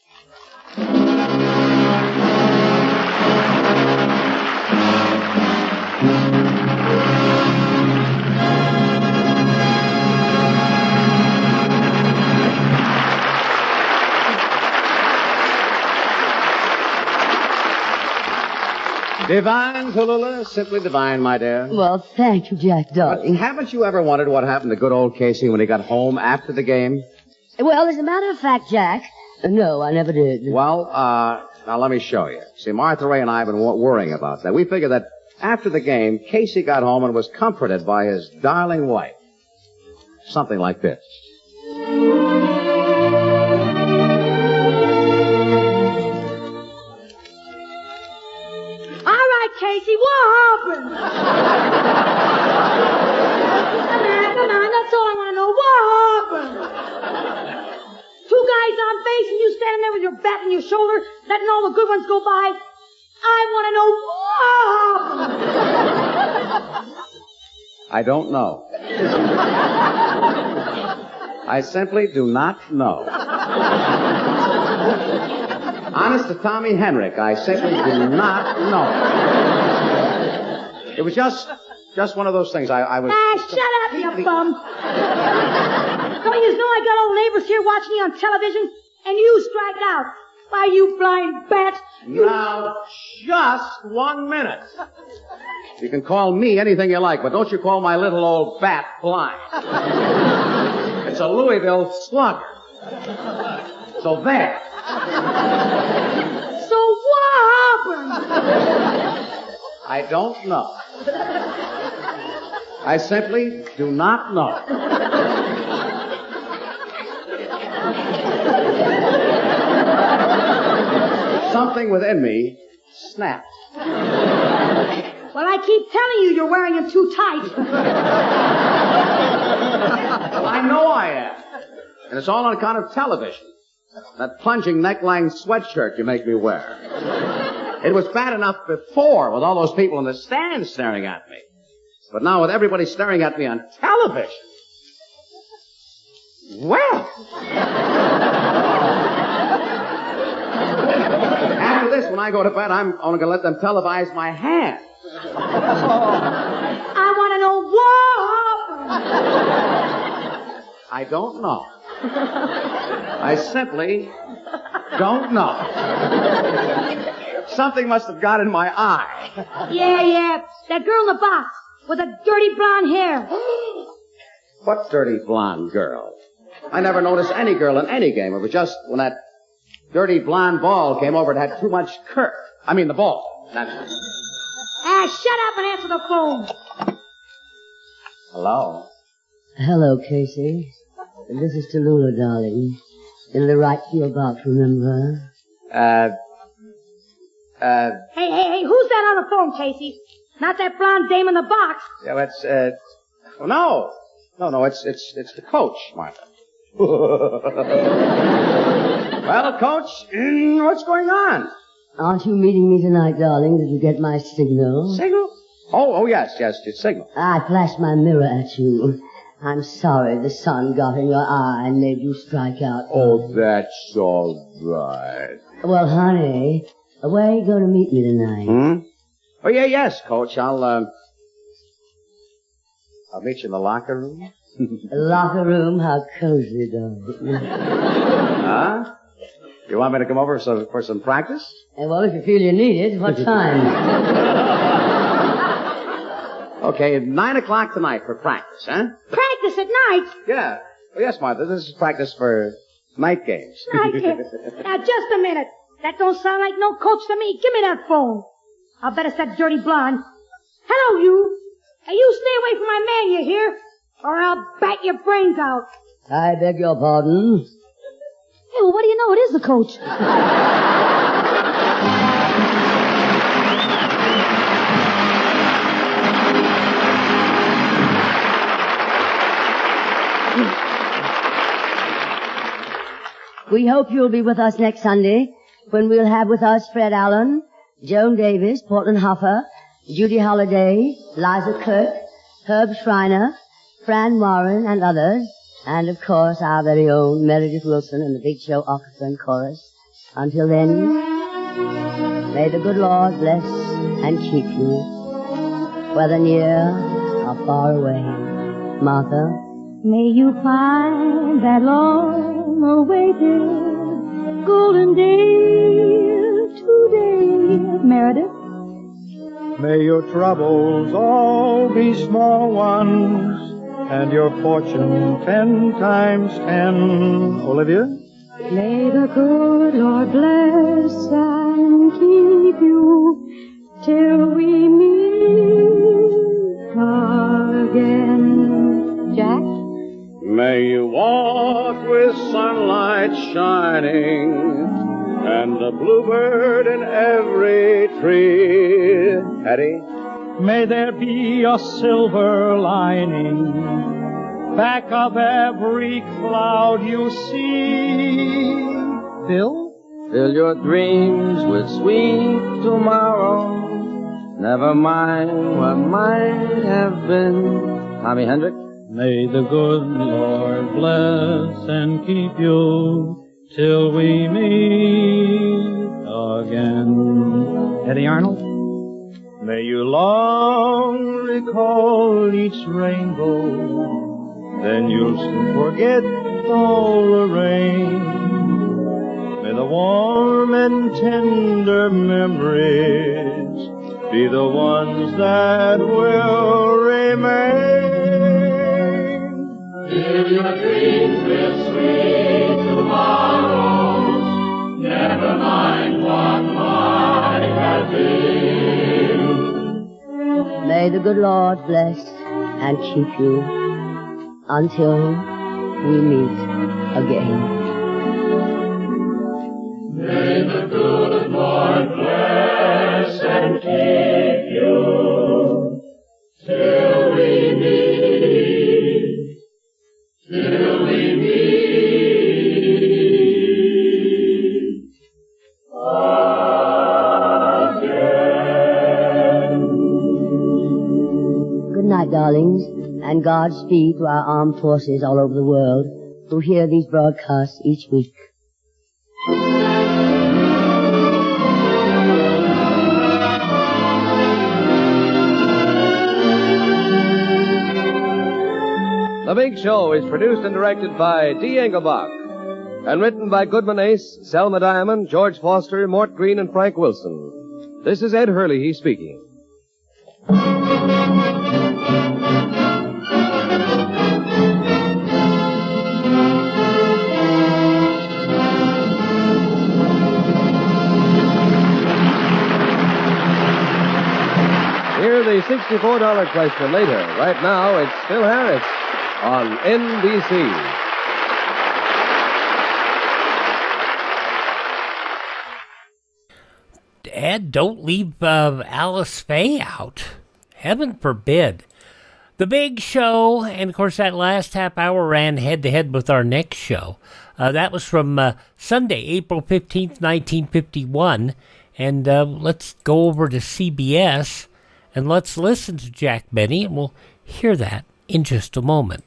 Divine, Tallulah, simply divine, my dear. Well, thank you, Jack, darling. But haven't you ever wondered what happened to good old Casey when he got home after the game? Well, as a matter of fact, Jack, no, I never did. Well, now let me show you. See, Martha Raye and I have been worrying about that. We figured that after the game, Casey got home and was comforted by his darling wife. Something like this. All right, Casey, what happened? your shoulder, letting all the good ones go by. I want to know. I don't know. I simply do not know. Honest to Tommy Hendrick, I simply do not know. It was just one of those things. I was... Shut up, you bum. Don't you know I got old neighbors here watching me on television, and you strike out. Why, you blind bat. Now, just 1 minute. You can call me anything you like, but don't you call my little old bat blind. It's a Louisville slugger. So there. So what happened? I don't know. I simply do not know. Something within me snapped. Well, I keep telling you you're wearing them too tight. I know I am. And it's all on account of television. That plunging neckline sweatshirt you make me wear. It was bad enough before with all those people in the stands staring at me. But now with everybody staring at me on television. Well. After this, when I go to bed, I'm only going to let them televise my hand. I want to know what happened. I don't know. I simply don't know. Something must have got in my eye. Yeah. That girl in the box with the dirty blonde hair. What dirty blonde girl? I never noticed any girl in any game. It was just when that dirty blonde ball came over, it had too much curve. I mean, the ball. That's it. Shut up and answer the phone. Hello? Hello, Casey. This is Tallulah, darling. In the right field box, remember? Hey, who's that on the phone, Casey? Not that blonde dame in the box. Yeah, it's, no, it's the coach, Martha. Well, Coach, what's going on? Aren't you meeting me tonight, darling? Did you get my signal? Signal? Oh, yes, your signal. I flashed my mirror at you. I'm sorry the sun got in your eye and made you strike out. Oh, that's all right. Well, honey, where are you going to meet me tonight? Oh, yes, Coach. I'll meet you in the locker room. Locker room? How cozy, darling. Huh? You want me to come over for some practice? Well, if you feel you need it, what time? Okay, 9 o'clock tonight for practice, huh? Practice at night? Yeah. Oh, yes, Martha. This is practice for night games. Night games? Now, just a minute. That don't sound like no coach to me. Give me that phone. I'll bet it's that dirty blonde. Hello, you. Hey, you stay away from my man, you hear? Or I'll bat your brains out. I beg your pardon. Hey, well, what do you know? It is the coach. We hope you'll be with us next Sunday when we'll have with us Fred Allen, Joan Davis, Portland Hoffer, Judy Holliday, Liza Kirk, Herb Schreiner, Fran Warren, and others. And, of course, our very own Meredith Wilson and the Big Show Orchestra and Chorus. Until then, may the good Lord bless and keep you, whether near or far away. Martha? May you find that long-awaited golden day today, Meredith. May your troubles all be small ones, and your fortune 10 times 10. Olivia? May the good Lord bless and keep you till we meet again. Jack? May you walk with sunlight shining and a bluebird in every tree. Eddie? May there be a silver lining back of every cloud you see. Bill? Fill your dreams with sweet tomorrow. Never mind what might have been. Tommy Hendrick. May the good Lord bless and keep you till we meet again. Eddie Arnold. May you long recall each rainbow, then you'll soon forget all the rain. May the warm and tender memories be the ones that will remain. Fill your dreams with sweet tomorrows. Never mind what might have been. May the good Lord bless and keep you until we meet again. May the good Lord bless and keep you till we meet, till we meet again. Good night, darlings, and Godspeed to our armed forces all over the world who hear these broadcasts each week. The Big Show is produced and directed by D. Engelbach and written by Goodman Ace, Selma Diamond, George Foster, Mort Green, and Frank Wilson. This is Ed Hurley, he's speaking. Hear the $64 question later. Right now, it's Phil Harris on NBC. Ed, don't leave Alice Faye out. Heaven forbid. The Big Show, and of course that last half hour ran head-to-head with our next show. That was from Sunday, April 15th, 1951. And let's go over to CBS and let's listen to Jack Benny, and we'll hear that in just a moment.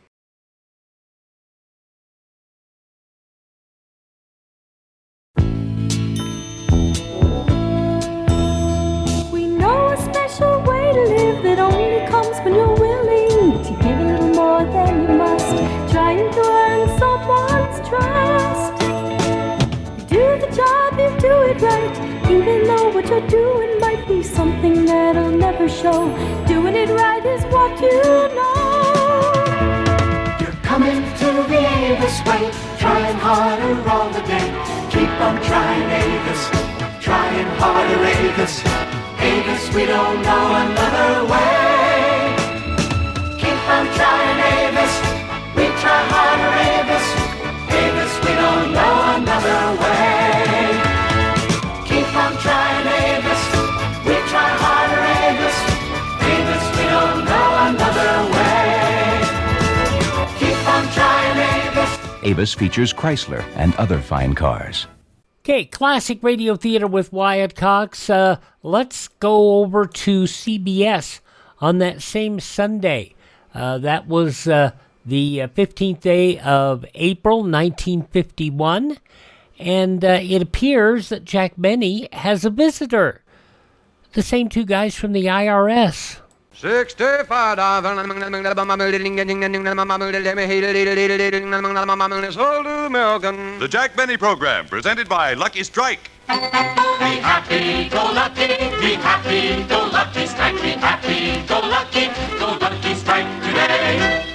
We know a special way to live that only comes when you're willing to give a little more than you must, trying to earn someone's trust. You do the job, you do it right, even though what you're doing might be something that'll never show. Doing it right is what you know. You're coming to the Avis way, trying harder all the day. Keep on trying, Avis, trying harder, Avis. Avis, we don't know another way. Keep on trying, Avis, we try harder, Avis. Avis, we don't know another way. Keep on trying, Avis, we try harder, Avis. Avis, we don't know another way. Keep on trying, Avis. Avis features Chrysler and other fine cars. Okay, Classic Radio Theater with Wyatt Cox. Let's go over to CBS on that same Sunday. That was the 15th day of April, 1951. And it appears that Jack Benny has a visitor. The same two guys from the IRS. The Jack Benny Program, presented by Lucky Strike. Be happy, go lucky, be happy, go lucky strike, be happy, go lucky strike today.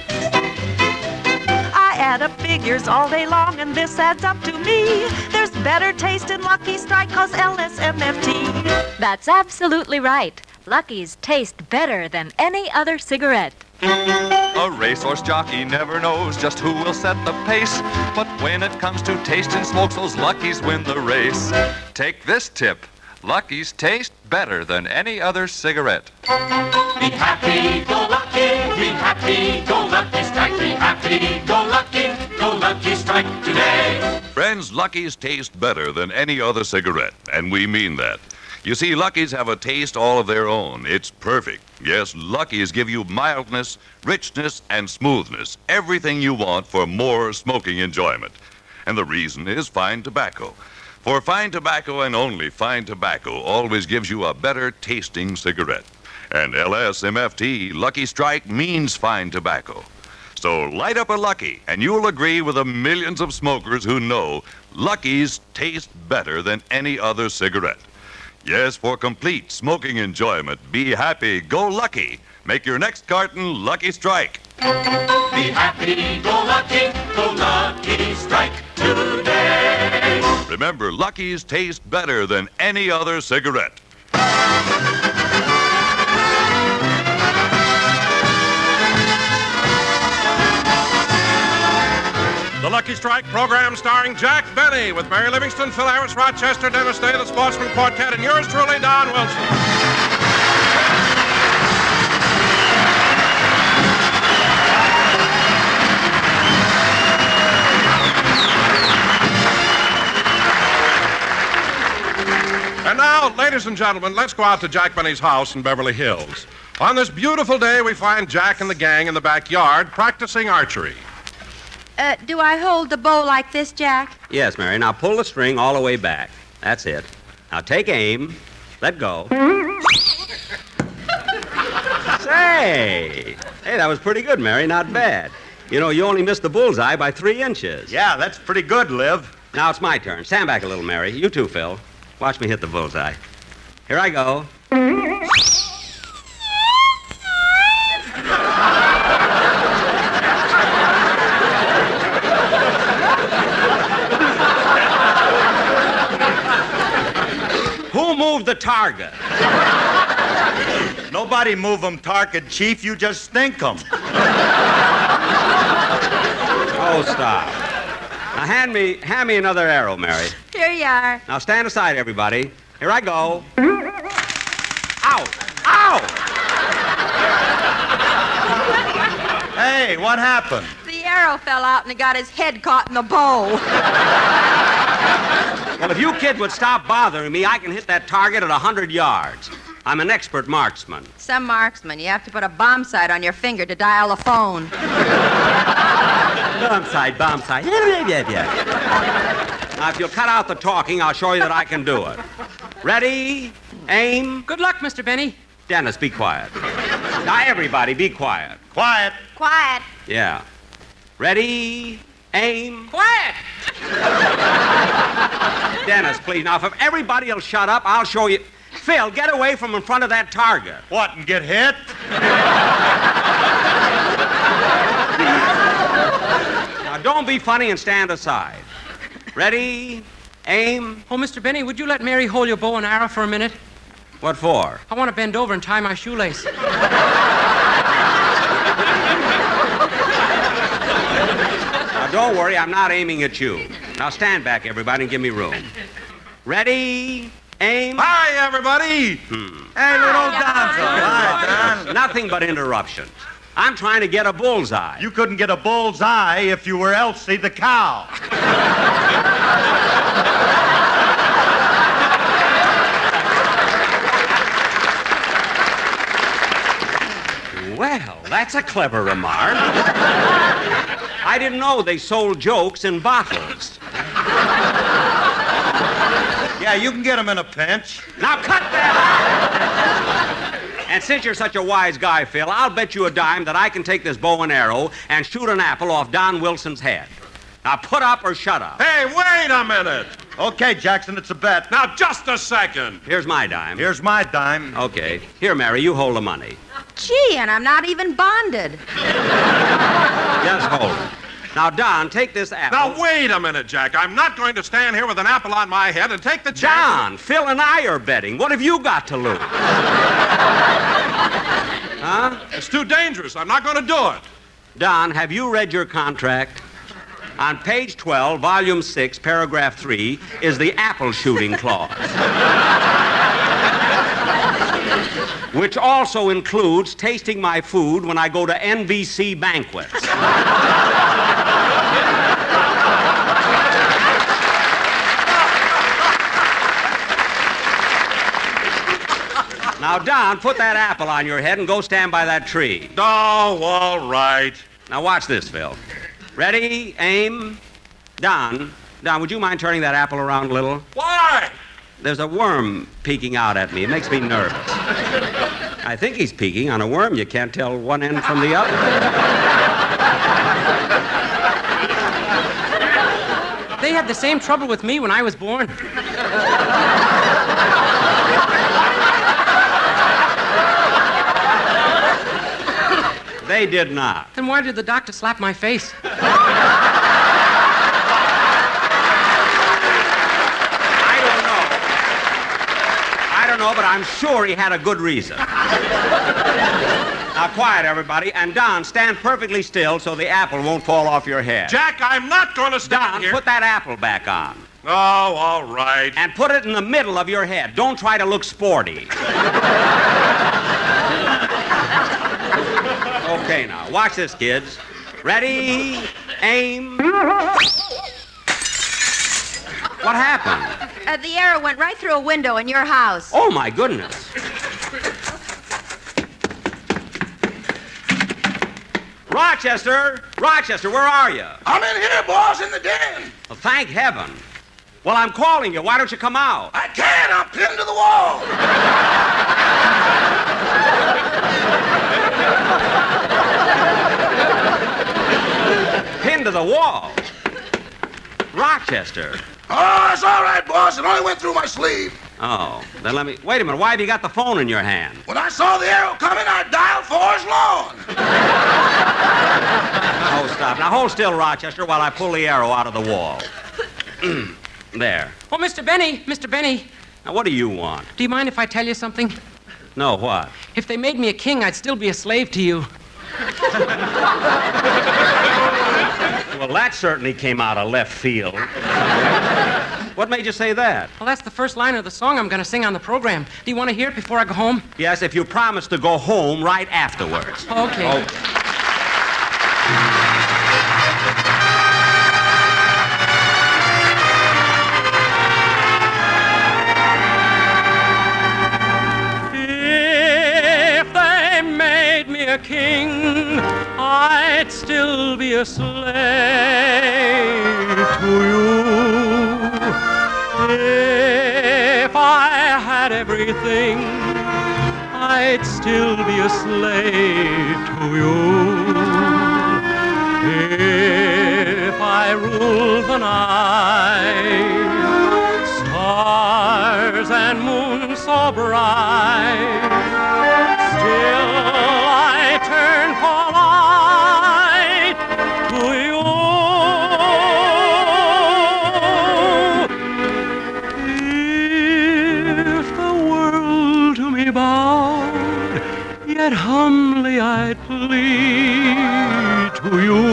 I add up figures all day long and this adds up to me. There's better taste in Lucky Strike cause LSMFT. That's absolutely right. Lucky's taste better than any other cigarette. A racehorse jockey never knows just who will set the pace, but when it comes to taste and smokes, those Luckies win the race. Take this tip. Lucky's taste better than any other cigarette. Be happy, go lucky, be happy, go lucky strike, be happy, go lucky strike today. Friends, Lucky Lucky's taste better than any other cigarette, and we mean that. You see, Lucky's have a taste all of their own. It's perfect. Yes, Lucky's give you mildness, richness, and smoothness. Everything you want for more smoking enjoyment. And the reason is fine tobacco. For fine tobacco and only fine tobacco always gives you a better tasting cigarette. And LSMFT, Lucky Strike, means fine tobacco. So light up a Lucky, and you'll agree with the millions of smokers who know Lucky's taste better than any other cigarette. Yes, for complete smoking enjoyment, be happy, go Lucky. Make your next carton Lucky Strike. Be happy, go Lucky Strike today. Remember, Lucky's taste better than any other cigarette. The Lucky Strike program starring Jack Benny with Mary Livingston, Phil Harris, Rochester, Dennis Day, the Sportsman Quartet, and yours truly, Don Wilson. And now, ladies and gentlemen, let's go out to Jack Benny's house in Beverly Hills. On this beautiful day, we find Jack and the gang in the backyard practicing archery. Do I hold the bow like this, Jack? Yes, Mary. Now pull the string all the way back. That's it. Now take aim. Let go. Say! Hey, that was pretty good, Mary. Not bad. You know, you only missed the bullseye by 3 inches. Yeah, that's pretty good, Liv. Now it's my turn. Stand back a little, Mary. You too, Phil. Watch me hit the bullseye. Here I go. Who moved the target? Nobody move 'em, target, Chief. You just stink 'em. Oh, stop. Now hand me another arrow, Mary. Here you are. Now stand aside, everybody. Here I go. Ow! Ow! Hey, what happened? The arrow fell out and it got his head caught in the bow. Well, if you kids would stop bothering me, I can hit that target at 100 yards. I'm an expert marksman. Some marksman, you have to put a bomb sight on your finger to dial a phone. Bomb sight. Now, if you'll cut out the talking, I'll show you that I can do it. Ready? Aim. Good luck, Mr. Benny. Dennis, be quiet. Now, everybody, be quiet. Quiet. Quiet. Yeah. Ready? Aim. Quiet! Dennis, please. Now, if everybody will shut up, I'll show you. Phil, get away from in front of that target. What, and get hit? Now, don't be funny and stand aside. Ready? Aim. Oh, Mr. Benny, would you let Mary hold your bow and arrow for a minute? What for? I want to bend over and tie my shoelace. Now, don't worry, I'm not aiming at you. Now, stand back, everybody, and give me room. Ready? Aim. Hi, everybody. Hey, little Donzo. Hi, Don. Nothing but interruptions. I'm trying to get a bullseye. You couldn't get a bullseye if you were Elsie the cow. Well, that's a clever remark. I didn't know they sold jokes in bottles. Yeah, you can get them in a pinch. Now cut that out! And since you're such a wise guy, Phil, I'll bet you a dime that I can take this bow and arrow and shoot an apple off Don Wilson's head. Now put up or shut up. Hey, wait a minute. Okay, Jackson, it's a bet. Now, just a second. Here's my dime. Here's my dime. Okay. Here, Mary, you hold the money. Gee, and I'm not even bonded. Just hold it. Now, Don, take this apple. Now, wait a minute, Jack. I'm not going to stand here with an apple on my head and take the chance. Don, Phil and I are betting. What have you got to lose? Huh? It's too dangerous. I'm not going to do it. Don, have you read your contract? On page 12, volume 6, paragraph 3, is the apple shooting clause. Which also includes tasting my food when I go to NBC banquets. Now, Don, put that apple on your head and go stand by that tree. Oh, all right. Now, watch this, Phil. Ready, aim. Don, would you mind turning that apple around a little? Why? There's a worm peeking out at me. It makes me nervous. I think he's peeking on a worm. You can't tell one end from the other. They had the same trouble with me when I was born. They did not. Then why did the doctor slap my face? I don't know, but I'm sure he had a good reason. Now, quiet, everybody. And, Don, stand perfectly still so the apple won't fall off your head. Jack, I'm not going to stand here. Don, put that apple back on. Oh, all right. And put it in the middle of your head. Don't try to look sporty. Okay, now, watch this, kids. Ready, aim. What happened? The arrow went right through a window in your house. Oh, my goodness. Rochester, where are you? I'm in here, boss, in the den. Well, thank heaven. Well, I'm calling you. Why don't you come out? I can't. I'm pinned to the wall. Pinned to the wall? Rochester. Oh, it's all right, boss. It only went through my sleeve. Oh, then let me... Wait a minute. Why have you got the phone in your hand? When I saw the arrow coming, I dialed Forest Lawn. Oh, stop. Now, hold still, Rochester, while I pull the arrow out of the wall. There. Oh, Mr. Benny. Now, what do you want? Do you mind if I tell you something? No, what? If they made me a king, I'd still be a slave to you. Well, that certainly came out of left field. What made you say that? Well, that's the first line of the song I'm going to sing on the program. Do you want to hear it before I go home? Yes, if you promise to go home right afterwards. Okay. If they made me a king, I'd still be a slave to you. If I had everything, I'd still be a slave to you. If I ruled the night, stars and moon so bright, still I turn for light to you. If the world to me bowed, yet humbly I'd plead to you.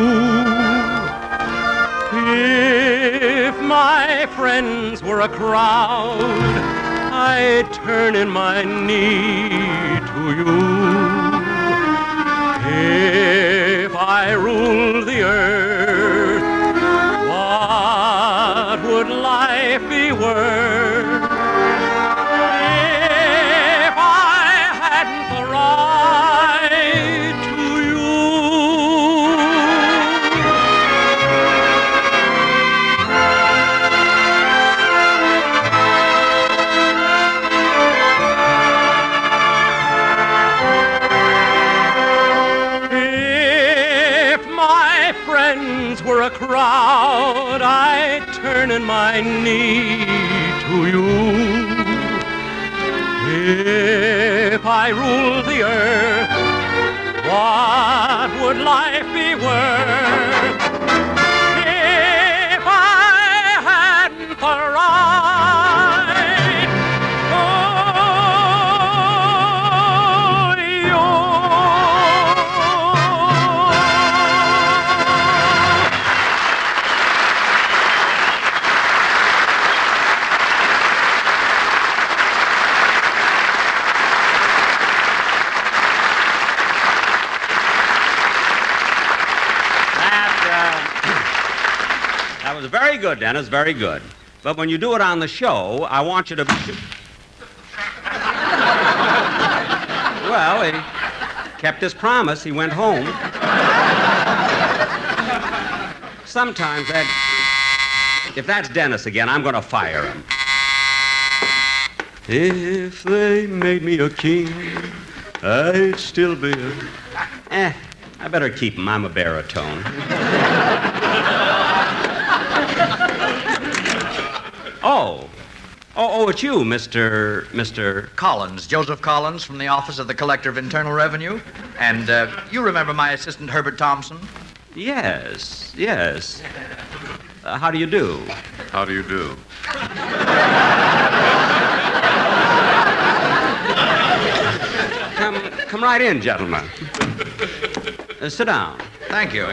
If my friends were a crowd, I'd turn in my knee to you. If I ruled the earth, what would life be worth if I hadn't the right to you? Were a crowd, I'd turn in my knee to you. If I ruled the earth, what would life be worth if I hadn't the right? Very good, Dennis, very good. But when you do it on the show, I want you to be... Well, he kept his promise. He went home. Sometimes if that's Dennis again, I'm going to fire him. If they made me a king, I'd still be I better keep him. I'm a baritone. Oh, it's you, Mr. Collins, Joseph Collins from the Office of the Collector of Internal Revenue. And you remember my assistant, Herbert Thompson? Yes. How do you do? How do you do? Come right in, gentlemen. Sit down. Thank you.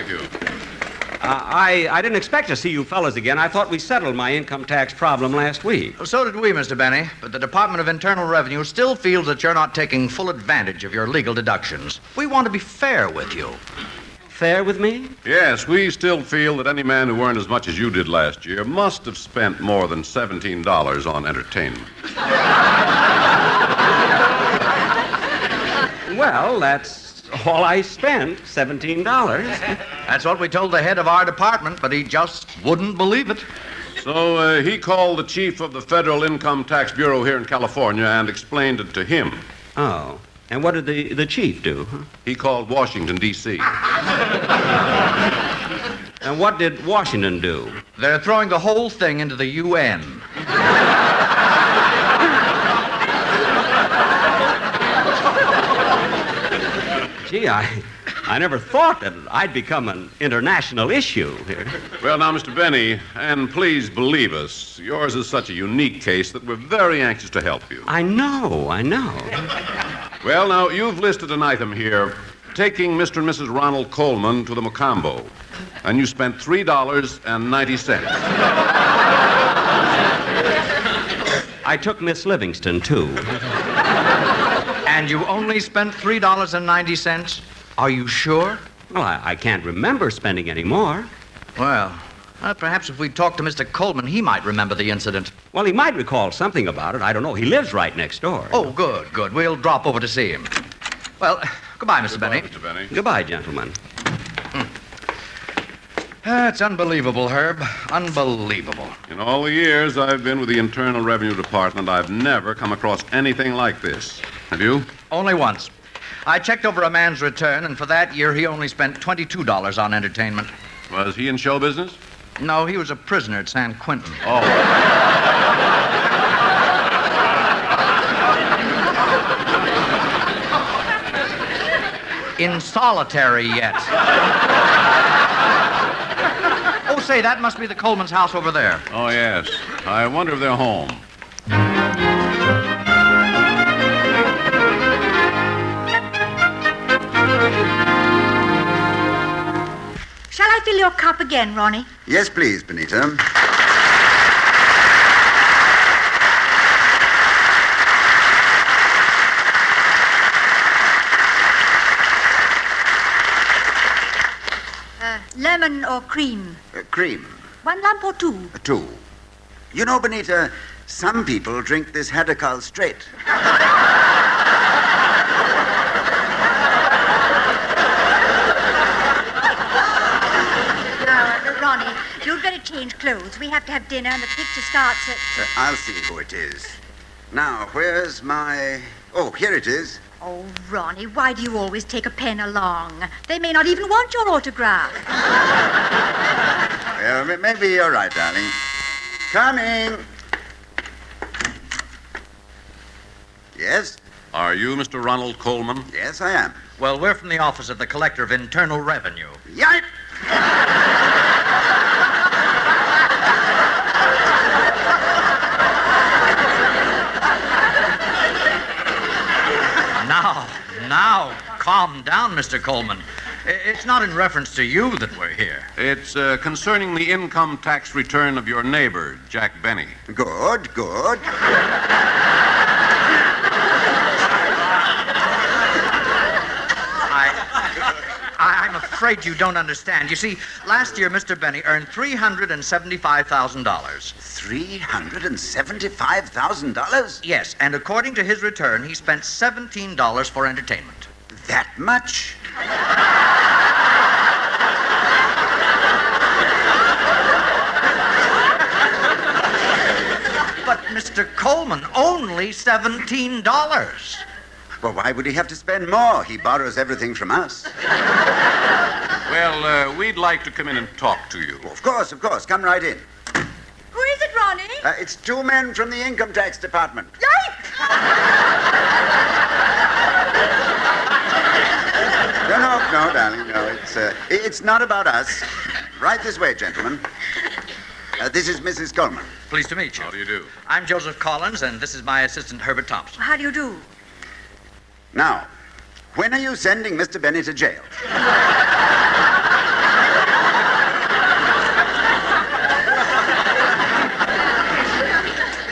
I didn't expect to see you fellas again. I thought we settled my income tax problem last week. So did we, Mr. Benny. But the Department of Internal Revenue still feels that you're not taking full advantage of your legal deductions. We want to be fair with you. Fair with me? Yes, we still feel that any man who earned as much as you did last year must have spent more than $17 on entertainment. Well, that's all I spent, $17. That's what we told the head of our department, but he just wouldn't believe it. So he called the chief of the Federal Income Tax Bureau here in California and explained it to him. Oh. And what did the chief do? Huh? He called Washington, D.C. And what did Washington do? They're throwing the whole thing into the UN. Gee, I never thought that I'd become an international issue here. Well, now, Mr. Benny, and please believe us, yours is such a unique case that we're very anxious to help you. I know. Well, now, you've listed an item here, taking Mr. and Mrs. Ronald Colman to the Mocambo, and you spent $3.90. I took Miss Livingston, too. And you only spent $3.90? Are you sure? Well, I can't remember spending any more. Well, perhaps if we talk to Mr. Colman, he might remember the incident. Well, he might recall something about it. I don't know. He lives right next door. Oh, good. We'll drop over to see him. Well, goodbye, Mr. Benny. Mr. Benny. Goodbye, gentlemen. It's unbelievable, Herb. Unbelievable. In all the years I've been with the Internal Revenue Department, I've never come across anything like this. Have you? Only once. I checked over a man's return, and for that year, he only spent $22 on entertainment. Was he in show business? No, he was a prisoner at San Quentin. Oh. In solitary yet. Oh, say, that must be the Coleman's house over there. Oh, yes. I wonder if they're home. Shall I fill your cup again, Ronnie? Yes, please, Benita. Lemon or cream? Cream. 1 lump or 2? 2. You know, Benita, some people drink this Haddock straight. Ronnie, you'd better change clothes. We have to have dinner and the picture starts at... I'll see who it is. Now, where's my... Oh, here it is. Oh, Ronnie, why do you always take a pen along? They may not even want your autograph. Well, maybe you're right, darling. Coming. Yes? Are you Mr. Ronald Colman? Yes, I am. Well, we're from the Office of the Collector of Internal Revenue. Yipe! Now, calm down, Mr. Colman. It's not in reference to you that we're here. It's concerning the income tax return of your neighbor, Jack Benny. Good. I'm afraid you don't understand. You see, last year Mr. Benny earned $375,000. $375,000? Yes, and according to his return, he spent $17 for entertainment. That much? But, Mr. Colman, only $17. Well, why would he have to spend more? He borrows everything from us. Well, we'd like to come in and talk to you. Of course. Come right in. Who is it, Ronnie? It's two men from the income tax department. No, darling, no. It's not about us. Right this way, gentlemen. This is Mrs. Colman. Pleased to meet you. How do you do? I'm Joseph Collins, and this is my assistant, Herbert Thompson. How do you do? Now, when are you sending Mr. Benny to jail?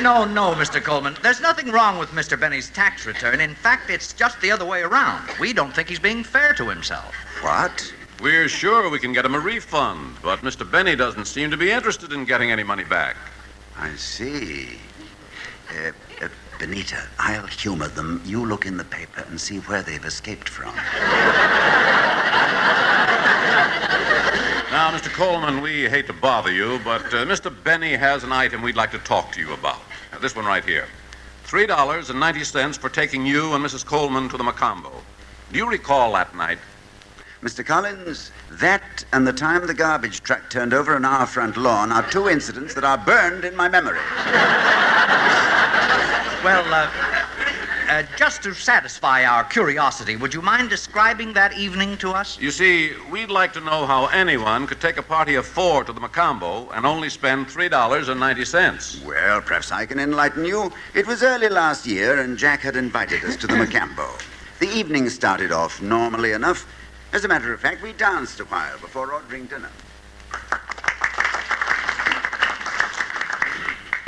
No, Mr. Colman. There's nothing wrong with Mr. Benny's tax return. In fact, it's just the other way around. We don't think he's being fair to himself. What? We're sure we can get him a refund, but Mr. Benny doesn't seem to be interested in getting any money back. I see. Benita, I'll humor them. You look in the paper and see where they've escaped from. Now, Mr. Colman, we hate to bother you, but Mr. Benny has an item we'd like to talk to you about. This one right here. $3.90 for taking you and Mrs. Colman to the Mocambo. Do you recall that night? Mr. Collins, that and the time the garbage truck turned over on our front lawn are two incidents that are burned in my memory. Well, just to satisfy our curiosity, would you mind describing that evening to us? You see, we'd like to know how anyone could take a party of 4 to the Mocambo and only spend $3.90. Well, perhaps I can enlighten you. It was early last year, and Jack had invited us to the Mocambo. The evening started off normally enough. As a matter of fact, we danced a while before ordering dinner.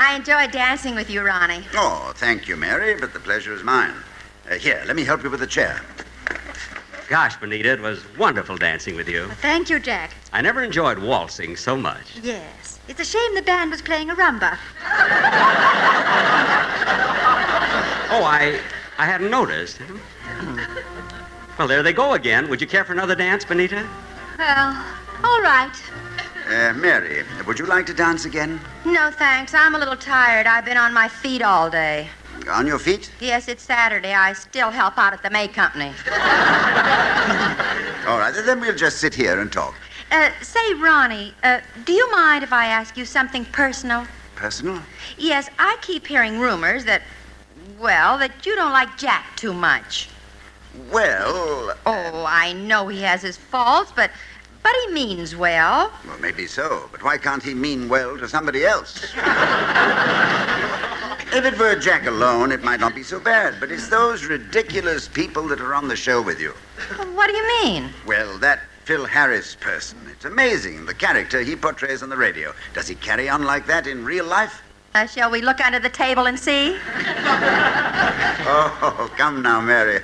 I enjoyed dancing with you, Ronnie. Oh, thank you, Mary, but the pleasure is mine. Here, let me help you with the chair. Gosh, Benita, it was wonderful dancing with you. Thank you, Jack. I never enjoyed waltzing so much. Yes. It's a shame the band was playing a rumba. Oh, I hadn't noticed. Well, there they go again. Would you care for another dance, Benita? Well, all right. Mary, would you like to dance again? No, thanks. I'm a little tired. I've been on my feet all day. On your feet? Yes, it's Saturday. I still help out at the May Company. All right, then we'll just sit here and talk. Say, Ronnie, do you mind if I ask you something personal? Personal? Yes, I keep hearing rumors that you don't like Jack too much. Well... Oh, I know he has his faults, but he means well. Well, maybe so, but why can't he mean well to somebody else? If it were Jack alone, it might not be so bad, but it's those ridiculous people that are on the show with you. What do you mean? Well, that Phil Harris person. It's amazing, the character he portrays on the radio. Does he carry on like that in real life? Shall we look under the table and see? Oh, come now, Mary.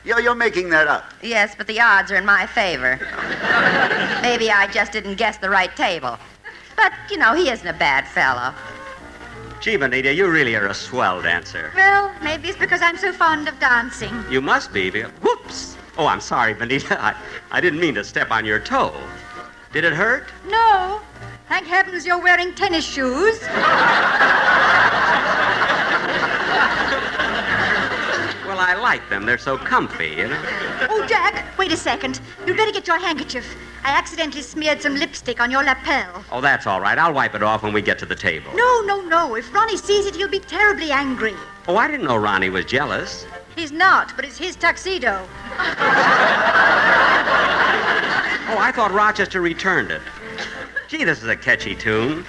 You're making that up. Yes, but the odds are in my favor. Maybe I just didn't guess the right table. But, he isn't a bad fellow. Gee, Benita, you really are a swell dancer. Well, maybe it's because I'm so fond of dancing. You must be. Whoops! Oh, I'm sorry, Benita. I didn't mean to step on your toe. Did it hurt? No. Thank heavens you're wearing tennis shoes. Well, I like them. They're so comfy, Oh, Jack, wait a second. You'd better get your handkerchief. I accidentally smeared some lipstick on your lapel. Oh, that's all right. I'll wipe it off when we get to the table. No. If Ronnie sees it, he'll be terribly angry. Oh, I didn't know Ronnie was jealous. He's not, but it's his tuxedo. Oh, I thought Rochester returned it. Gee, this is a catchy tune.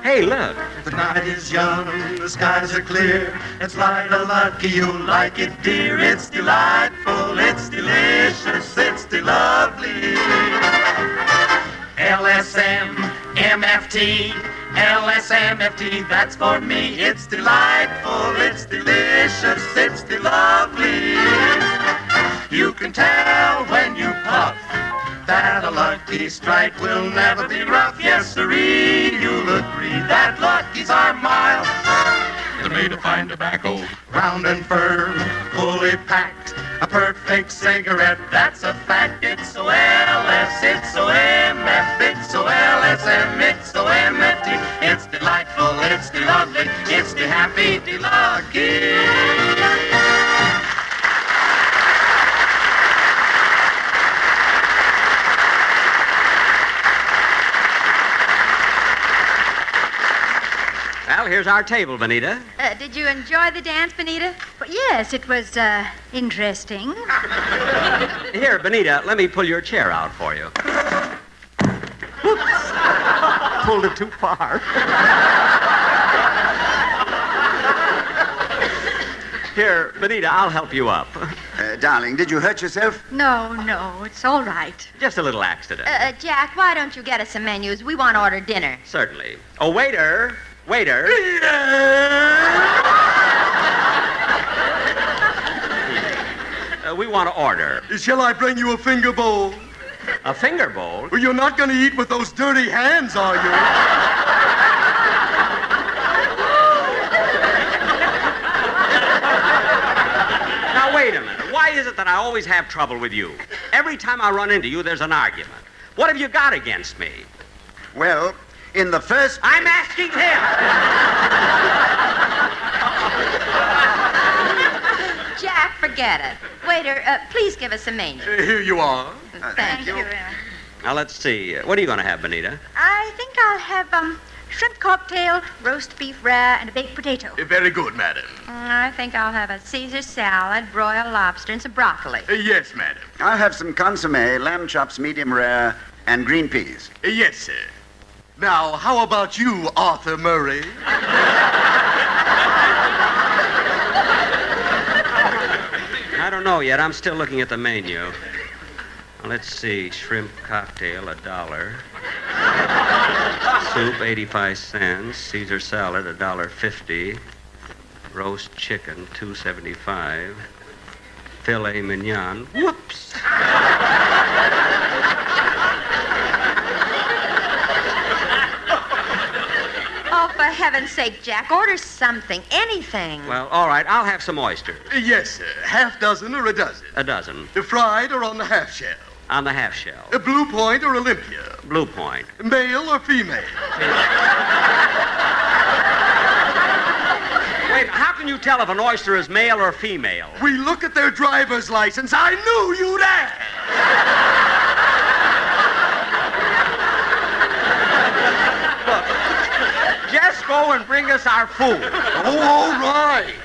Hey, look. The night is young, the skies are clear. It's light-a-lucky, you'll like it, dear. It's delightful, it's delicious, it's de-lovely. LSM, MFT, LSMFT, that's for me. It's delightful, it's delicious, it's de-lovely. You can tell when you puff that a lucky strike will never be rough. Yes, sirree, you'll agree that luckies are mild. They're made of fine tobacco, round and firm, fully packed. A perfect cigarette, that's a fact. It's O-L-S, it's O-M-F, it's O-L-S-M, it's O-M-F-T. It's delightful, it's the lovely, it's the happy, the lucky. Well, here's our table, Benita. Did you enjoy the dance, Benita? Well, yes, it was interesting. Here, Benita, let me pull your chair out for you. Whoops. Pulled it too far. Here, Benita, I'll help you up. Darling, did you hurt yourself? No, it's all right. Just a little accident. Jack, why don't you get us some menus? We want to order dinner. Certainly. Oh, waiter. Waiter. We want to order. Shall I bring you a finger bowl? A finger bowl? Well, you're not going to eat with those dirty hands, are you? Now, wait a minute. Why is it that I always have trouble with you? Every time I run into you, there's an argument. What have you got against me? Well, in the first... I'm asking him! Jack, forget it. Waiter, please give us a menu. Here you are. Thank you. Now, let's see. What are you going to have, Benita? I think I'll have shrimp cocktail, roast beef rare, and a baked potato. Very good, madam. I think I'll have a Caesar salad, broiled lobster, and some broccoli. Yes, madam. I'll have some consommé, lamb chops medium rare, and green peas. Yes, sir. Now, how about you, Arthur Murray? I don't know yet. I'm still looking at the menu. Now, let's see. Shrimp cocktail, $1. Soup, 85 cents. Caesar salad, $1.50. Roast chicken, $2.75. Filet mignon. Whoops! Oh, for heaven's sake, Jack, order something, anything. Well, all right. I'll have some oysters. Yes, sir. Half dozen or a dozen? A dozen. Fried or on the half shell? On the half shell. Blue Point or Olympia? Blue Point. Male or female? Wait, how can you tell if an oyster is male or female? We look at their driver's license. I knew you'd ask. Just go and bring us our food. Oh, all right.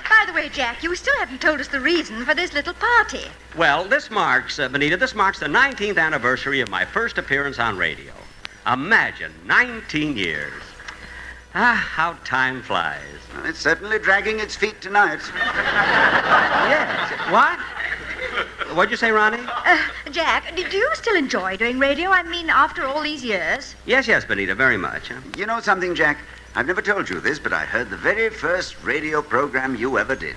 By the way, Jack, you still haven't told us the reason for this little party. Well, this marks, Benita, the 19th anniversary of my first appearance on radio. Imagine, 19 years. Ah, how time flies. Well, it's certainly dragging its feet tonight. Yes. What? What'd you say, Ronnie? Jack, do you still enjoy doing radio? I mean, after all these years? Yes, Benita, very much. Huh? You know something, Jack? I've never told you this, but I heard the very first radio program you ever did.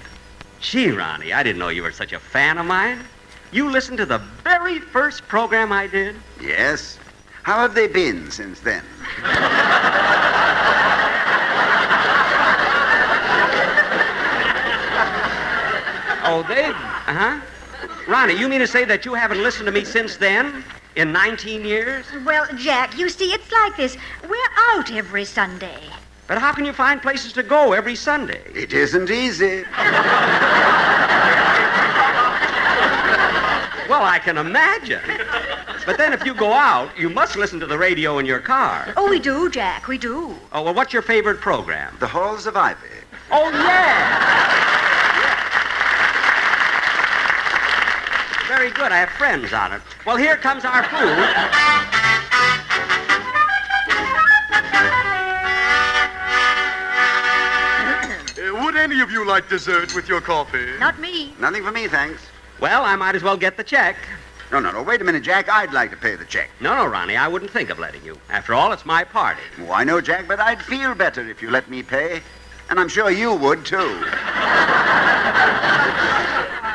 Gee, Ronnie, I didn't know you were such a fan of mine. You listened to the very first program I did? Yes. How have they been since then? Oh, Ronnie, you mean to say that you haven't listened to me since then? In 19 years? Well, Jack, you see, it's like this. We're out every Sunday. But how can you find places to go every Sunday? It isn't easy. Well, I can imagine. But then if you go out, you must listen to the radio in your car. Oh, we do, Jack, we do. Oh, well, what's your favorite program? The Halls of Ivy. Oh, yeah! Very good. I have friends on it. Well, here comes our food. Would any of you like dessert with your coffee? Not me. Nothing for me, thanks. Well, I might as well get the check. No, wait a minute, Jack. I'd like to pay the check. No, Ronnie, I wouldn't think of letting you. After all, it's my party. Oh, I know, Jack, but I'd feel better if you let me pay. And I'm sure you would, too.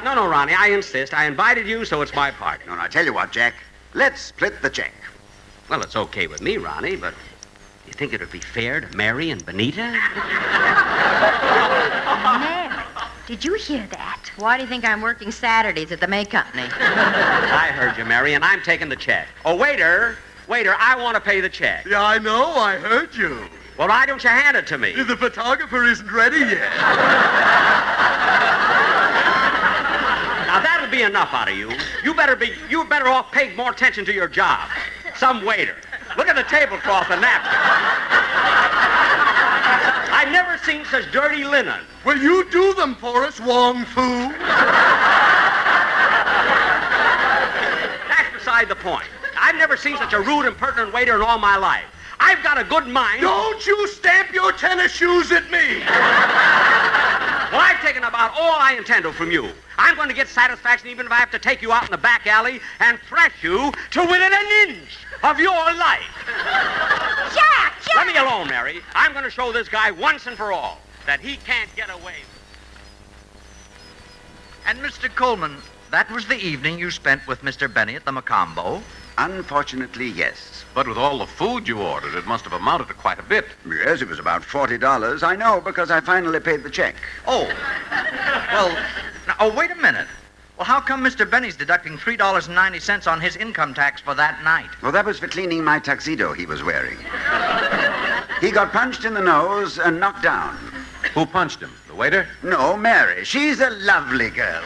No, Ronnie, I insist. I invited you, so it's my party. No, I tell you what, Jack. Let's split the check. Well, it's okay with me, Ronnie, but you think it would be fair to Mary and Benita? Mary, did you hear that? Why do you think I'm working Saturdays at the May Company? I heard you, Mary, and I'm taking the check. Oh, waiter, I want to pay the check. Yeah, I know. I heard you. Well, why don't you hand it to me? The photographer isn't ready yet. Now, that'll be enough out of you. You're better off paying more attention to your job. Some waiter. Look at the tablecloth and napkin. I've never seen such dirty linen. Will you do them for us, Wong Fu? That's beside the point. I've never seen such a rude, impertinent waiter in all my life. I've got a good mind. Don't you stamp your tennis shoes at me. Well, I've taken about all I intend to from you. I'm going to get satisfaction even if I have to take you out in the back alley and thrash you to within an inch of your life. Jack! Let me alone, Mary. I'm going to show this guy once and for all that he can't get away with. And Mr. Colman, that was the evening you spent with Mr. Benny at the Mocambo? Unfortunately, yes. But with all the food you ordered, it must have amounted to quite a bit. Yes, it was about $40. I know, because I finally paid the check. Oh. Well, wait a minute. Well, how come Mr. Benny's deducting $3.90 on his income tax for that night? Well, that was for cleaning my tuxedo he was wearing. He got punched in the nose and knocked down. Who punched him? The waiter? No, Mary. She's a lovely girl.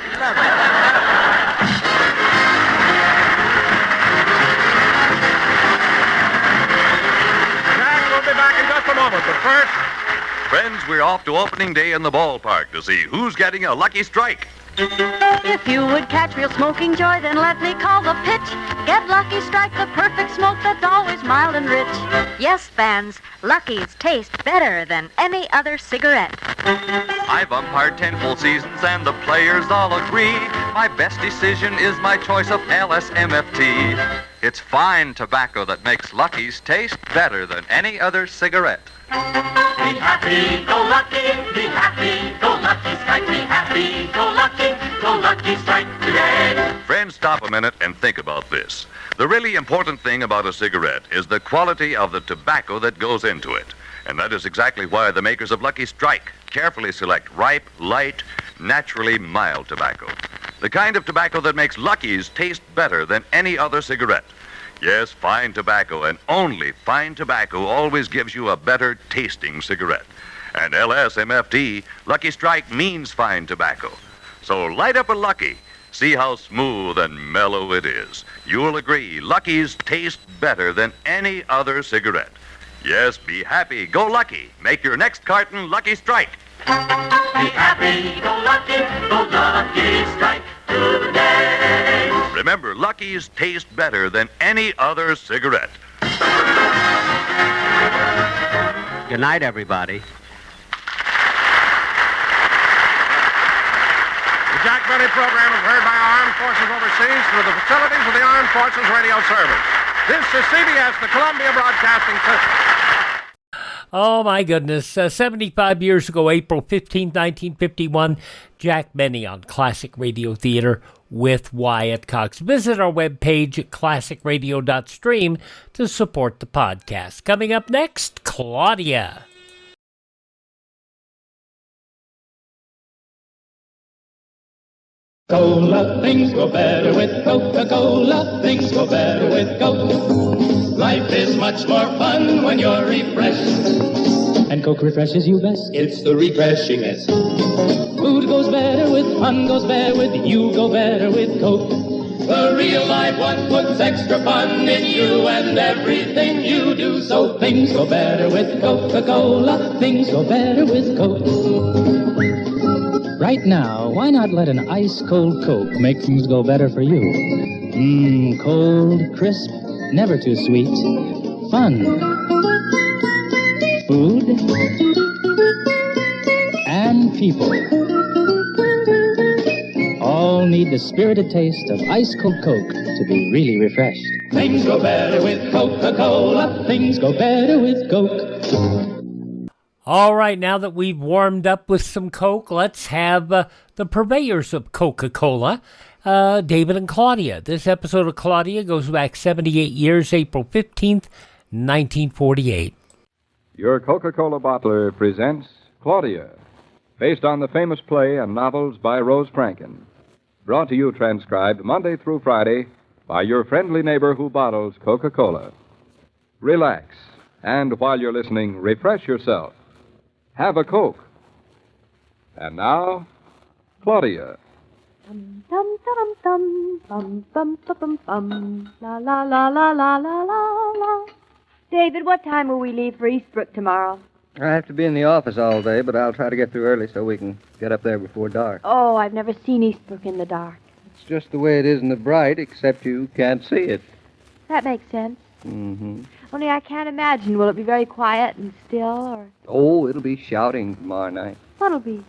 We'll be back in just a moment, but first, friends, we're off to opening day in the ballpark to see who's getting a lucky strike. If you would catch real smoking joy, then let me call the pitch. Get Lucky Strike, the perfect smoke that's always mild and rich. Yes, fans, Lucky's taste better than any other cigarette. I've umpired 10 full seasons and the players all agree. My best decision is my choice of LSMFT. It's fine tobacco that makes Lucky's taste better than any other cigarette. Be happy, go lucky, be happy, go lucky strike, be happy, go lucky strike today. Friends, stop a minute and think about this. The really important thing about a cigarette is the quality of the tobacco that goes into it. And that is exactly why the makers of Lucky Strike carefully select ripe, light, naturally mild tobacco. The kind of tobacco that makes Lucky's taste better than any other cigarette. Yes, fine tobacco, and only fine tobacco always gives you a better tasting cigarette. And LSMFT, Lucky Strike means fine tobacco. So light up a Lucky. See how smooth and mellow it is. You'll agree, Lucky's taste better than any other cigarette. Yes, be happy, go Lucky. Make your next carton Lucky Strike. Be happy, go lucky strike today. Remember, Lucky's taste better than any other cigarette. Good night, everybody. The Jack Benny program is heard by our armed forces overseas through the facilities of the Armed Forces Radio Service. This is CBS, the Columbia Broadcasting System. Oh, my goodness. 75 years ago, April 15, 1951, Jack Benny on Classic Radio Theater with Wyatt Cox. Visit our webpage at classicradio.stream to support the podcast. Coming up next, Claudia. Cola, things go better with Coca-Cola. Things go better with Coke. Life is much more fun when you're refreshed. And Coke refreshes you best. It's the refreshingest. Food goes better with fun, goes better with you, go better with Coke. The real live one puts extra fun in you and everything you do. So things go better with Coca-Cola. Things go better with Coke. Right now, why not let an ice-cold Coke make things go better for you? Cold, crisp, never too sweet. Fun. Food. And people. All need need the spirited taste of ice-cold Coke to be really refreshed. Things go better with Coca-Cola. Things go better with Coke. All right, now that we've warmed up with some Coke, let's have the purveyors of Coca-Cola, David and Claudia. This episode of Claudia goes back 78 years, April 15th, 1948. Your Coca-Cola bottler presents Claudia, based on the famous play and novels by Rose Franken. Brought to you transcribed Monday through Friday by your friendly neighbor who bottles Coca-Cola. Relax, and while you're listening, refresh yourself. Have a Coke. And now, Claudia. Dum dum dum dum bum bum bum bum la la la la la la la la. David, what time will we leave for Eastbrook tomorrow? I have to be in the office all day, but I'll try to get through early so we can get up there before dark. Oh, I've never seen Eastbrook in the dark. It's just the way it is in the bright, except you can't see it. That makes sense. Mm-hmm. Only I can't imagine. Will it be very quiet and still, or Oh, it'll be shouting tomorrow night. what'll be?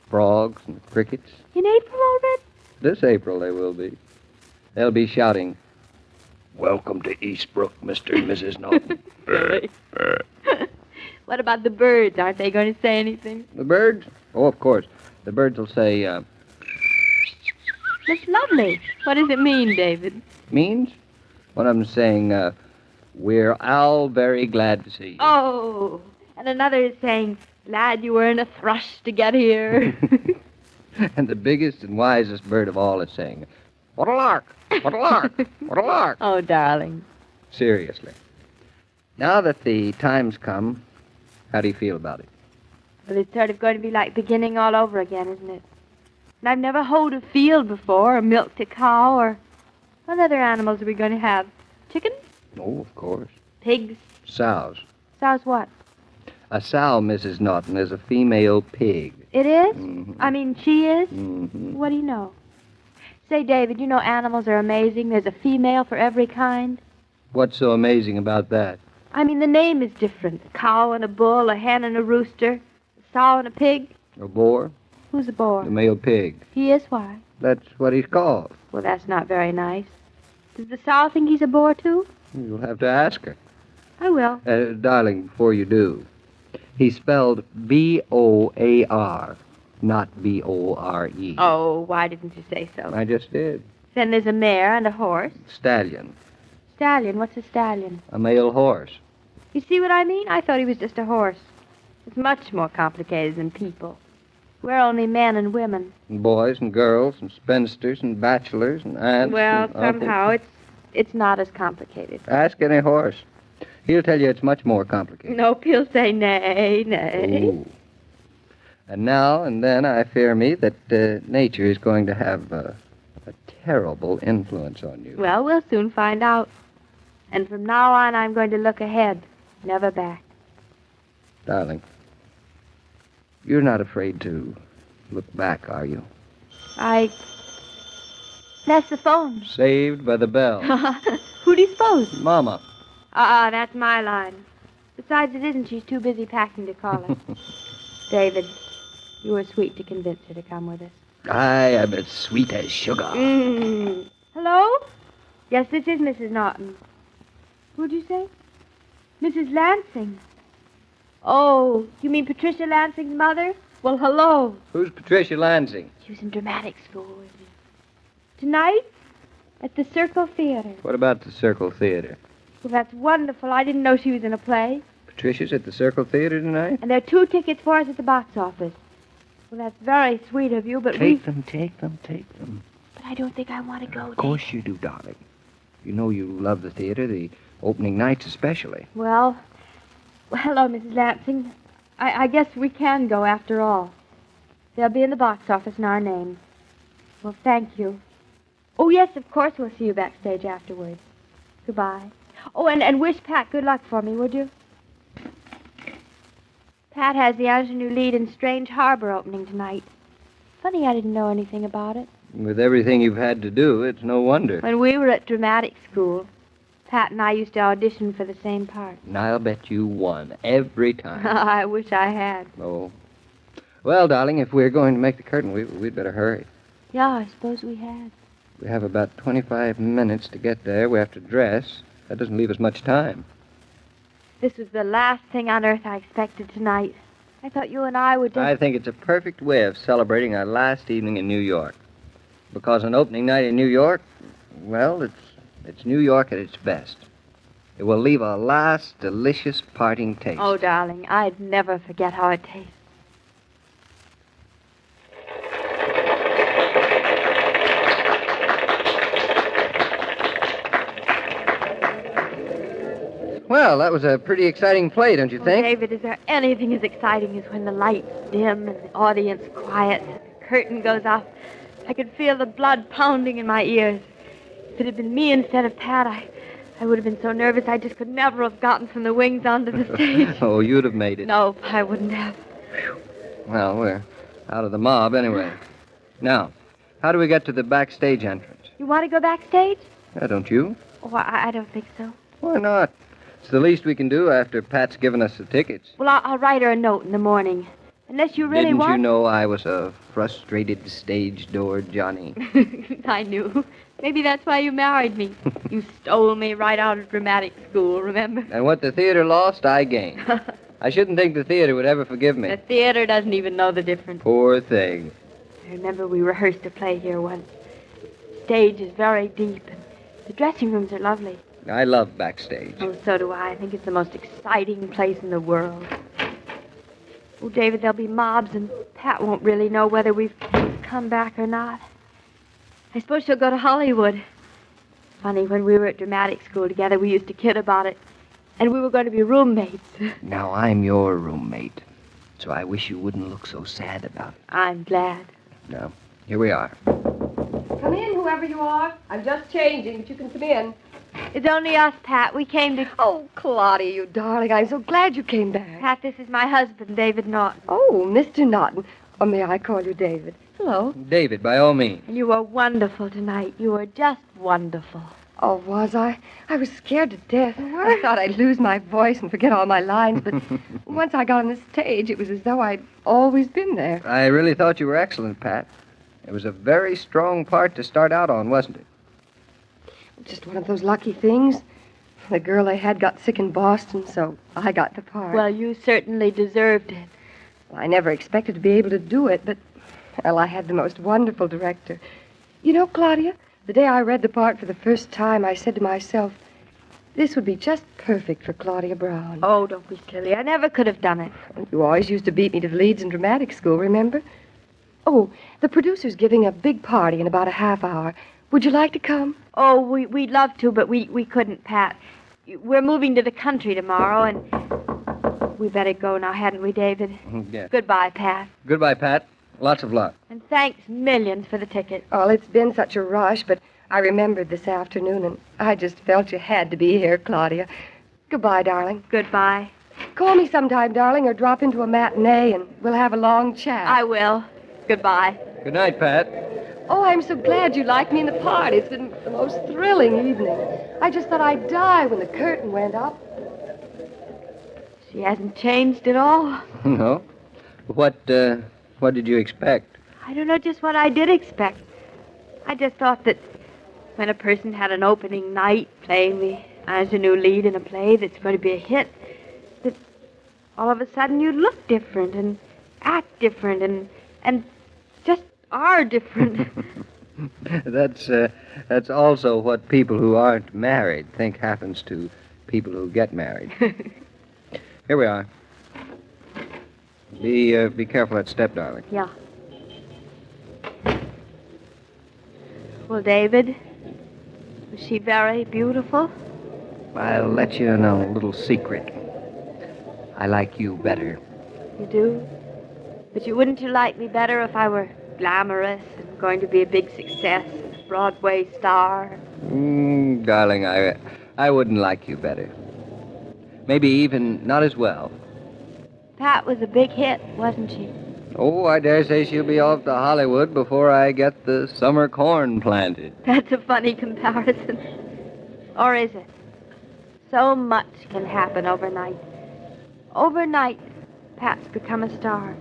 Frogs and crickets. In April already? This April they will be. They'll be shouting, "Welcome to Eastbrook, Mr. and Mrs. Norton." Silly. What about the birds? Aren't they going to say anything? The birds? Oh, of course. The birds will say, That's lovely. What does it mean, David? means? One of them saying, "We're all very glad to see you." Oh, and another is saying, glad you weren't a thrush to get here. And the biggest and wisest bird of all is saying, "What a lark! What a lark! What a lark!" Oh, darling. Seriously. Now that the time's come, how do you feel about it? Well, it's sort of going to be like beginning all over again, isn't it? And I've never hoed a field before, or milked a cow, or what other animals are we going to have? Chickens? Oh, of course. Pigs? Sows. Sows what? A sow, Mrs. Norton, is a female pig. It is? Mm-hmm. I mean, she is? Mm-hmm. What do you know? Say, David, you know animals are amazing. There's a female for every kind. What's so amazing about that? I mean, the name is different. A cow and a bull, a hen and a rooster, a sow and a pig. A boar? Who's a boar? The male pig. He is, why? That's what he's called. Well, that's not very nice. Does the sow think he's a boar, too? You'll have to ask her. I will. Darling, before you do, he's spelled B-O-A-R, not B-O-R-E. Oh, why didn't you say so? I just did. Then there's a mare and a horse. Stallion. Stallion? What's a stallion? A male horse. You see what I mean? I thought he was just a horse. It's much more complicated than people. We're only men and women. And boys and girls and spinsters and bachelors and aunts. Well, and uncles. somehow it's not as complicated. Ask any horse. He'll tell you it's much more complicated. Nope, he'll say nay, nay. Ooh. And now and then I fear me that nature is going to have a terrible influence on you. Well, we'll soon find out. And from now on, I'm going to look ahead, never back. Darling, you're not afraid to look back, are you? That's the phone. Saved by the bell. Who do you suppose? Mama. That's my line. Besides, it isn't. She's too busy packing to call us. David, you were sweet to convince her to come with us. I am as sweet as sugar. Hello? Yes, this is Mrs. Norton. Who'd you say? Mrs. Lansing. Oh, you mean Patricia Lansing's mother? Well, hello. Who's Patricia Lansing? She was in dramatic school with me. Tonight? At the Circle Theater. What about the Circle Theater? Well, that's wonderful. I didn't know she was in a play. Patricia's at the Circle Theater tonight? And there are 2 tickets for us at the box office. Well, that's very sweet of you, but Take them. But I don't think I want to go, Of course you do, darling. You know you love the theater, the opening nights especially. Well, hello, Mrs. Lansing. I guess we can go after all. They'll be in the box office in our names. Well, thank you. Oh, yes, of course we'll see you backstage afterwards. Goodbye. Oh, and wish Pat good luck for me, would you? Pat has the ingenue lead in Strange Harbor opening tonight. Funny I didn't know anything about it. With everything you've had to do, it's no wonder. When we were at dramatic school, Pat and I used to audition for the same part. And I'll bet you won every time. I wish I had. Oh. Well, darling, if we're going to make the curtain, we'd better hurry. Yeah, I suppose we had. We have about 25 minutes to get there. We have to dress. That doesn't leave us much time. This was the last thing on earth I expected tonight. I thought you and I would just... I think it's a perfect way of celebrating our last evening in New York. Because on opening night in New York, well, it's New York at its best. It will leave a last delicious parting taste. Oh, darling, I'd never forget how it tastes. Well, that was a pretty exciting play, don't you think? David, is there anything as exciting as when the lights dim and the audience quiets and the curtain goes off? I could feel the blood pounding in my ears. If it had been me instead of Pat, I would have been so nervous I just could never have gotten from the wings onto the stage. Oh, you'd have made it. No, I wouldn't have. Well, we're out of the mob anyway. Now, how do we get to the backstage entrance? You want to go backstage? Don't you? Oh, I don't think so. Why not? It's the least we can do after Pat's given us the tickets. Well, I'll write her a note in the morning. Unless you really Didn't you know I was a frustrated stage door Johnny? I knew. Maybe that's why you married me. You stole me right out of dramatic school, remember? And what the theater lost, I gained. I shouldn't think the theater would ever forgive me. The theater doesn't even know the difference. Poor thing. I remember we rehearsed a play here once. The stage is very deep, and the dressing rooms are lovely. I love backstage. Oh, so do I. I think it's the most exciting place in the world. Oh, David, there'll be mobs, and Pat won't really know whether we've come back or not. I suppose she'll go to Hollywood. Funny, when we were at dramatic school together, we used to kid about it. And we were going to be roommates. Now, I'm your roommate, so I wish you wouldn't look so sad about it. I'm glad. Now, here we are. Come in, whoever you are. I'm just changing, but you can come in. It's only us, Pat. We came to... Oh, Claudia, you darling. I'm so glad you came back. Pat, this is my husband, David Norton. Oh, Mr. Norton. Or may I call you David? Hello. David, by all means. You were wonderful tonight. You were just wonderful. Oh, was I? I was scared to death. I thought I'd lose my voice and forget all my lines, but once I got on the stage, it was as though I'd always been there. I really thought you were excellent, Pat. It was a very strong part to start out on, wasn't it? Just one of those lucky things. The girl they had got sick in Boston, so I got the part. Well, you certainly deserved it. Well, I never expected to be able to do it, but, well, I had the most wonderful director. You know, Claudia, the day I read the part for the first time, I said to myself, this would be just perfect for Claudia Brown. Oh, don't be silly. I never could have done it. You always used to beat me to the leads in dramatic school, remember? Oh, the producer's giving a big party in about a half hour. Would you like to come? Oh, we'd love to, but we couldn't, Pat. We're moving to the country tomorrow, and we better go now, hadn't we, David? Yes. Goodbye, Pat. Goodbye, Pat. Lots of luck. And thanks millions for the ticket. Oh, it's been such a rush, but I remembered this afternoon, and I just felt you had to be here, Claudia. Goodbye, darling. Goodbye. Call me sometime, darling, or drop into a matinee, and we'll have a long chat. I will. Goodbye. Good night, Pat. Oh, I'm so glad you liked me in the part. It's been the most thrilling evening. I just thought I'd die when the curtain went up. She hasn't changed at all. No? What did you expect? I don't know just what I did expect. I just thought that when a person had an opening night playing as a new lead in a play that's going to be a hit, that all of a sudden you look different and act different and just are different. That's also what people who aren't married think happens to people who get married. Here we are. Be careful of that step, darling. Yeah. Well, David, was she very beautiful? I'll let you know a little secret. I like you better. You do? But wouldn't you like me better if I were glamorous and going to be a big success, a Broadway star? Darling, I wouldn't like you better. Maybe even not as well. Pat was a big hit, wasn't she? Oh, I dare say she'll be off to Hollywood before I get the summer corn planted. That's a funny comparison. Or is it? So much can happen overnight. Overnight, Pat's become a star.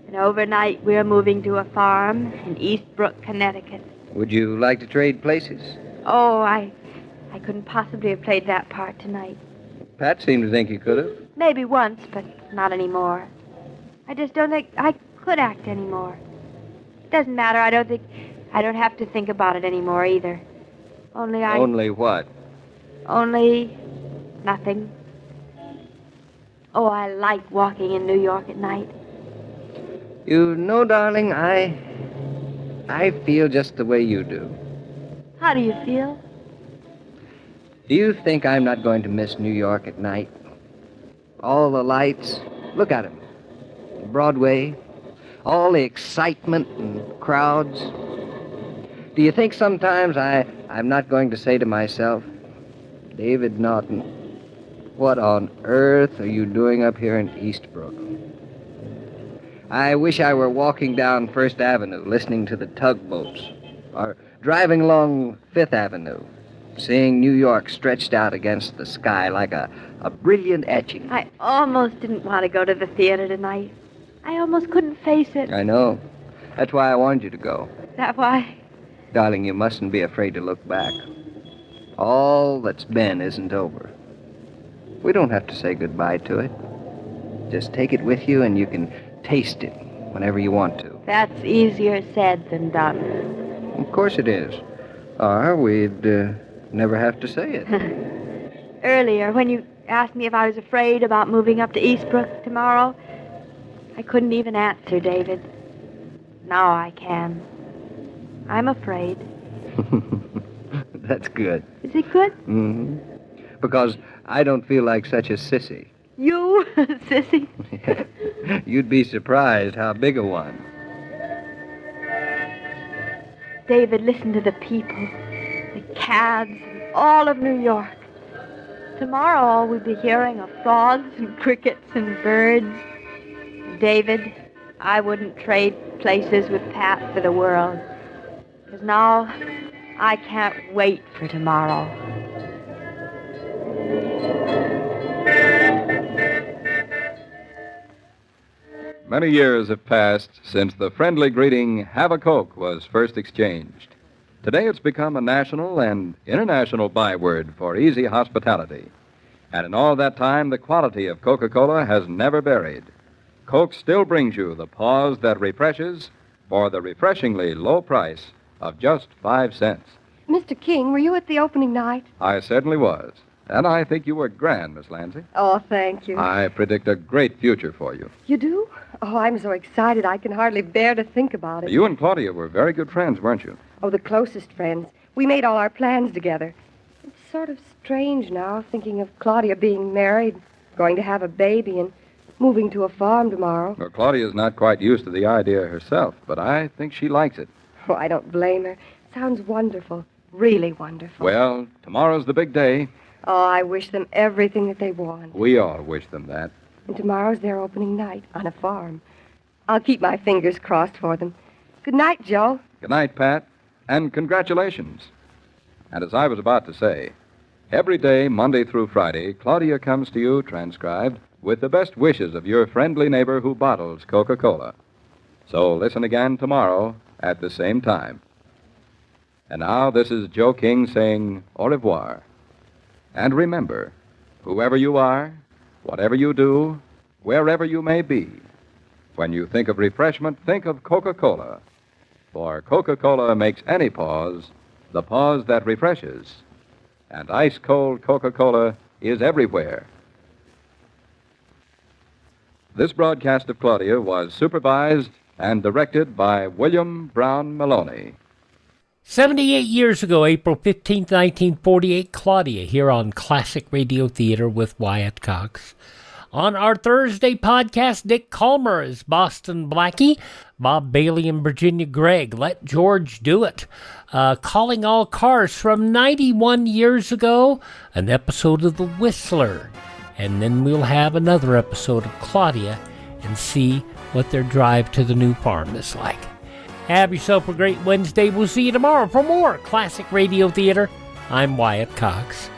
And overnight, we're moving to a farm in Eastbrook, Connecticut. Would you like to trade places? Oh, I couldn't possibly have played that part tonight. Pat seemed to think you could have. Maybe once, but not anymore. I just don't think I could act anymore. It doesn't matter. I don't have to think about it anymore either. Only what? Only nothing. Oh, I like walking in New York at night. You know, darling, I feel just the way you do. How do you feel? Do you think I'm not going to miss New York at night? All the lights. Look at them. Broadway. All the excitement and crowds. Do you think sometimes I'm not going to say to myself, David Naughton, what on earth are you doing up here in Eastbrook? I wish I were walking down First Avenue listening to the tugboats, or driving along Fifth Avenue, seeing New York stretched out against the sky like a brilliant etching. I almost didn't want to go to the theater tonight. I almost couldn't face it. I know. That's why I wanted you to go. Is that why? Darling, you mustn't be afraid to look back. All that's been isn't over. We don't have to say goodbye to it. Just take it with you and you can taste it whenever you want to. That's easier said than done. Of course it is. Or we'd never have to say it. Earlier, when you asked me if I was afraid about moving up to Eastbrook tomorrow, I couldn't even answer, David. Now I can. I'm afraid. That's good. Is it good? Mm-hmm. Because I don't feel like such a sissy. You, sissy? You'd be surprised how big a one. David, listen to the people, the cabs, and all of New York. Tomorrow all we'll be hearing are frogs and crickets and birds. David, I wouldn't trade places with Pat for the world. Because now I can't wait for tomorrow. Many years have passed since the friendly greeting, "Have a Coke," was first exchanged. Today it's become a national and international byword for easy hospitality. And in all that time, the quality of Coca-Cola has never varied. Coke still brings you the pause that refreshes for the refreshingly low price of just 5 cents. Mr. King, were you at the opening night? I certainly was. And I think you were grand, Miss Lansing. Oh, thank you. I predict a great future for you. You do? Oh, I'm so excited I can hardly bear to think about it. You and Claudia were very good friends, weren't you? Oh, the closest friends. We made all our plans together. It's sort of strange now, thinking of Claudia being married, going to have a baby, and moving to a farm tomorrow. Well, Claudia's not quite used to the idea herself, but I think she likes it. Oh, I don't blame her. Sounds wonderful. Really wonderful. Well, tomorrow's the big day. Oh, I wish them everything that they want. We all wish them that. And tomorrow's their opening night on a farm. I'll keep my fingers crossed for them. Good night, Joe. Good night, Pat, and congratulations. And as I was about to say, every day, Monday through Friday, Claudia comes to you, transcribed, with the best wishes of your friendly neighbor who bottles Coca-Cola. So listen again tomorrow at the same time. And now this is Joe King saying au revoir. And remember, whoever you are, whatever you do, wherever you may be, when you think of refreshment, think of Coca-Cola. For Coca-Cola makes any pause the pause that refreshes. And ice-cold Coca-Cola is everywhere. This broadcast of Claudia was supervised and directed by William Brown Maloney. 78 years ago, April 15th, 1948, Claudia here on Classic Radio Theater with Wyatt Cox. On our Thursday podcast, Dick Calmer as Boston Blackie, Bob Bailey and Virginia Gregg, Let George Do It. Calling All Cars from 91 years ago, an episode of The Whistler. And then we'll have another episode of Claudia and see what their drive to the new farm is like. Have yourself a great Wednesday. We'll see you tomorrow for more Classic Radio Theater. I'm Wyatt Cox.